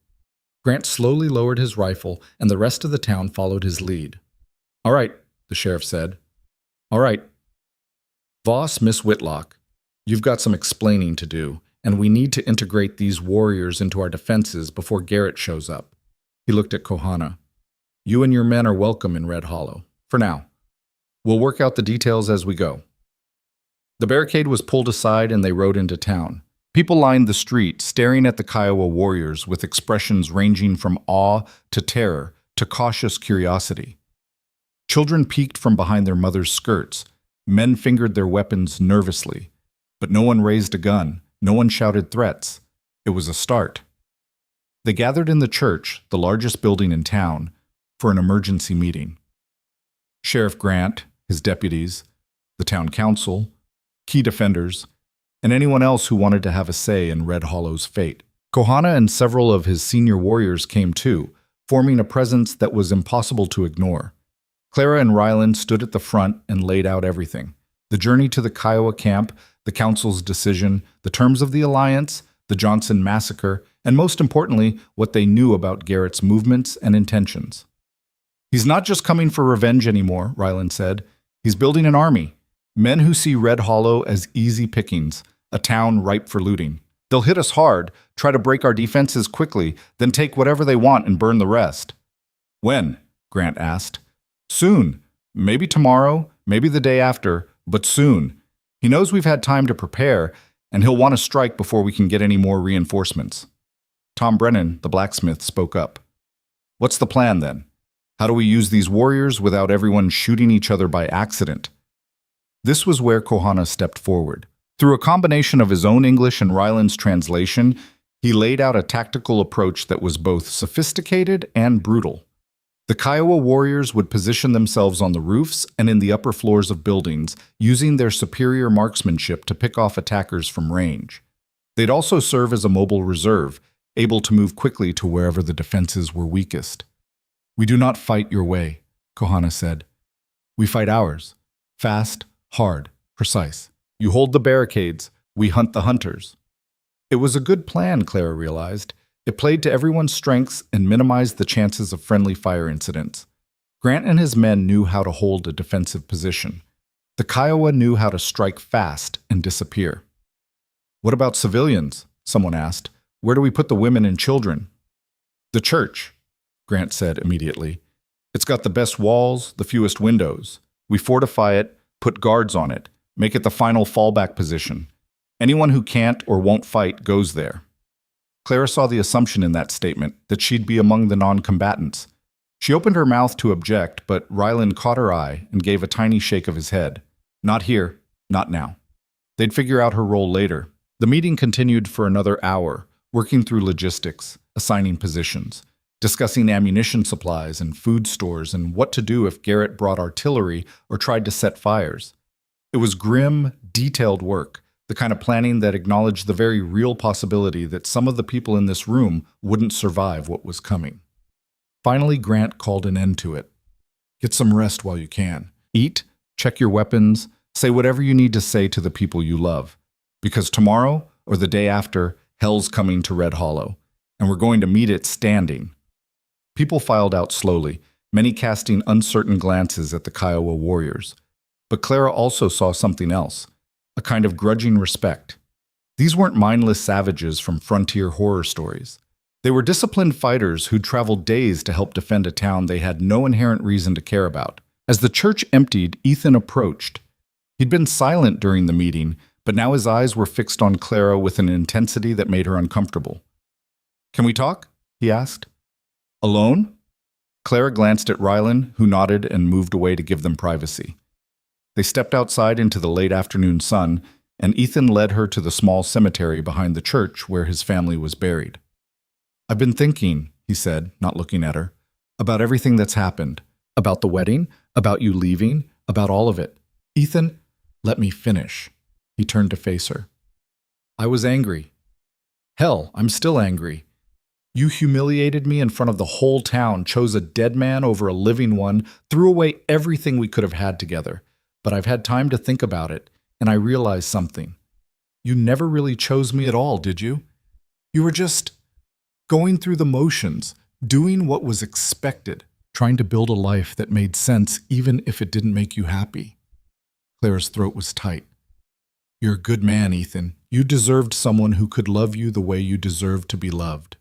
Grant slowly lowered his rifle, and the rest of the town followed his lead. "All right," the sheriff said. "All right. Voss, Miss Whitlock, you've got some explaining to do, and we need to integrate these warriors into our defenses before Garrett shows up." He looked at Kohana. "You and your men are welcome in Red Hollow, for now. We'll work out the details as we go." The barricade was pulled aside and they rode into town. People lined the street, staring at the Kiowa warriors with expressions ranging from awe to terror to cautious curiosity. Children peeked from behind their mothers' skirts. Men fingered their weapons nervously. But no one raised a gun. No one shouted threats. It was a start. They gathered in the church, the largest building in town, for an emergency meeting. Sheriff Grant, his deputies, the town council, key defenders, and anyone else who wanted to have a say in Red Hollow's fate. Kohana and several of his senior warriors came too, forming a presence that was impossible to ignore. Clara and Ryland stood at the front and laid out everything. The journey to the Kiowa camp, the council's decision, the terms of the alliance, the Johnson massacre, and most importantly, what they knew about Garrett's movements and intentions. "He's not just coming for revenge anymore," Ryland said. "He's building an army. Men who see Red Hollow as easy pickings, a town ripe for looting. They'll hit us hard, try to break our defenses quickly, then take whatever they want and burn the rest." "When?" Grant asked. "Soon. Maybe tomorrow, maybe the day after, but soon. He knows we've had time to prepare, and he'll want to strike before we can get any more reinforcements." Tom Brennan, the blacksmith, spoke up. "What's the plan then? How do we use these warriors without everyone shooting each other by accident?" This was where Kohana stepped forward. Through a combination of his own English and Ryland's translation, he laid out a tactical approach that was both sophisticated and brutal. The Kiowa warriors would position themselves on the roofs and in the upper floors of buildings, using their superior marksmanship to pick off attackers from range. They'd also serve as a mobile reserve, able to move quickly to wherever the defenses were weakest. "We do not fight your way," Kohana said. "We fight ours. Fast, hard, precise. You hold the barricades, we hunt the hunters." It was a good plan, Clara realized. It played to everyone's strengths and minimized the chances of friendly fire incidents. Grant and his men knew how to hold a defensive position. The Kiowa knew how to strike fast and disappear. "What about civilians?" someone asked. "Where do we put the women and children?" "The church," Grant said immediately. "It's got the best walls, the fewest windows. We fortify it, put guards on it, make it the final fallback position. Anyone who can't or won't fight goes there." Clara saw the assumption in that statement, that she'd be among the non-combatants. She opened her mouth to object, but Ryland caught her eye and gave a tiny shake of his head. "Not here, not now." They'd figure out her role later. The meeting continued for another hour, working through logistics, assigning positions, discussing ammunition supplies and food stores and what to do if Garrett brought artillery or tried to set fires. It was grim, detailed work, the kind of planning that acknowledged the very real possibility that some of the people in this room wouldn't survive what was coming. Finally, Grant called an end to it. "Get some rest while you can. Eat, check your weapons, say whatever you need to say to the people you love. Because tomorrow, or the day after, hell's coming to Red Hollow, and we're going to meet it standing." People filed out slowly, many casting uncertain glances at the Kiowa warriors. But Clara also saw something else, a kind of grudging respect. These weren't mindless savages from frontier horror stories. They were disciplined fighters who'd traveled days to help defend a town they had no inherent reason to care about. As the church emptied, Ethan approached. He'd been silent during the meeting, but now his eyes were fixed on Clara with an intensity that made her uncomfortable. "Can we talk?" he asked. "Alone?" Clara glanced at Ryland, who nodded and moved away to give them privacy. They stepped outside into the late afternoon sun, and Ethan led her to the small cemetery behind the church where his family was buried. "I've been thinking," he said, not looking at her, "about everything that's happened. About the wedding, about you leaving, about all of it. Ethan, let me finish." He turned to face her. "I was angry. Hell, I'm still angry. You humiliated me in front of the whole town, chose a dead man over a living one, threw away everything we could have had together. But I've had time to think about it, and I realized something. You never really chose me at all, did you? You were just going through the motions, doing what was expected, trying to build a life that made sense even if it didn't make you happy." Clara's throat was tight. "You're a good man, Ethan. You deserved someone who could love you the way you deserved to be loved."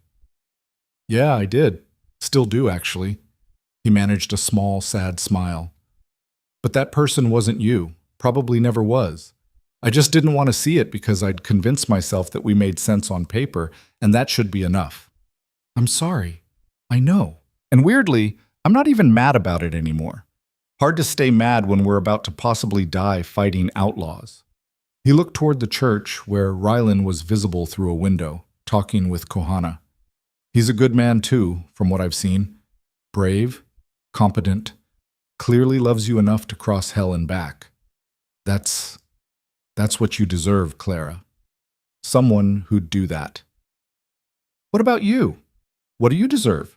"Yeah, I did. Still do, actually." He managed a small, sad smile. "But that person wasn't you. Probably never was. I just didn't want to see it because I'd convinced myself that we made sense on paper, and that should be enough." "I'm sorry. I know. And weirdly, I'm not even mad about it anymore. Hard to stay mad when we're about to possibly die fighting outlaws." He looked toward the church where Ryland was visible through a window, talking with Kohana. "He's a good man too, from what I've seen. Brave, competent, clearly loves you enough to cross hell and back. That's what you deserve, Clara. Someone who'd do that." "What about you? What do you deserve?"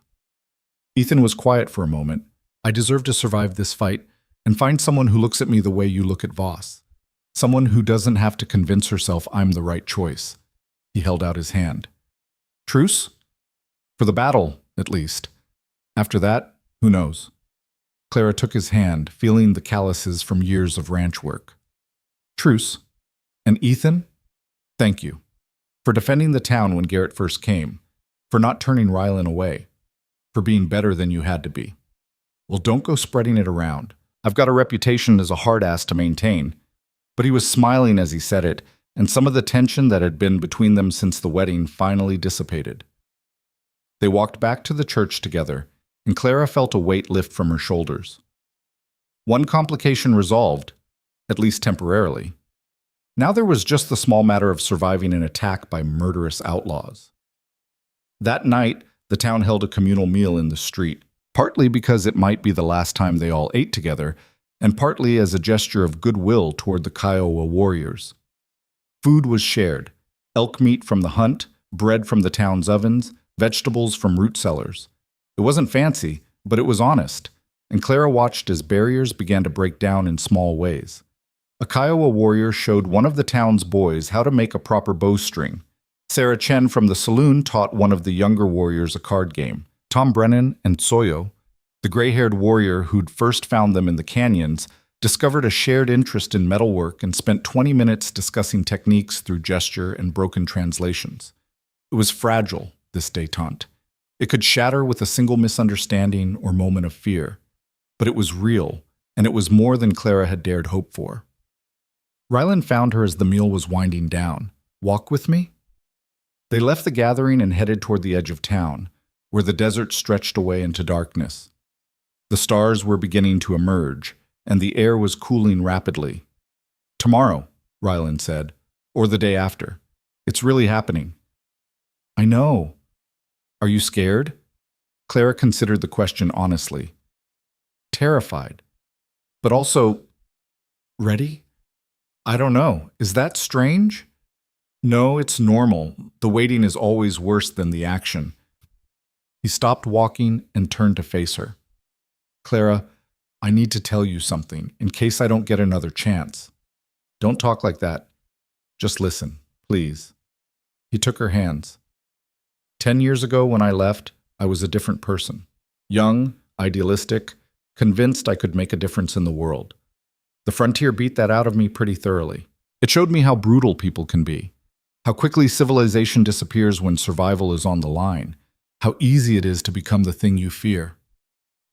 Ethan was quiet for a moment. "I deserve to survive this fight and find someone who looks at me the way you look at Voss. Someone who doesn't have to convince herself I'm the right choice." He held out his hand. "Truce? For the battle, at least. After that, who knows?" Clara took his hand, feeling the calluses from years of ranch work. "Truce. And Ethan, thank you. For defending the town when Garrett first came. For not turning Ryland away. For being better than you had to be. Well, don't go spreading it around. I've got a reputation as a hard-ass to maintain." But he was smiling as he said it, and some of the tension that had been between them since the wedding finally dissipated. They walked back to the church together, and Clara felt a weight lift from her shoulders. One complication resolved, at least temporarily. Now there was just the small matter of surviving an attack by murderous outlaws. That night, the town held a communal meal in the street, partly because it might be the last time they all ate together, and partly as a gesture of goodwill toward the Kiowa warriors. Food was shared: elk meat from the hunt, bread from the town's ovens, vegetables from root cellars. It wasn't fancy, but it was honest, and Clara watched as barriers began to break down in small ways. A Kiowa warrior showed one of the town's boys how to make a proper bowstring. Sarah Chen from the saloon taught one of the younger warriors a card game. Tom Brennan and Soyo, the gray-haired warrior who'd first found them in the canyons, discovered a shared interest in metalwork and spent 20 minutes discussing techniques through gesture and broken translations. It was fragile, this détente. It could shatter with a single misunderstanding or moment of fear. But it was real, and it was more than Clara had dared hope for. Rylan found her as the meal was winding down. "Walk with me?" They left the gathering and headed toward the edge of town, where the desert stretched away into darkness. The stars were beginning to emerge, and the air was cooling rapidly. "Tomorrow," Rylan said, "or the day after. It's really happening." "I know." "Are you scared?" Clara considered the question honestly. "Terrified. But also, ready? I don't know. Is that strange?" "No, it's normal. The waiting is always worse than the action." He stopped walking and turned to face her. "Clara, I need to tell you something, in case I don't get another chance." "Don't talk like that. Just listen, please." He took her hands. 10 years ago when I left, I was a different person. Young, idealistic, convinced I could make a difference in the world. The frontier beat that out of me pretty thoroughly. It showed me how brutal people can be, how quickly civilization disappears when survival is on the line, how easy it is to become the thing you fear.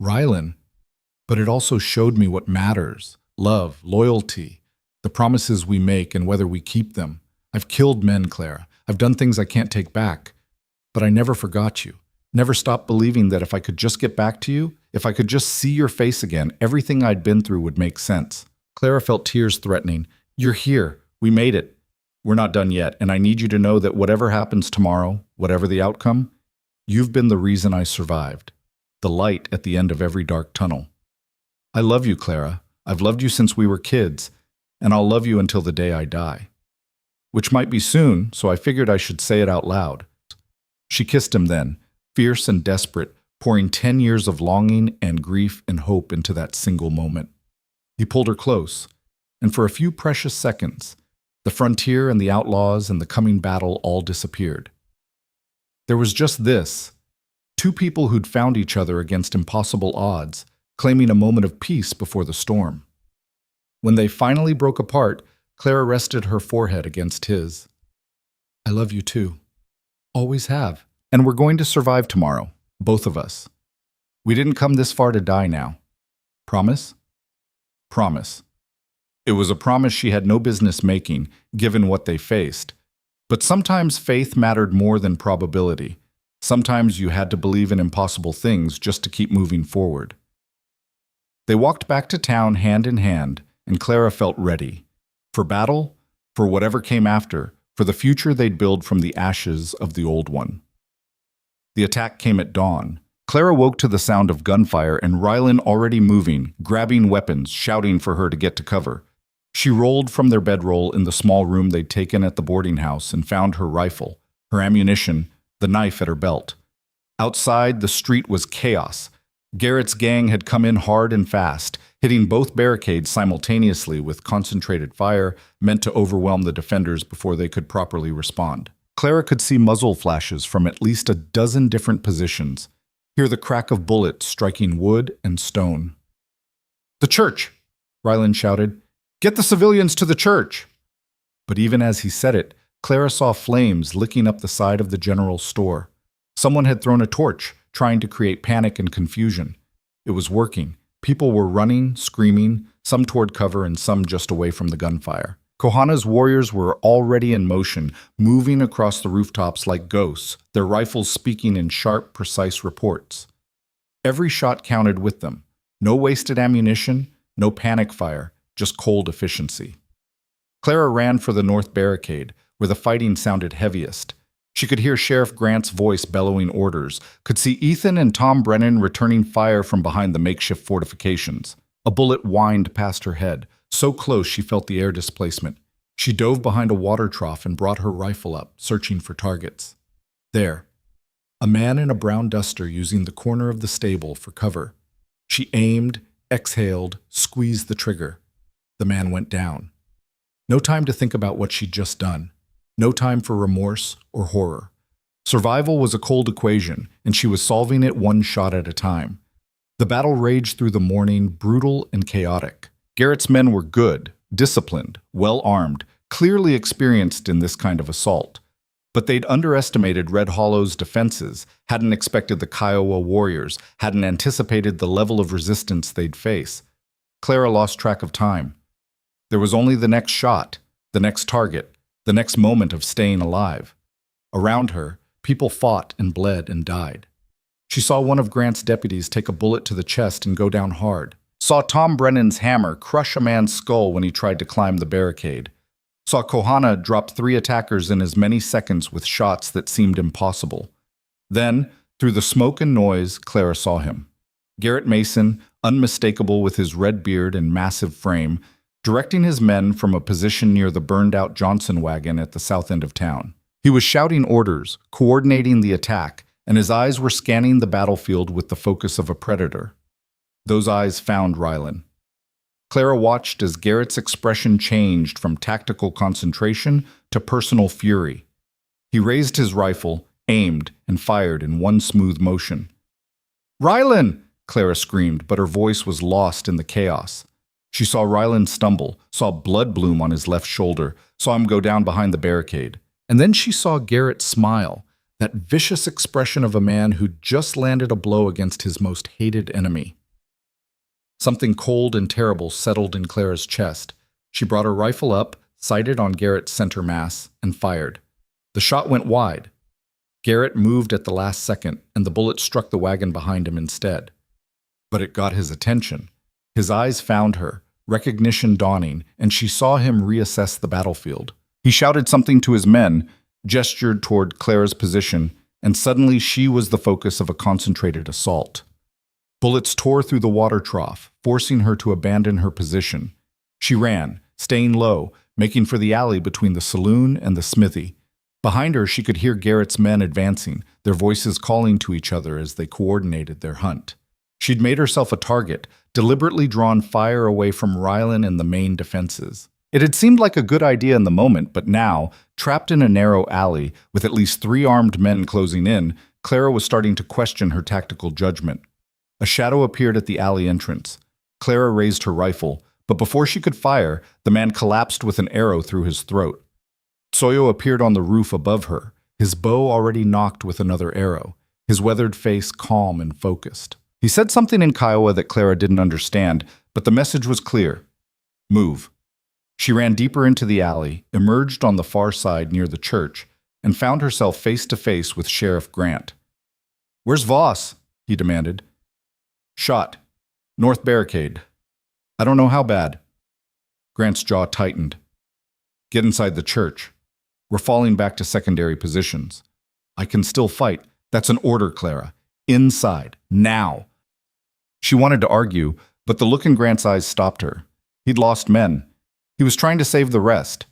Rylan. But it also showed me what matters: love, loyalty, the promises we make and whether we keep them. I've killed men, Clara. I've done things I can't take back. But I never forgot you. Never stopped believing that if I could just get back to you, if I could just see your face again, everything I'd been through would make sense. Clara felt tears threatening. "You're here. We made it. We're not done yet, and I need you to know that whatever happens tomorrow, whatever the outcome, you've been the reason I survived. The light at the end of every dark tunnel. I love you, Clara. I've loved you since we were kids, and I'll love you until the day I die." Which might be soon, so I figured I should say it out loud. She kissed him then, fierce and desperate, pouring 10 years of longing and grief and hope into that single moment. He pulled her close, and for a few precious seconds, the frontier and the outlaws and the coming battle all disappeared. There was just this: two people who'd found each other against impossible odds, claiming a moment of peace before the storm. When they finally broke apart, Clara rested her forehead against his. "I love you too. Always have. And we're going to survive tomorrow, both of us. We didn't come this far to die now. Promise?" Promise. It was a promise she had no business making, given what they faced. But sometimes faith mattered more than probability. Sometimes you had to believe in impossible things just to keep moving forward. They walked back to town hand in hand, and Clara felt ready. For battle, for whatever came after, for the future they'd build from the ashes of the old one. The attack came at dawn. Clara woke to the sound of gunfire and Rylan already moving, grabbing weapons, shouting for her to get to cover. She rolled from their bedroll in the small room they'd taken at the boarding house and found her rifle, her ammunition, the knife at her belt. Outside, the street was chaos. Garrett's gang had come in hard and fast, hitting both barricades simultaneously with concentrated fire meant to overwhelm the defenders before they could properly respond. Clara could see muzzle flashes from at least a dozen different positions, hear the crack of bullets striking wood and stone. "The church!" Rylan shouted. "Get the civilians to the church!" But even as he said it, Clara saw flames licking up the side of the general store. Someone had thrown a torch, trying to create panic and confusion. It was working. People were running, screaming, some toward cover and some just away from the gunfire. Kohana's warriors were already in motion, moving across the rooftops like ghosts, their rifles speaking in sharp, precise reports. Every shot counted with them. No wasted ammunition, no panic fire, just cold efficiency. Clara ran for the north barricade, where the fighting sounded heaviest. She could hear Sheriff Grant's voice bellowing orders, could see Ethan and Tom Brennan returning fire from behind the makeshift fortifications. A bullet whined past her head, so close she felt the air displacement. She dove behind a water trough and brought her rifle up, searching for targets. There, a man in a brown duster using the corner of the stable for cover. She aimed, exhaled, squeezed the trigger. The man went down. No time to think about what she'd just done. No time for remorse or horror. Survival was a cold equation, and she was solving it one shot at a time. The battle raged through the morning, brutal and chaotic. Garrett's men were good, disciplined, well-armed, clearly experienced in this kind of assault. But they'd underestimated Red Hollow's defenses, hadn't expected the Kiowa warriors, hadn't anticipated the level of resistance they'd face. Clara lost track of time. There was only the next shot, the next target, the next moment of staying alive. Around her, people fought and bled and died. She saw one of Grant's deputies take a bullet to the chest and go down hard. Saw Tom Brennan's hammer crush a man's skull when he tried to climb the barricade. Saw Kohana drop 3 attackers in as many seconds with shots that seemed impossible. Then, through the smoke and noise, Clara saw him. Garrett Mason, unmistakable with his red beard and massive frame, directing his men from a position near the burned-out Johnson wagon at the south end of town. He was shouting orders, coordinating the attack, and his eyes were scanning the battlefield with the focus of a predator. Those eyes found Rylan. Clara watched as Garrett's expression changed from tactical concentration to personal fury. He raised his rifle, aimed, and fired in one smooth motion. "Rylan!" Clara screamed, but her voice was lost in the chaos. She saw Rylan stumble, saw blood bloom on his left shoulder, saw him go down behind the barricade. And then she saw Garrett smile, that vicious expression of a man who'd just landed a blow against his most hated enemy. Something cold and terrible settled in Clara's chest. She brought her rifle up, sighted on Garrett's center mass, and fired. The shot went wide. Garrett moved at the last second, and the bullet struck the wagon behind him instead. But it got his attention. His eyes found her, recognition dawning, and she saw him reassess the battlefield. He shouted something to his men, gestured toward Clara's position, and suddenly she was the focus of a concentrated assault. Bullets tore through the water trough, forcing her to abandon her position. She ran, staying low, making for the alley between the saloon and the smithy. Behind her, she could hear Garrett's men advancing, their voices calling to each other as they coordinated their hunt. She'd made herself a target, deliberately drawn fire away from Rylan and the main defenses. It had seemed like a good idea in the moment, but now, trapped in a narrow alley, with at least 3 armed men closing in, Clara was starting to question her tactical judgment. A shadow appeared at the alley entrance. Clara raised her rifle, but before she could fire, the man collapsed with an arrow through his throat. Tsoyo appeared on the roof above her, his bow already knocked with another arrow, his weathered face calm and focused. He said something in Kiowa that Clara didn't understand, but the message was clear. Move. She ran deeper into the alley, emerged on the far side near the church, and found herself face to face with Sheriff Grant. "Where's Voss?" he demanded. "Shot. North barricade. I don't know how bad." Grant's jaw tightened. "Get inside the church. We're falling back to secondary positions. I can still fight. That's an order, Clara. Inside. Now." She wanted to argue, but the look in Grant's eyes stopped her. He'd lost men. He was trying to save the rest.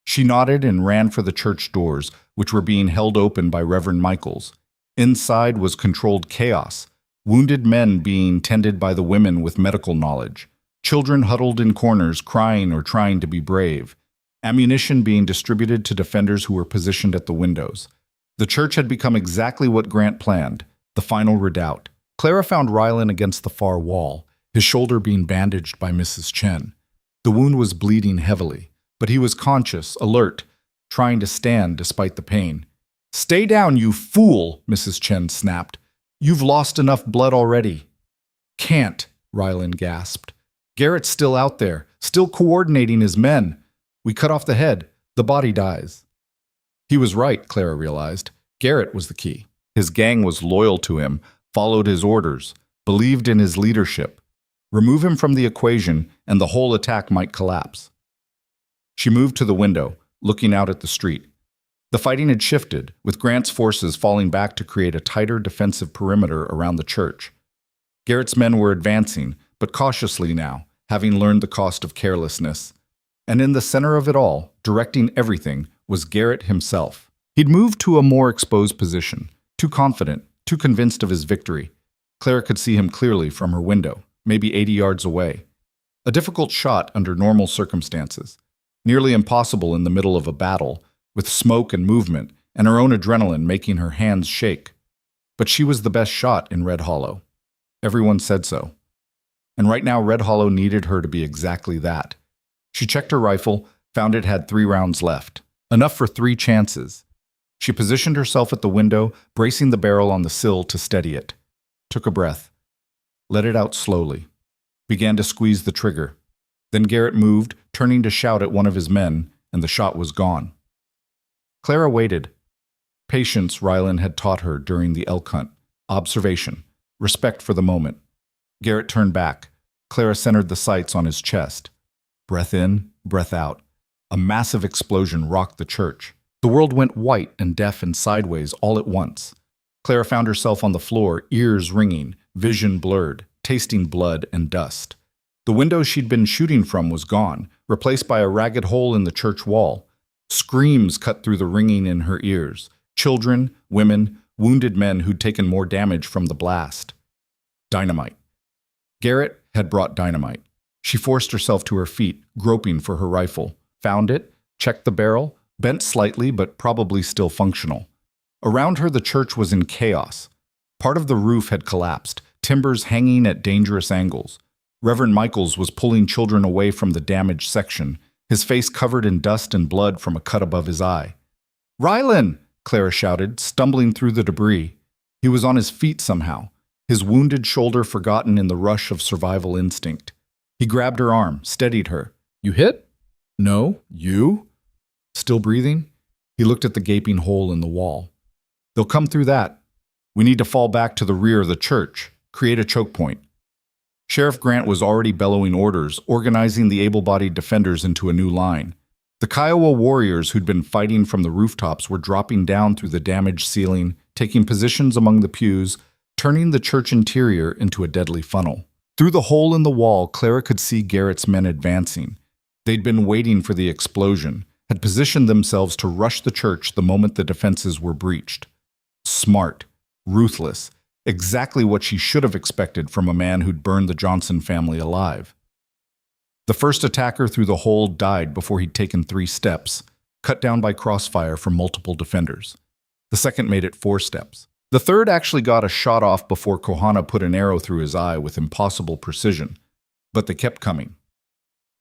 She nodded and ran for the church doors, which were being held open by Reverend Michaels. Inside was controlled chaos. Wounded men being tended by the women with medical knowledge. Children huddled in corners, crying or trying to be brave. Ammunition being distributed to defenders who were positioned at the windows. The church had become exactly what Grant planned, the final redoubt. Clara found Rylan against the far wall, his shoulder being bandaged by Mrs. Chen. The wound was bleeding heavily, but he was conscious, alert, trying to stand despite the pain. "Stay down, you fool!" Mrs. Chen snapped. "You've lost enough blood already." "Can't," Rylan gasped. "Garrett's still out there, still coordinating his men. We cut off the head, the body dies." He was right, Clara realized. Garrett was the key. His gang was loyal to him, followed his orders, believed in his leadership. Remove him from the equation, and the whole attack might collapse. She moved to the window, looking out at the street. The fighting had shifted, with Grant's forces falling back to create a tighter defensive perimeter around the church. Garrett's men were advancing, but cautiously now, having learned the cost of carelessness. And in the center of it all, directing everything, was Garrett himself. He'd moved to a more exposed position, too confident, too convinced of his victory. Clara could see him clearly from her window, maybe 80 yards away. A difficult shot under normal circumstances, nearly impossible in the middle of a battle, with smoke and movement, and her own adrenaline making her hands shake. But she was the best shot in Red Hollow. Everyone said so. And right now Red Hollow needed her to be exactly that. She checked her rifle, found it had 3 rounds left, enough for 3 chances. She positioned herself at the window, bracing the barrel on the sill to steady it. Took a breath. Let it out slowly. Began to squeeze the trigger. Then Garrett moved, turning to shout at one of his men, and the shot was gone. Clara waited. Patience Rylan had taught her during the elk hunt. Observation. Respect for the moment. Garrett turned back. Clara centered the sights on his chest. Breath in, breath out. A massive explosion rocked the church. The world went white and deaf and sideways all at once. Clara found herself on the floor, ears ringing, vision blurred, tasting blood and dust. The window she'd been shooting from was gone, replaced by a ragged hole in the church wall. Screams cut through the ringing in her ears. Children, women, wounded men who'd taken more damage from the blast. Dynamite. Garrett had brought dynamite. She forced herself to her feet, groping for her rifle. Found it, checked the barrel, bent slightly but probably still functional. Around her the church was in chaos. Part of the roof had collapsed, timbers hanging at dangerous angles. Reverend Michaels was pulling children away from the damaged section, his face covered in dust and blood from a cut above his eye. "Rylan!" Clara shouted, stumbling through the debris. He was on his feet somehow, his wounded shoulder forgotten in the rush of survival instinct. He grabbed her arm, steadied her. "You hit?" "No, you?" Still breathing? He looked at the gaping hole in the wall. "They'll come through that. We need to fall back to the rear of the church, create a choke point." Sheriff Grant was already bellowing orders, organizing the able-bodied defenders into a new line. The Kiowa warriors who'd been fighting from the rooftops were dropping down through the damaged ceiling, taking positions among the pews, turning the church interior into a deadly funnel. Through the hole in the wall, Clara could see Garrett's men advancing. They'd been waiting for the explosion, had positioned themselves to rush the church the moment the defenses were breached. Smart, ruthless, exactly what she should have expected from a man who'd burned the Johnson family alive. The first attacker through the hole died before he'd taken 3 steps, cut down by crossfire from multiple defenders. The second made it 4 steps. The third actually got a shot off before Kohana put an arrow through his eye with impossible precision, but they kept coming.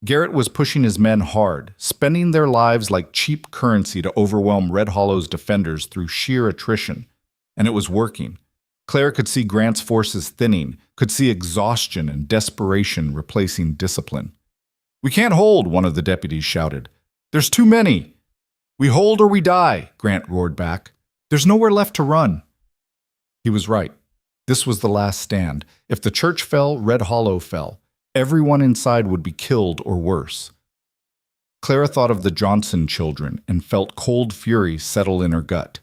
Garrett was pushing his men hard, spending their lives like cheap currency to overwhelm Red Hollow's defenders through sheer attrition, and it was working. Clara could see Grant's forces thinning, could see exhaustion and desperation replacing discipline. "We can't hold," one of the deputies shouted. "There's too many." "We hold or we die," Grant roared back. "There's nowhere left to run." He was right. This was the last stand. If the church fell, Red Hollow fell. Everyone inside would be killed or worse. Clara thought of the Johnson children and felt cold fury settle in her gut.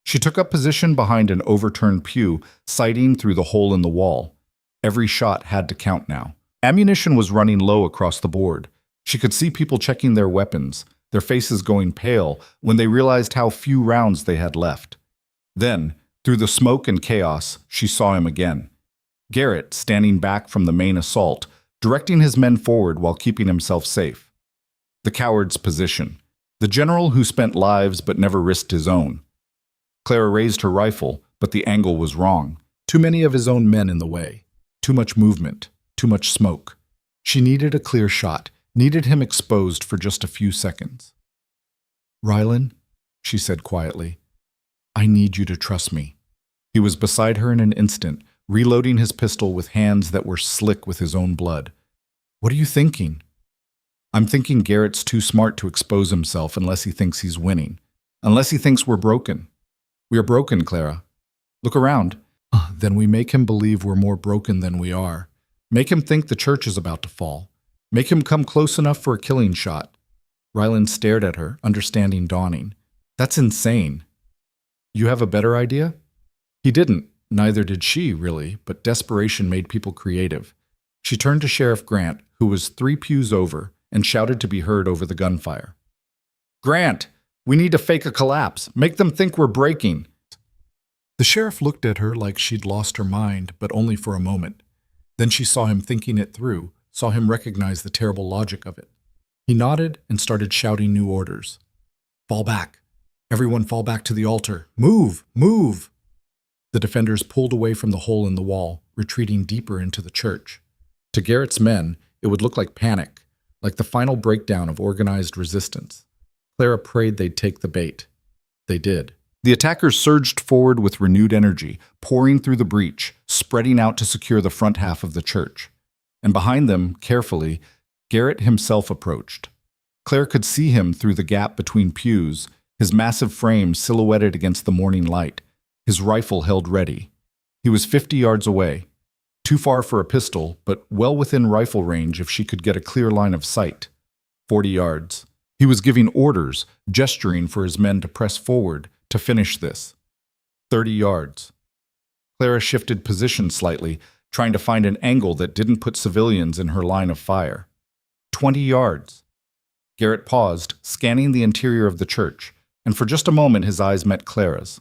She took up position behind an overturned pew, sighting through the hole in the wall. Every shot had to count now. Ammunition was running low across the board. She could see people checking their weapons, their faces going pale when they realized how few rounds they had left. Then, through the smoke and chaos, she saw him again. Garrett, standing back from the main assault, directing his men forward while keeping himself safe. The coward's position. The general who spent lives but never risked his own. Clara raised her rifle, but the angle was wrong. Too many of his own men in the way. Too much movement. Too much smoke. She needed a clear shot, needed him exposed for just a few seconds. "Rylan," she said quietly, "I need you to trust me." He was beside her in an instant, reloading his pistol with hands that were slick with his own blood. "What are you thinking?" "I'm thinking Garrett's too smart to expose himself unless he thinks he's winning. Unless he thinks we're broken. We are broken, Clara. Look around. Then we make him believe we're more broken than we are. Make him think the church is about to fall. Make him come close enough for a killing shot. Ryland stared at her, understanding dawning. That's insane. You have a better idea? He didn't. Neither did she, really, but desperation made people creative. She turned to Sheriff Grant, who was 3 pews over, and shouted to be heard over the gunfire. Grant, we need to fake a collapse. Make them think we're breaking. The sheriff looked at her like she'd lost her mind, but only for a moment. Then she saw him thinking it through, saw him recognize the terrible logic of it. He nodded and started shouting new orders. Fall back. Everyone fall back to the altar. Move! Move! The defenders pulled away from the hole in the wall, retreating deeper into the church. To Garrett's men, it would look like panic, like the final breakdown of organized resistance. Clara prayed they'd take the bait. They did. The attackers surged forward with renewed energy, pouring through the breach, spreading out to secure the front half of the church. And behind them, carefully, Garrett himself approached. Claire could see him through the gap between pews, his massive frame silhouetted against the morning light, his rifle held ready. He was 50 yards away. Too far for a pistol, but well within rifle range if she could get a clear line of sight. 40 yards. He was giving orders, gesturing for his men to press forward, to finish this. 30 yards. Clara shifted position slightly, trying to find an angle that didn't put civilians in her line of fire. 20 yards. Garrett paused, scanning the interior of the church, and for just a moment his eyes met Clara's.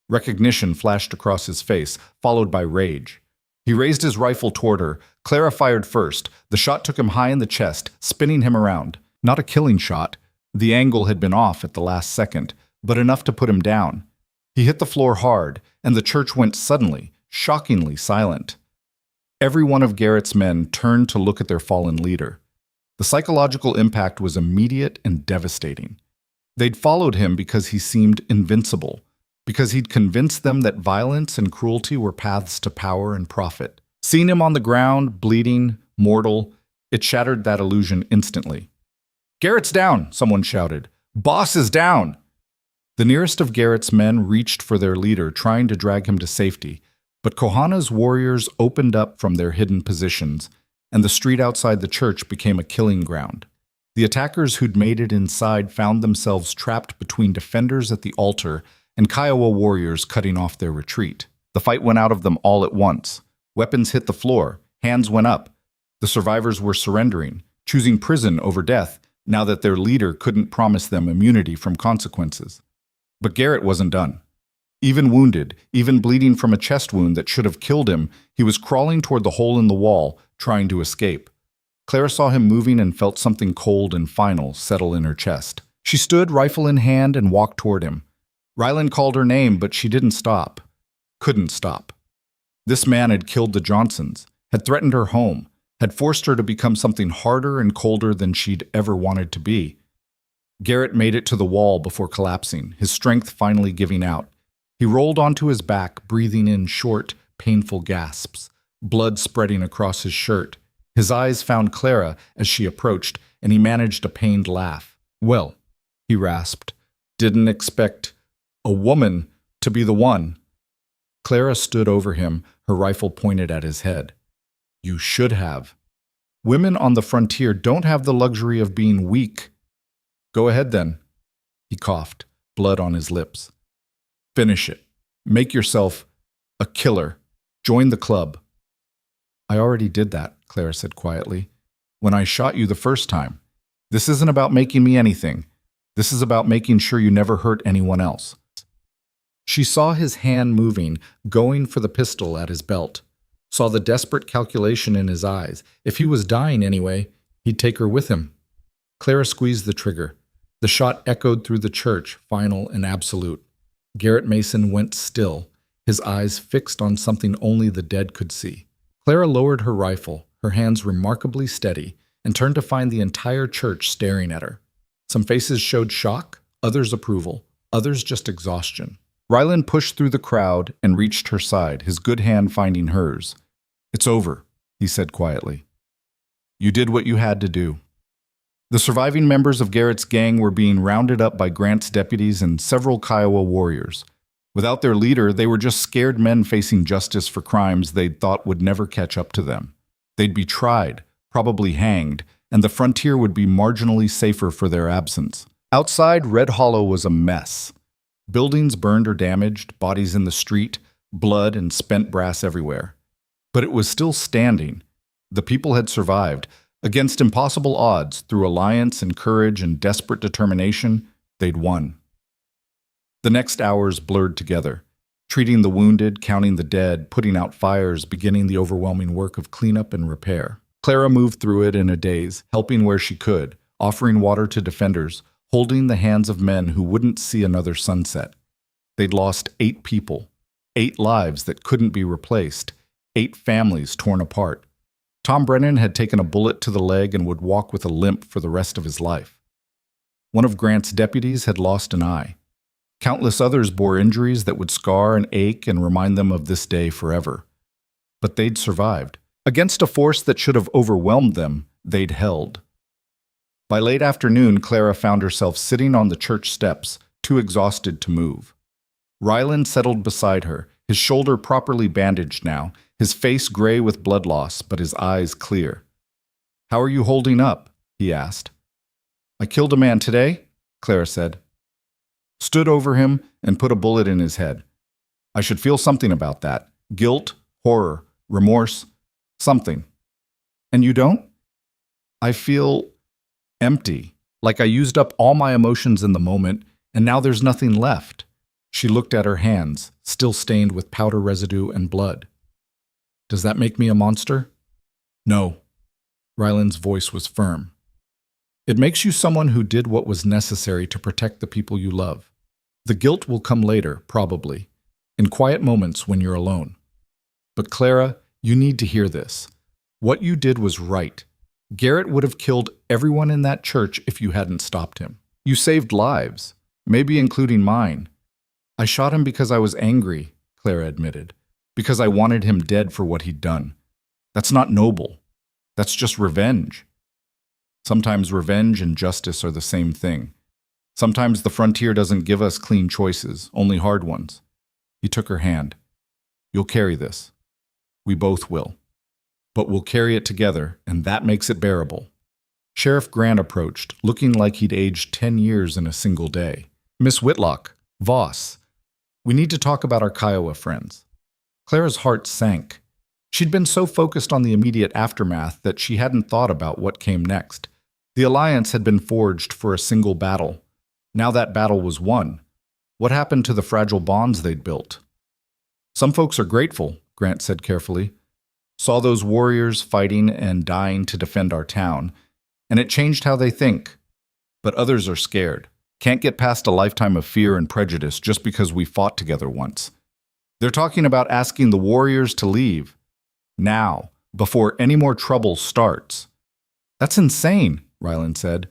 Recognition flashed across his face, followed by rage. He raised his rifle toward her. Clara fired first. The shot took him high in the chest, spinning him around. Not a killing shot. The angle had been off at the last second, but enough to put him down. He hit the floor hard, and the church went suddenly, shockingly silent. Every one of Garrett's men turned to look at their fallen leader. The psychological impact was immediate and devastating. They'd followed him because he seemed invincible, because he'd convinced them that violence and cruelty were paths to power and profit. Seeing him on the ground, bleeding, mortal, it shattered that illusion instantly. "Garrett's down," someone shouted. "Boss is down!" The nearest of Garrett's men reached for their leader, trying to drag him to safety, but Kohana's warriors opened up from their hidden positions, and the street outside the church became a killing ground. The attackers who'd made it inside found themselves trapped between defenders at the altar and Kiowa warriors cutting off their retreat. The fight went out of them all at once. Weapons hit the floor, hands went up. The survivors were surrendering, choosing prison over death, now that their leader couldn't promise them immunity from consequences. But Garrett wasn't done. Even wounded, even bleeding from a chest wound that should have killed him, he was crawling toward the hole in the wall, trying to escape. Clara saw him moving and felt something cold and final settle in her chest. She stood, rifle in hand, and walked toward him. Ryland called her name, but she didn't stop. Couldn't stop. This man had killed the Johnsons, had threatened her home, had forced her to become something harder and colder than she'd ever wanted to be. Garrett made it to the wall before collapsing, his strength finally giving out. He rolled onto his back, breathing in short, painful gasps, blood spreading across his shirt. His eyes found Clara as she approached, and he managed a pained laugh. "Well," he rasped, "didn't expect a woman to be the one." Clara stood over him, her rifle pointed at his head. "You should have. Women on the frontier don't have the luxury of being weak." "Go ahead then." He coughed, blood on his lips. "Finish it. Make yourself a killer. Join the club." "I already did that," Clara said quietly, "when I shot you the first time. This isn't about making me anything. This is about making sure you never hurt anyone else." She saw his hand moving, going for the pistol at his belt. Saw the desperate calculation in his eyes. If he was dying anyway, he'd take her with him. Clara squeezed the trigger. The shot echoed through the church, final and absolute. Garrett Mason went still, his eyes fixed on something only the dead could see. Clara lowered her rifle, her hands remarkably steady, and turned to find the entire church staring at her. Some faces showed shock, others approval, others just exhaustion. Ryland pushed through the crowd and reached her side, his good hand finding hers. "It's over," he said quietly. "You did what you had to do." The surviving members of Garrett's gang were being rounded up by Grant's deputies and several Kiowa warriors. Without their leader, they were just scared men facing justice for crimes they'd thought would never catch up to them. They'd be tried, probably hanged, and the frontier would be marginally safer for their absence. Outside, Red Hollow was a mess. Buildings burned or damaged, bodies in the street, blood and spent brass everywhere. But it was still standing. The people had survived. Against impossible odds, through alliance and courage and desperate determination, they'd won. The next hours blurred together, treating the wounded, counting the dead, putting out fires, beginning the overwhelming work of cleanup and repair. Clara moved through it in a daze, helping where she could, offering water to defenders, holding the hands of men who wouldn't see another sunset. They'd lost 8 people, 8 lives that couldn't be replaced, 8 families torn apart. Tom Brennan had taken a bullet to the leg and would walk with a limp for the rest of his life. One of Grant's deputies had lost an eye. Countless others bore injuries that would scar and ache and remind them of this day forever. But they'd survived. Against a force that should have overwhelmed them, they'd held. By late afternoon, Clara found herself sitting on the church steps, too exhausted to move. Ryland settled beside her, his shoulder properly bandaged now, his face gray with blood loss, but his eyes clear. "How are you holding up?" he asked. "I killed a man today," Clara said. Stood over him and put a bullet in his head. "I should feel something about that. Guilt, horror, remorse, something." "And you don't?" "I feel empty, like I used up all my emotions in the moment, and now there's nothing left." She looked at her hands, still stained with powder residue and blood. "Does that make me a monster?" "No." Ryland's voice was firm. "It makes you someone who did what was necessary to protect the people you love. The guilt will come later, probably, in quiet moments when you're alone. But Clara, you need to hear this. What you did was right. Garrett would have killed everyone in that church if you hadn't stopped him. You saved lives, maybe including mine. I shot him because I was angry," Clara admitted, "because I wanted him dead for what he'd done. That's not noble. That's just revenge." Sometimes revenge and justice are the same thing. Sometimes the frontier doesn't give us clean choices, only hard ones. He took her hand. "You'll carry this. We both will. But we'll carry it together, and that makes it bearable." Sheriff Grant approached, looking like he'd aged 10 years in a single day. "Miss Whitlock, Voss, we need to talk about our Kiowa friends." Clara's heart sank. She'd been so focused on the immediate aftermath that she hadn't thought about what came next. The alliance had been forged for a single battle. Now that battle was won. What happened to the fragile bonds they'd built? "Some folks are grateful," Grant said carefully. "Saw those warriors fighting and dying to defend our town, and it changed how they think. But others are scared. Can't get past a lifetime of fear and prejudice just because we fought together once. They're talking about asking the warriors to leave. Now, before any more trouble starts." "That's insane," Ryland said.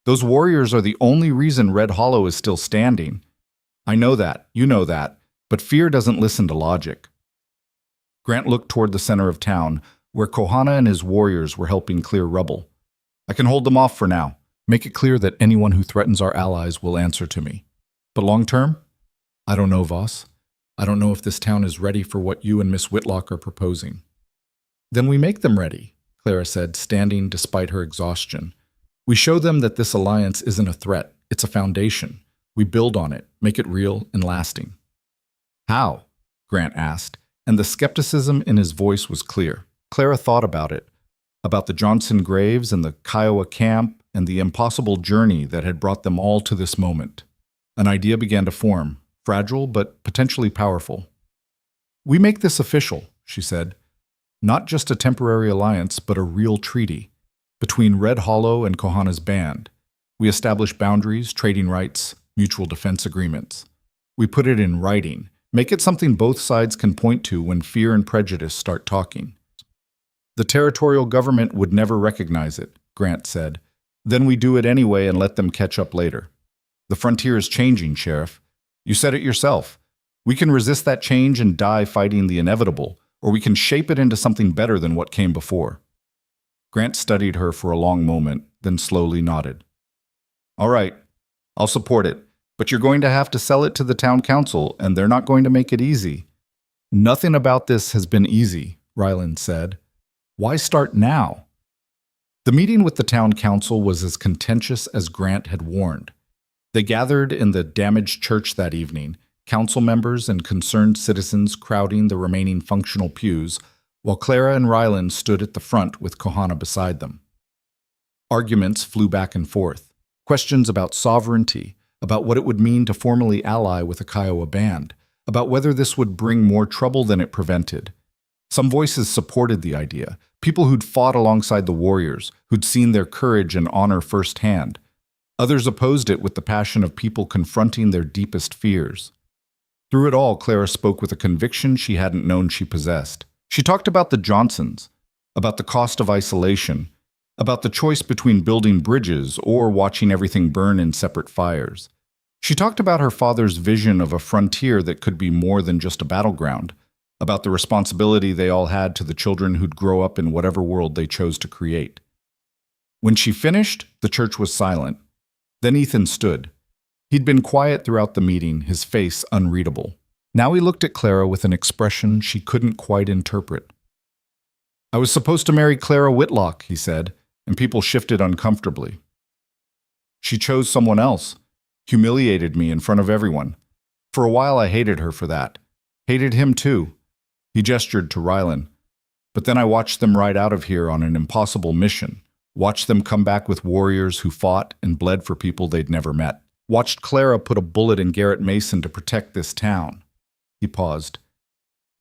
"Those warriors are the only reason Red Hollow is still standing. I know that, you know that, but fear doesn't listen to logic." Grant looked toward the center of town, where Kohana and his warriors were helping clear rubble. "I can hold them off for now. Make it clear that anyone who threatens our allies will answer to me. But long term? I don't know, Voss. I don't know if this town is ready for what you and Miss Whitlock are proposing." "Then we make them ready," Clara said, standing despite her exhaustion. "We show them that this alliance isn't a threat, it's a foundation. We build on it, make it real and lasting." "How?" Grant asked, and the skepticism in his voice was clear. Clara thought about it, about the Johnson graves and the Kiowa camp and the impossible journey that had brought them all to this moment. An idea began to form, fragile but potentially powerful. "We make this official," she said. "Not just a temporary alliance, but a real treaty between Red Hollow and Kohana's band. We establish boundaries, trading rights, mutual defense agreements. We put it in writing, make it something both sides can point to when fear and prejudice start talking." "The territorial government would never recognize it," Grant said. "Then we do it anyway and let them catch up later. The frontier is changing, Sheriff. You said it yourself. We can resist that change and die fighting the inevitable, or we can shape it into something better than what came before." Grant studied her for a long moment, then slowly nodded. "All right, I'll support it, but you're going to have to sell it to the town council, and they're not going to make it easy." "Nothing about this has been easy," Ryland said. Why start now? The meeting with the town council was as contentious as Grant had warned. They gathered in the damaged church that evening, council members and concerned citizens crowding the remaining functional pews, while Clara and Rylan stood at the front with Kohana beside them. Arguments flew back and forth. Questions about sovereignty, about what it would mean to formally ally with a Kiowa band, about whether this would bring more trouble than it prevented. Some voices supported the idea, people who'd fought alongside the warriors, who'd seen their courage and honor firsthand. Others opposed it with the passion of people confronting their deepest fears. Through it all, Clara spoke with a conviction she hadn't known she possessed. She talked about the Johnsons, about the cost of isolation, about the choice between building bridges or watching everything burn in separate fires. She talked about her father's vision of a frontier that could be more than just a battleground, about the responsibility they all had to the children who'd grow up in whatever world they chose to create. When she finished, the church was silent. Then Ethan stood. He'd been quiet throughout the meeting, his face unreadable. Now he looked at Clara with an expression she couldn't quite interpret. "I was supposed to marry Clara Whitlock," he said, and people shifted uncomfortably. "She chose someone else, humiliated me in front of everyone. For a while I hated her for that. Hated him too." He gestured to Rylan. "But then I watched them ride out of here on an impossible mission. Watched them come back with warriors who fought and bled for people they'd never met. Watched Clara put a bullet in Garrett Mason to protect this town." He paused.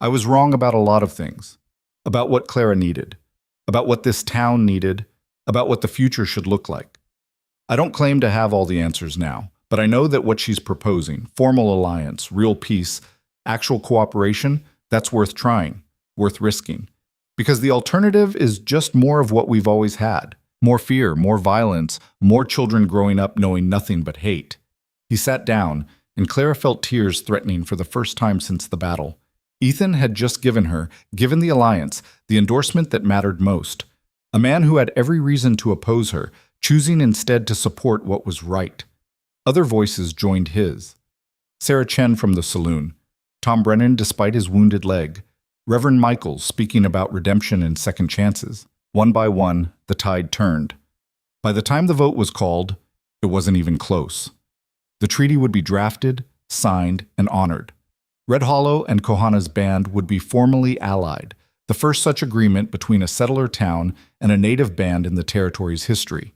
"I was wrong about a lot of things. About what Clara needed. About what this town needed. About what the future should look like. I don't claim to have all the answers now, but I know that what she's proposing, formal alliance, real peace, actual cooperation, that's worth trying, worth risking. Because the alternative is just more of what we've always had. More fear, more violence, more children growing up knowing nothing but hate." He sat down, and Clara felt tears threatening for the first time since the battle. Ethan had just given the alliance, the endorsement that mattered most. A man who had every reason to oppose her, choosing instead to support what was right. Other voices joined his. Sarah Chen from the saloon, Tom Brennan despite his wounded leg, Reverend Michaels speaking about redemption and second chances. One by one, the tide turned. By the time the vote was called, it wasn't even close. The treaty would be drafted, signed, and honored. Red Hollow and Kohana's band would be formally allied, the first such agreement between a settler town and a native band in the territory's history.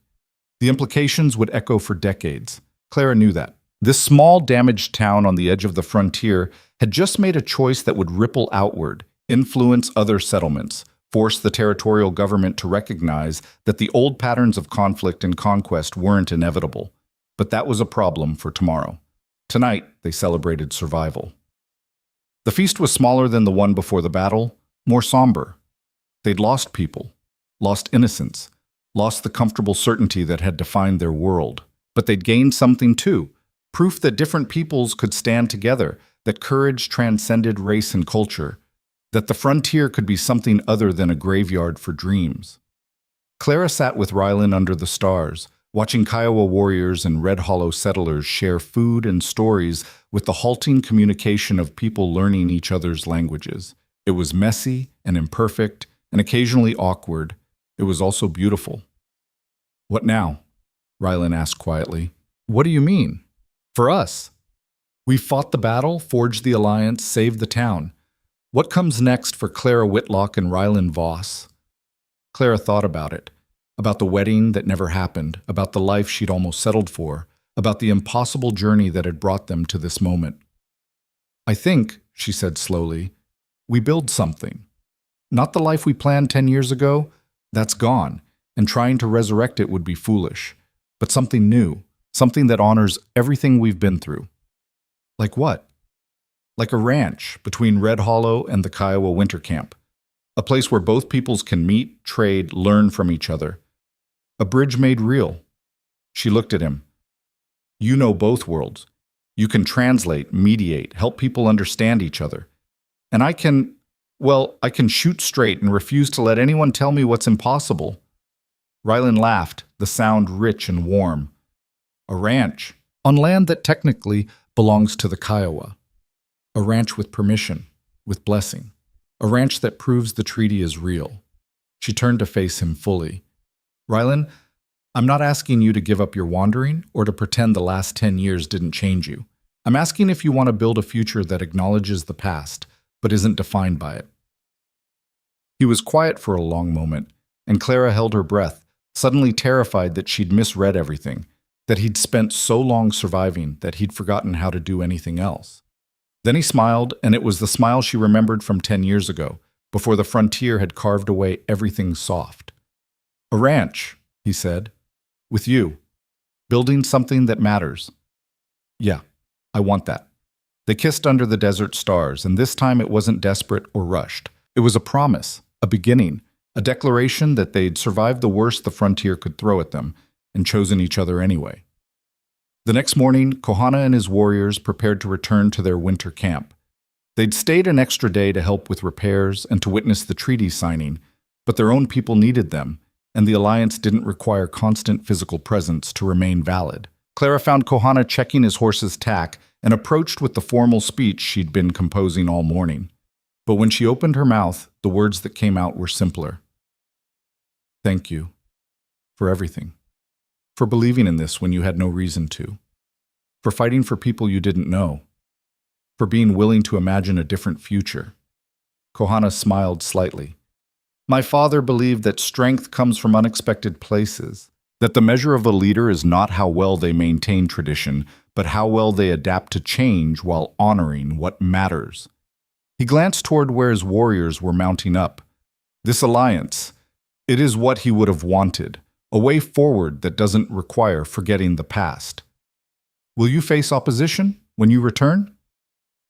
The implications would echo for decades. Clara knew that. This small, damaged town on the edge of the frontier had just made a choice that would ripple outward, influence other settlements, force the territorial government to recognize that the old patterns of conflict and conquest weren't inevitable. But that was a problem for tomorrow. Tonight, they celebrated survival. The feast was smaller than the one before the battle, more somber. They'd lost people, lost innocence, lost the comfortable certainty that had defined their world. But they'd gained something too, proof that different peoples could stand together, that courage transcended race and culture, that the frontier could be something other than a graveyard for dreams. Clara sat with Rylan under the stars, watching Kiowa warriors and Red Hollow settlers share food and stories with the halting communication of people learning each other's languages. It was messy and imperfect and occasionally awkward. It was also beautiful. "What now?" Rylan asked quietly. "What do you mean?" "For us. We fought the battle, forged the alliance, saved the town. What comes next for Clara Whitlock and Rylan Voss?" Clara thought about it. About the wedding that never happened, about the life she'd almost settled for, about the impossible journey that had brought them to this moment. "I think," she said slowly, "we build something. Not the life we planned 10 years ago, that's gone, and trying to resurrect it would be foolish. But something new, something that honors everything we've been through." "Like what?" "Like a ranch between Red Hollow and the Kiowa winter camp. A place where both peoples can meet, trade, learn from each other. A bridge made real." She looked at him. "You know both worlds. You can translate, mediate, help people understand each other. And I can shoot straight and refuse to let anyone tell me what's impossible." Rylan laughed, the sound rich and warm. "A ranch, on land that technically belongs to the Kiowa. A ranch with permission, with blessing. A ranch that proves the treaty is real. She turned to face him fully. Rylan, I'm not asking you to give up your wandering or to pretend the last 10 years didn't change you. I'm asking if you want to build a future that acknowledges the past, but isn't defined by it. He was quiet for a long moment, and Clara held her breath, suddenly terrified that she'd misread everything, that he'd spent so long surviving that he'd forgotten how to do anything else. Then he smiled, and it was the smile she remembered from 10 years ago, before the frontier had carved away everything soft. A ranch, he said, with you, building something that matters. Yeah, I want that. They kissed under the desert stars, and this time it wasn't desperate or rushed. It was a promise, a beginning, a declaration that they'd survived the worst the frontier could throw at them, and chosen each other anyway. The next morning, Kohana and his warriors prepared to return to their winter camp. They'd stayed an extra day to help with repairs and to witness the treaty signing, but their own people needed them, and the alliance didn't require constant physical presence to remain valid. Clara found Kohana checking his horse's tack and approached with the formal speech she'd been composing all morning. But when she opened her mouth, the words that came out were simpler. Thank you for everything. For believing in this when you had no reason to. For fighting for people you didn't know. For being willing to imagine a different future. Kohana smiled slightly. My father believed that strength comes from unexpected places, that the measure of a leader is not how well they maintain tradition, but how well they adapt to change while honoring what matters. He glanced toward where his warriors were mounting up. This alliance, it is what he would have wanted, a way forward that doesn't require forgetting the past. Will you face opposition when you return?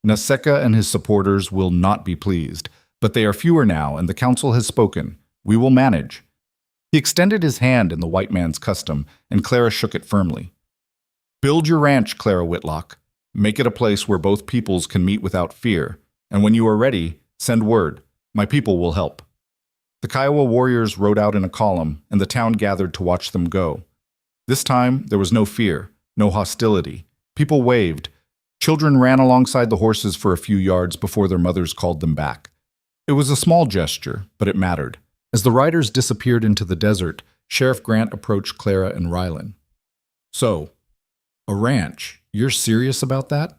Naseka and his supporters will not be pleased, but they are fewer now, and the council has spoken. We will manage. He extended his hand in the white man's custom, and Clara shook it firmly. Build your ranch, Clara Whitlock. Make it a place where both peoples can meet without fear, and when you are ready, send word. My people will help. The Kiowa warriors rode out in a column, and the town gathered to watch them go. This time, there was no fear, no hostility. People waved. Children ran alongside the horses for a few yards before their mothers called them back. It was a small gesture, but it mattered. As the riders disappeared into the desert, Sheriff Grant approached Clara and Rylan. So, a ranch, you're serious about that?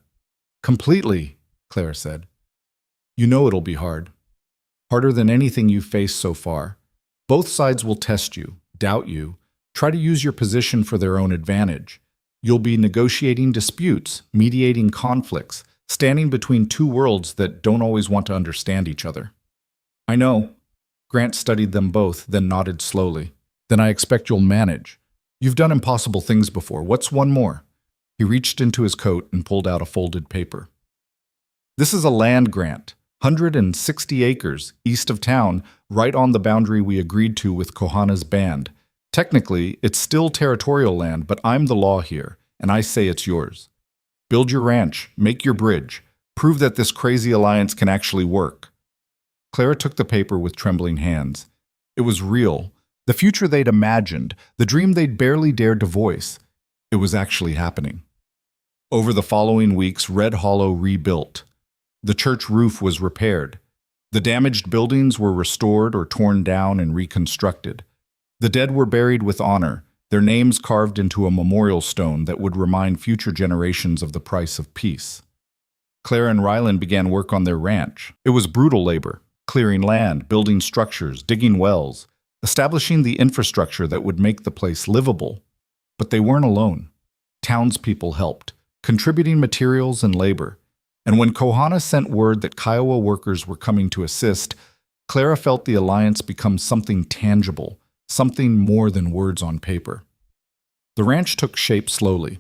Completely, Clara said. You know it'll be hard. Harder than anything you've faced so far. Both sides will test you, doubt you, try to use your position for their own advantage. You'll be negotiating disputes, mediating conflicts, standing between two worlds that don't always want to understand each other. I know. Grant studied them both, then nodded slowly. Then I expect you'll manage. You've done impossible things before. What's one more? He reached into his coat and pulled out a folded paper. This is a land grant, 160 acres, east of town, right on the boundary we agreed to with Kohana's band. Technically, it's still territorial land, but I'm the law here, and I say it's yours. Build your ranch, make your bridge, prove that this crazy alliance can actually work. Clara took the paper with trembling hands. It was real. The future they'd imagined, the dream they'd barely dared to voice. It was actually happening. Over the following weeks, Red Hollow rebuilt. The church roof was repaired. The damaged buildings were restored or torn down and reconstructed. The dead were buried with honor, their names carved into a memorial stone that would remind future generations of the price of peace. Clara and Rylan began work on their ranch. It was brutal labor. Clearing land, building structures, digging wells, establishing the infrastructure that would make the place livable. But they weren't alone. Townspeople helped, contributing materials and labor. And when Kohana sent word that Kiowa workers were coming to assist, Clara felt the alliance become something tangible, something more than words on paper. The ranch took shape slowly.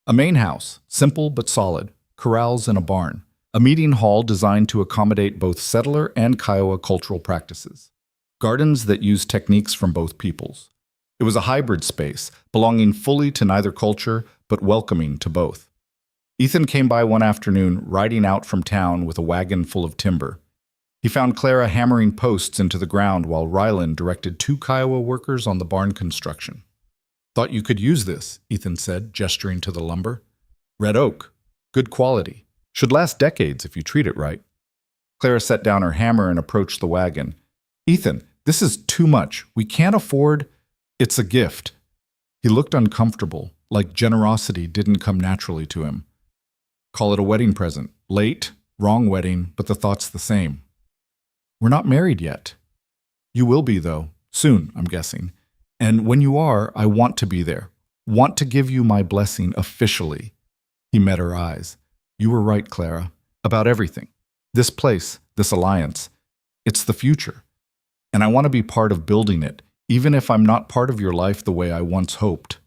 A main house, simple but solid, corrals and a barn. A meeting hall designed to accommodate both settler and Kiowa cultural practices. Gardens that used techniques from both peoples. It was a hybrid space, belonging fully to neither culture, but welcoming to both. Ethan came by one afternoon, riding out from town with a wagon full of timber. He found Clara hammering posts into the ground while Rylan directed 2 Kiowa workers on the barn construction. Thought you could use this, Ethan said, gesturing to the lumber. Red oak. Good quality. Should last decades if you treat it right. Clara set down her hammer and approached the wagon. Ethan, This is too much. We can't afford. It's a gift. He looked uncomfortable, like generosity didn't come naturally to him. Call it a wedding present. Late, wrong wedding, but the thought's the same. We're not married yet. You will be, though. Soon, I'm guessing. And when you are, I want to be there. Want to give you my blessing officially. He met her eyes. You were right, Clara. About everything. This place, this alliance. It's the future. And I want to be part of building it, even if I'm not part of your life the way I once hoped.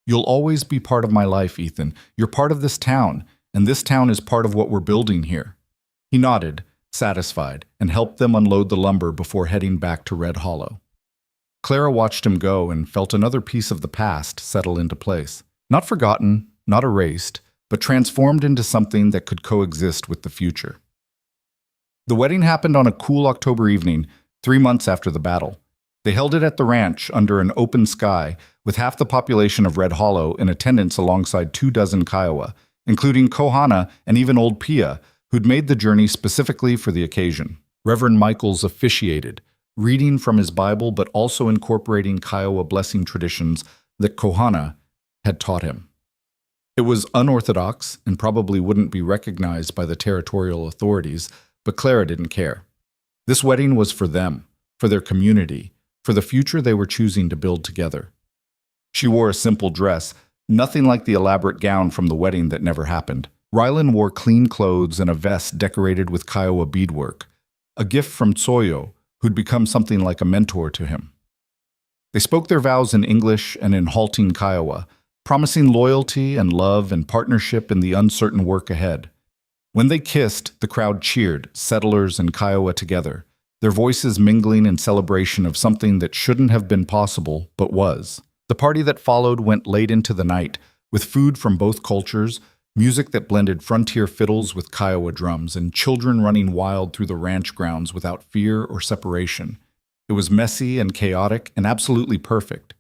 You'll always be part of my life, Ethan. You're part of this town, and this town is part of what we're building here. He nodded, satisfied, and helped them unload the lumber before heading back to Red Hollow. Clara watched him go and felt another piece of the past settle into place. Not forgotten, not erased, but transformed into something that could coexist with the future. The wedding happened on a cool October evening, 3 months after the battle. They held it at the ranch under an open sky, with half the population of Red Hollow in attendance alongside 24 Kiowa, including Kohana and even old Pia, who'd made the journey specifically for the occasion. Reverend Michaels officiated, reading from his Bible but also incorporating Kiowa blessing traditions that Kohana had taught him. It was unorthodox and probably wouldn't be recognized by the territorial authorities, but Clara didn't care. This wedding was for them, for their community, for the future they were choosing to build together. She wore a simple dress, nothing like the elaborate gown from the wedding that never happened. Rylan wore clean clothes and a vest decorated with Kiowa beadwork, a gift from Tsoyo, who'd become something like a mentor to him. They spoke their vows in English and in halting Kiowa, promising loyalty and love and partnership in the uncertain work ahead. When they kissed, the crowd cheered, settlers and Kiowa together, their voices mingling in celebration of something that shouldn't have been possible, but was. The party that followed went late into the night, with food from both cultures, music that blended frontier fiddles with Kiowa drums, and children running wild through the ranch grounds without fear or separation. It was messy and chaotic and absolutely perfect.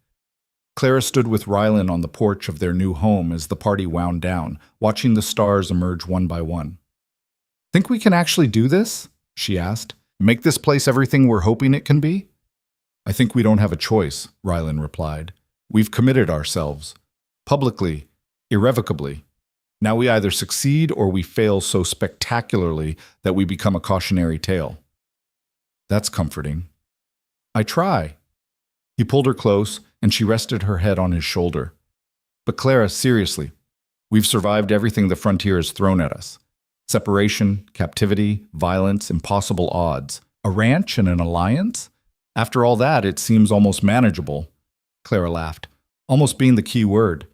Clara stood with Rylan on the porch of their new home as the party wound down, watching the stars emerge one by one. "Think we can actually do this?" she asked. "Make this place everything we're hoping it can be?" "I think we don't have a choice," Rylan replied. "We've committed ourselves. Publicly, irrevocably. Now we either succeed or we fail so spectacularly that we become a cautionary tale." "That's comforting." "I try." He pulled her close, and she rested her head on his shoulder. "But Clara, seriously, we've survived everything the frontier has thrown at us. Separation, captivity, violence, impossible odds. A ranch and an alliance? After all that, it seems almost manageable." Clara laughed, almost being the key word.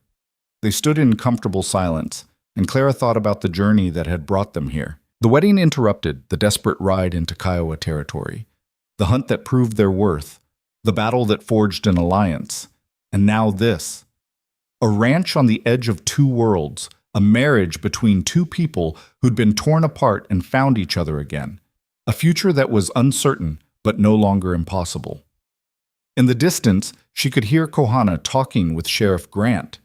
They stood in comfortable silence, and Clara thought about the journey that had brought them here. The wedding interrupted the desperate ride into Kiowa territory, the hunt that proved their worth, the battle that forged an alliance, and now this. A ranch on the edge of two worlds, a marriage between two people who'd been torn apart and found each other again, a future that was uncertain but no longer impossible. In the distance, she could hear Kohana talking with Sheriff Grant,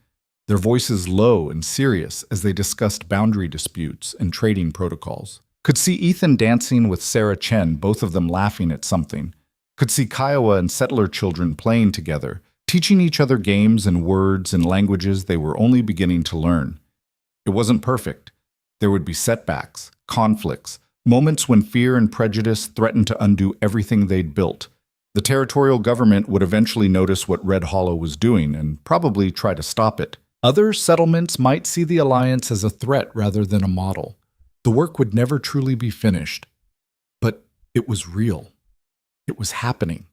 their voices low and serious as they discussed boundary disputes and trading protocols. Could see Ethan dancing with Sarah Chen, both of them laughing at something. Could see Kiowa and settler children playing together, teaching each other games and words and languages they were only beginning to learn. It wasn't perfect. There would be setbacks, conflicts, moments when fear and prejudice threatened to undo everything they'd built. The territorial government would eventually notice what Red Hollow was doing and probably try to stop it. Other settlements might see the alliance as a threat rather than a model. The work would never truly be finished. But it was real. It was happening.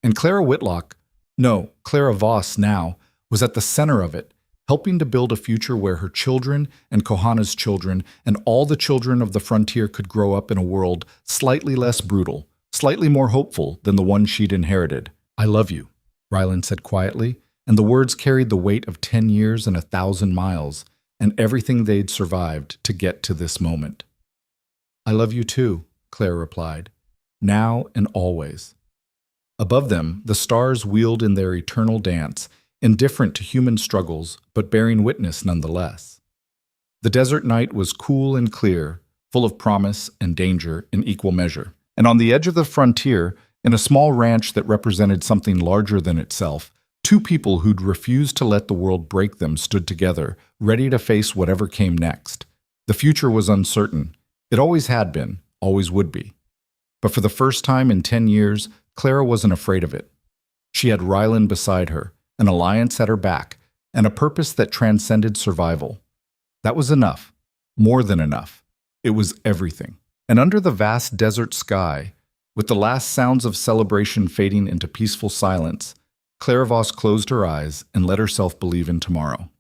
And Clara Whitlock, no, Clara Voss now, was at the center of it, helping to build a future where her children and Kohana's children and all the children of the frontier could grow up in a world slightly less brutal, slightly more hopeful than the one she'd inherited. "I love you," Rylan said quietly, and the words carried the weight of 10 years and 1,000 miles, and everything they'd survived to get to this moment. "I love you too," Claire replied, "now and always." Above them, the stars wheeled in their eternal dance, indifferent to human struggles, but bearing witness nonetheless. The desert night was cool and clear, full of promise and danger in equal measure. And on the edge of the frontier, In a small ranch that represented something larger than itself, two people who'd refused to let the world break them stood together, ready to face whatever came next. The future was uncertain. It always had been, always would be. But for the first time in 10 years, Clara wasn't afraid of it. She had Rylan beside her, an alliance at her back, and a purpose that transcended survival. That was enough. More than enough. It was everything. And under the vast desert sky, with the last sounds of celebration fading into peaceful silence, Clara Voss closed her eyes and let herself believe in tomorrow.